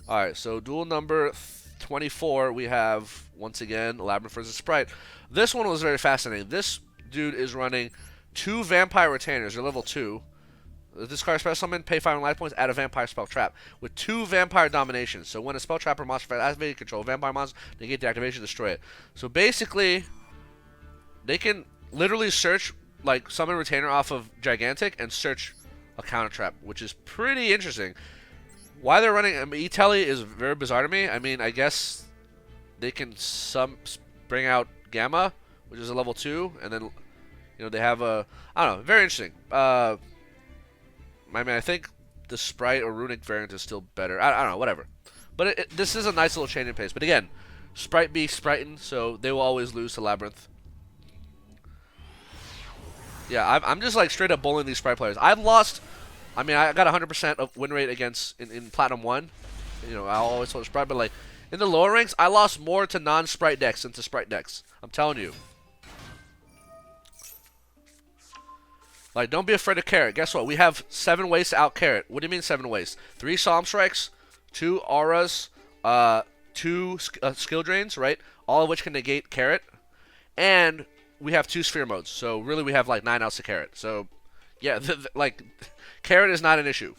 All right, so duel number 24, we have once again Labrynth versus Spright. This one was very fascinating. This dude is running 2 Vampire Retainers. They're level 2. Discard special summon, pay 5 life points, add a Vampire Spell Trap with 2 Vampire Dominations. So when a Spell Trap or Monster effect activated, control a Vampire monster, negate the activation, destroy it. So basically, they can literally search, like, summon Retainer off of Gigantic and search a Counter Trap, which is pretty interesting. Why they're running E-Telly is very bizarre to me. I mean, I guess they can bring out Gamma, which is a level 2, and then, you know, they have a, I don't know, very interesting. I mean, I think the Spright or Runic variant is still better. I don't know, whatever. But this is a nice little changing pace. But again, Spright be Sprighten, so they will always lose to Labrynth. Yeah, I'm just like straight up bullying these Spright players. I've lost. I mean, I got 100% of win rate against in Platinum 1. You know, I always hold Spright, but like in the lower ranks, I lost more to non-Spright decks than to Spright decks. I'm telling you. Like, don't be afraid of Carrot. Guess what? We have 7 ways to out Carrot. What do you mean 7 ways? 3 Psalm Strikes, 2 Auras, 2 Skill Drains, right? All of which can negate Carrot. And we have 2 Sphere Modes. So, really, we have, like, 9 outs to Carrot. So, yeah, like, Carrot is not an issue.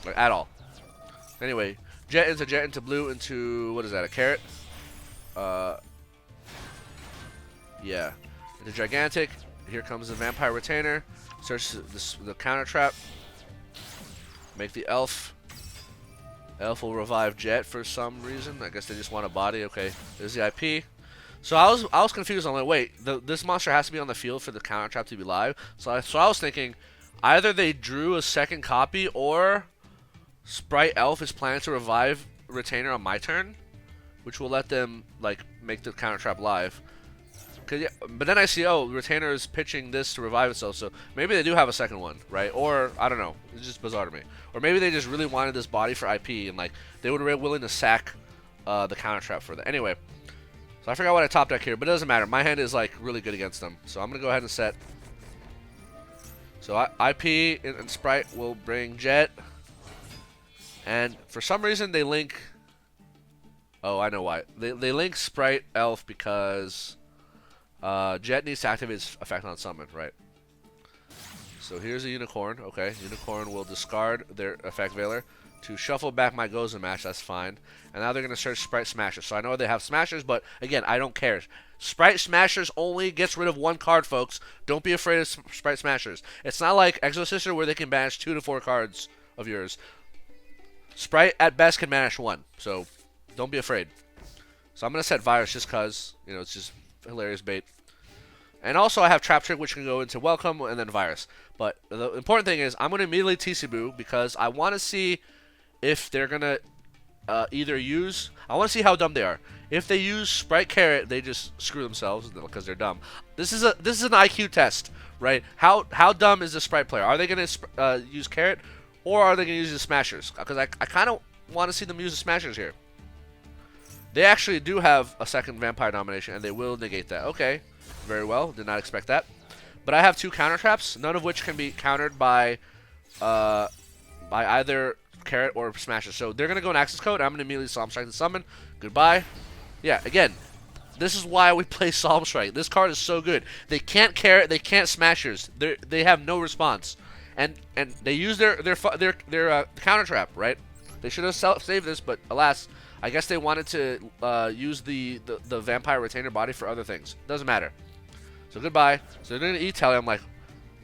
Like, at all. Anyway, Jet into blue into, what is that, a Carrot? Yeah. Into Gigantic. Here comes the Vampire Retainer. Search the Counter Trap. Make the Elf. Elf will revive Jet for some reason. I guess they just want a body. Okay, there's the IP. So I was confused. I'm like, wait, this monster has to be on the field for the Counter Trap to be live. So I was thinking, either they drew a second copy or Spright Elf is planning to revive Retainer on my turn, which will let them like make the Counter Trap live. Yeah, but then I see, oh, Retainer is pitching this to revive itself, so maybe they do have a second one, right? Or, I don't know, it's just bizarre to me. Or maybe they just really wanted this body for IP, and like, they would be willing to sack the Counter Trap for that. Anyway, so I forgot what I top deck here, but it doesn't matter. My hand is like really good against them, so I'm going to go ahead and set. So IP and Spright will bring Jet, and for some reason they link, oh, I know why. They link Spright Elf because Jet needs to activate its effect on summon, right? So here's a Unicorn. Okay, Unicorn will discard their effect Veiler to shuffle back my Gozen match. That's fine. And now they're going to search Spright Smashers. So I know they have Smashers, but again, I don't care. Spright Smashers only gets rid of 1 card, folks. Don't be afraid of Spright Smashers. It's not like Exosister where they can banish 2 to 4 cards of yours. Spright at best can banish 1, so don't be afraid. So I'm going to set Virus just because, you know, it's just hilarious bait. And also I have Trap Trick, which can go into Welcome and then Virus. But the important thing is I'm going to immediately TC because I want to see if they're going to either use... I want to see how dumb they are. If they use Spright Carrot, they just screw themselves because they're dumb. This is an IQ test, right? How dumb is the Spright player? Are they going to use Carrot or are they going to use the Smashers? Because I kind of want to see them use the Smashers here. They actually do have a second Vampire Domination, and they will negate that. Okay, very well. Did not expect that. But I have 2 Counter Traps, none of which can be countered by either Carrot or Smasher. So they're going to go in Access Code. I'm going to immediately Psalm Strike and Summon. Goodbye. Yeah, again, this is why we play Psalm Strike. This card is so good. They can't Carrot, they can't Smashers. They have no response. And they use their Counter Trap, right? They should have saved this, but alas, I guess they wanted to use the vampire retainer body for other things. Doesn't matter. So goodbye. So they're gonna E-Telly. I'm like,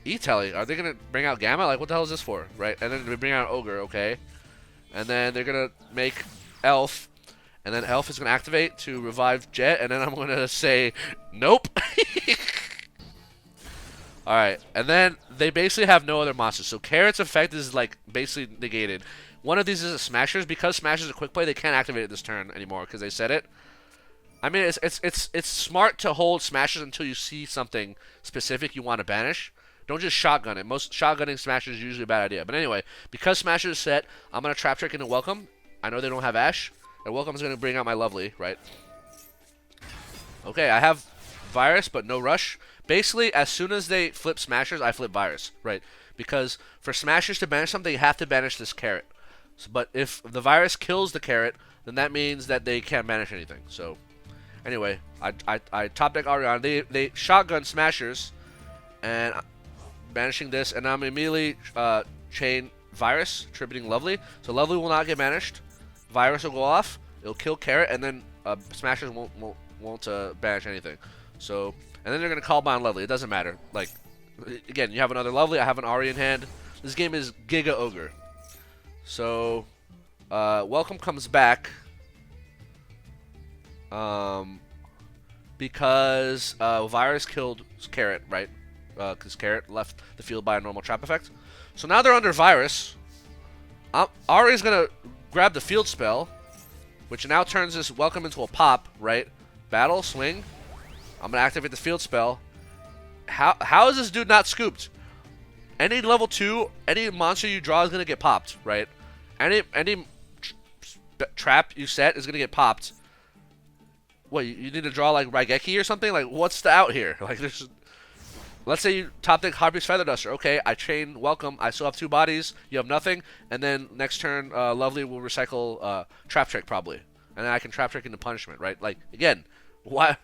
E-Telly? Are they gonna bring out Gamma? Like, what the hell is this for, right? And then they bring out Ogre, okay. And then they're gonna make Elf, and then Elf is gonna activate to revive Jet, and then I'm gonna say, nope. Alright, and then they basically have no other monsters. So Carrot's effect is like basically negated. One of these is a Smashers. Because Smashers is a quick play, they can't activate it this turn anymore because they said it. I mean, it's smart to hold Smashers until you see something specific you want to banish. Don't just shotgun it. Most shotgunning Smashers is usually a bad idea. But anyway, because Smashers is set, I'm gonna Trap Trick into Welcome. I know they don't have Ash, and Welcome is gonna bring out my Lovely, right? Okay, I have Virus, but no Rush. Basically, as soon as they flip Smashers, I flip Virus, right? Because for Smashers to banish something, you have to banish this Carrot. So, but if the Virus kills the Carrot, then that means that they can't banish anything. So, anyway, I top deck Ariana. They shotgun Smashers, and banishing this, and I'm immediately chain Virus, tributing Lovely. So Lovely will not get banished. Virus will go off. It'll kill Carrot, and then Smashers won't banish anything. So. And then they're going to call Bind Lovely. It doesn't matter. Like, again, you have another Lovely. I have an Ari in hand. This game is Giga Ogre. So, Welcome comes back. Because Virus killed Carrot, right? Because Carrot left the field by a normal trap effect. So now they're under Virus. Ari's going to grab the field spell, which now turns this Welcome into a pop, right? Battle, swing. I'm going to activate the field spell. How is this dude not scooped? Any level 2, any monster you draw is going to get popped, right? Any trap you set is going to get popped. What, you need to draw like Raigeki or something? Like, what's the out here? Like, there's... Let's say you top deck Harpy's Feather Duster. Okay, I chain Welcome. I still have 2 bodies. You have nothing. And then next turn, Lovely will recycle Trap Trick probably. And then I can Trap Trick into Punishment, right? Like, again, why...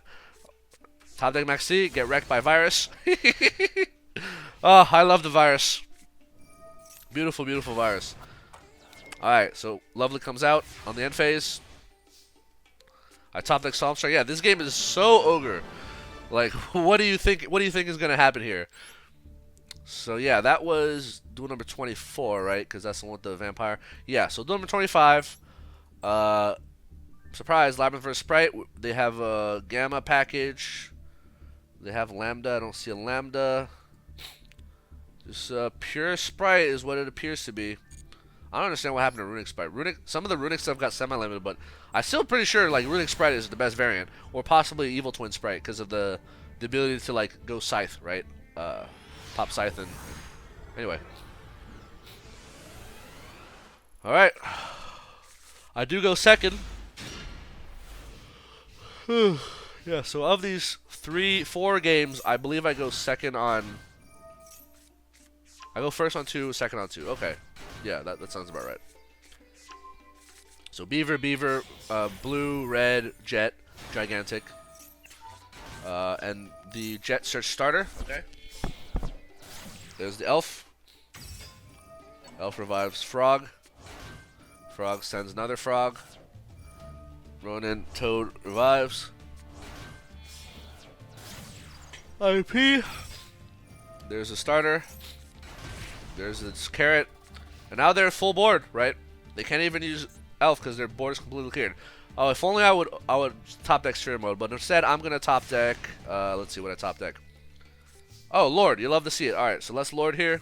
Top deck Maxi, get wrecked by Virus. Oh, I love the Virus. Beautiful, beautiful Virus. Alright, so Lovely comes out on the end phase. I top deck Psalmstar. Yeah, this game is so ogre. Like, what do you think? What do you think is gonna happen here? So yeah, that was duel number 24, right? Because that's the one with the vampire. Yeah, so duel number 25. Surprise, Labrynth vs Spright. They have a Gamma package. They have Lambda. I don't see a Lambda. Just pure Spright is what it appears to be. I don't understand what happened to Runic Spright. Some of the Runic stuff got semi-limited, but I'm still pretty sure like Runic Spright is the best variant, or possibly Evil Twin Spright because of the ability to like go Scythe, right? Pop Scythe and anyway. All right, I do go second. Yeah, so of these 4 games, I believe I go second on... I go first on 2, second on 2. Okay. Yeah, that sounds about right. So Beaver, Blue, Red, Jet, Gigantic. And the Jet Search Starter. Okay. There's the Elf. Elf revives Frog. Frog sends another Frog. Ronin, Toad revives. IP. There's a starter. There's this Carrot. And now they're full board, right? They can't even use Elf because their board is completely cleared. Oh, if only I would top deck Sphere Mode, but instead I'm gonna top deck. Let's see what I top deck. Oh, Lord, you love to see it. All right, so let's Lord here.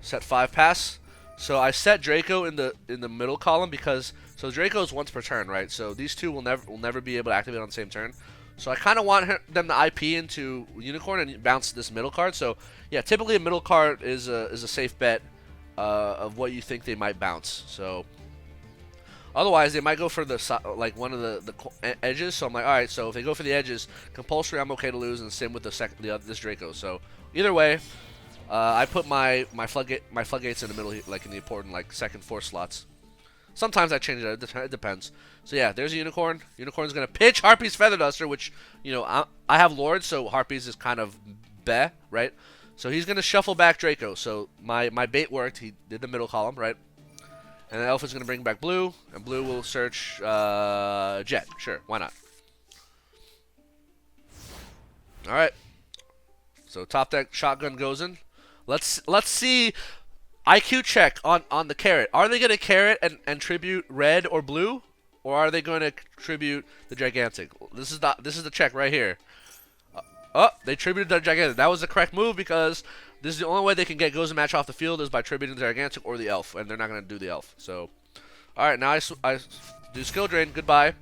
Set 5 pass. So I set Draco in the middle column because Draco is once per turn, right? So these two will never be able to activate on the same turn. So I kind of want them to IP into Unicorn and bounce this middle card. So yeah, typically a middle card is a safe bet of what you think they might bounce. So otherwise they might go for the like one of the edges. So I'm like, all right. So if they go for the edges, compulsory, I'm okay to lose, and same with this Draco. So either way, I put my floodgates in the middle, like in the important like second, 4 slots. Sometimes I change it. It depends. So yeah, there's a Unicorn. Unicorn's gonna pitch Harpy's Feather Duster, which I have Lord, so Harpy's is kind of bleh, right? So he's gonna shuffle back Draco. So my bait worked. He did the middle column, right? And the elf is going to bring back blue, and blue will search jet. Sure, why not? All right. So top deck shotgun goes in. Let's see. IQ check on the carrot. Are they going to carrot and tribute red or blue, or are they going to tribute the gigantic? This is the check right here. Oh, they tributed the gigantic. That was the correct move because this is the only way they can get goes and match off the field is by tributing the gigantic or the elf, and they're not going to do the elf. So, all right, now I do skill drain. Goodbye.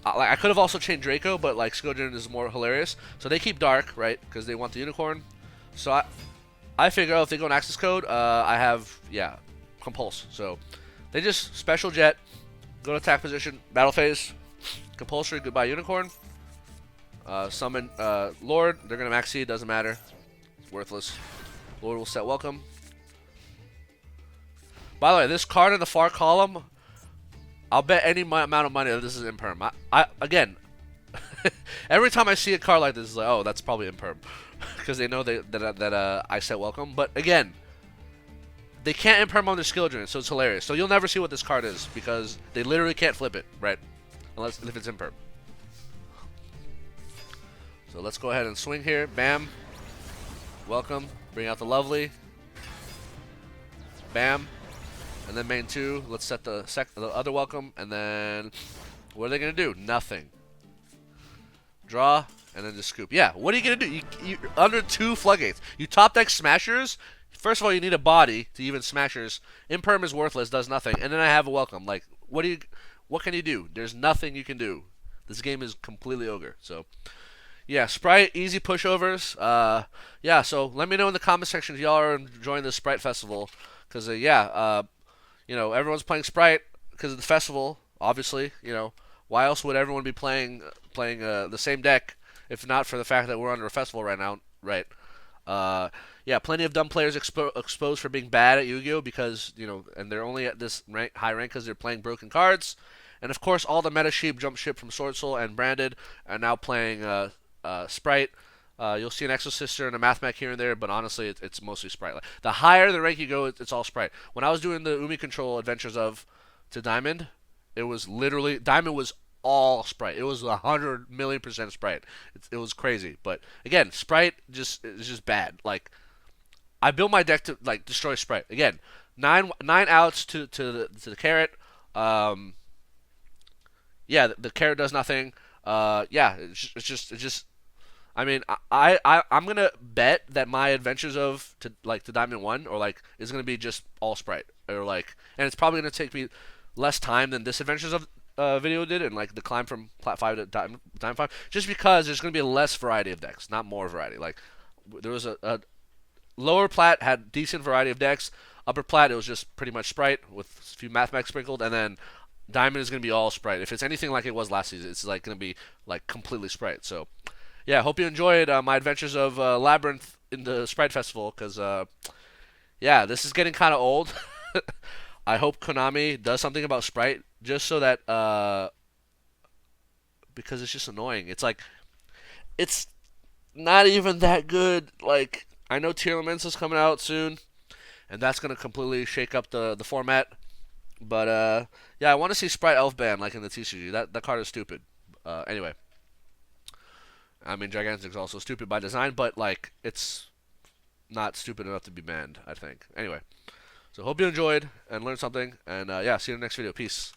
I could have also chained Draco, but like skill drain is more hilarious. So they keep dark, right? Because they want the unicorn. So I figure if they go in access code, I have compulse. So they just special jet, go to attack position, battle phase, compulsory. Goodbye unicorn. Summon Lord. They're gonna max seed. Doesn't matter. It's worthless. Lord will set welcome. By the way, this card in the far column, I'll bet any amount of money that this is imperm. Again, every time I see a card like this, it's like, oh, that's probably imperm, because they know that I set welcome. But again, they can't imperm on their skill drain, so it's hilarious. So you'll never see what this card is because they literally can't flip it, right? Unless if it's imperm. So let's go ahead and swing here. Bam. Welcome. Bring out the lovely. Bam. And then main 2. Let's set the other welcome. And then what are they going to do? Nothing. Draw. And then just scoop. Yeah, what are you going to do? You under 2 floodgates. You top deck smashers. First of all, you need a body to even smashers. Imperm is worthless. Does nothing. And then I have a welcome. Like, what can you do? There's nothing you can do. This game is completely ogre. So... yeah, Spright, easy pushovers. Yeah, so let me know in the comment section if y'all are enjoying the Spright Festival. Because, you know, everyone's playing Spright because of the festival, obviously. You know, why else would everyone be playing the same deck if not for the fact that we're under a festival right now, right? Yeah, plenty of dumb players exposed for being bad at Yu-Gi-Oh! Because, you know, and they're only at this high rank because they're playing broken cards. And, of course, all the meta sheep jump ship from Sword Soul and Branded are now playing... Spright. You'll see an Exosister and a Mathmech here and there, but honestly, it's mostly Spright. Like, the higher the rank you go, it's all Spright. When I was doing the Umi Control Adventures to Diamond, it was literally Diamond was all Spright. It was 100,000,000% Spright. It was crazy. But again, Spright is just bad. Like, I built my deck to like destroy Spright. Again, nine outs to the carrot. Yeah, the carrot does nothing. Yeah, it's just. I mean, I'm gonna bet that my adventures to Diamond 1 or like is gonna be just all Spright or like, and it's probably gonna take me less time than this adventures of video did, and like the climb from Plat 5 to Diamond 5, just because there's gonna be a less variety of decks, not more variety. Like there was a lower Plat had decent variety of decks, upper Plat it was just pretty much Spright with a few Mathmech sprinkled, and then Diamond is going to be all Spright. If it's anything like it was last season, it's like going to be like completely Spright. So, yeah, hope you enjoyed my adventures of Labrynth in the Spright Festival, because, yeah, this is getting kind of old. I hope Konami does something about Spright, just so that, because it's just annoying. It's like, it's not even that good. Like, I know Libromancer is coming out soon, and that's going to completely shake up the format. But, yeah, I want to see Spright Elf ban, like in the TCG. That card is stupid. Anyway. I mean, Gigantic's also stupid by design, but, like, it's not stupid enough to be banned, I think. Anyway. So, hope you enjoyed and learned something. And, yeah, see you in the next video. Peace.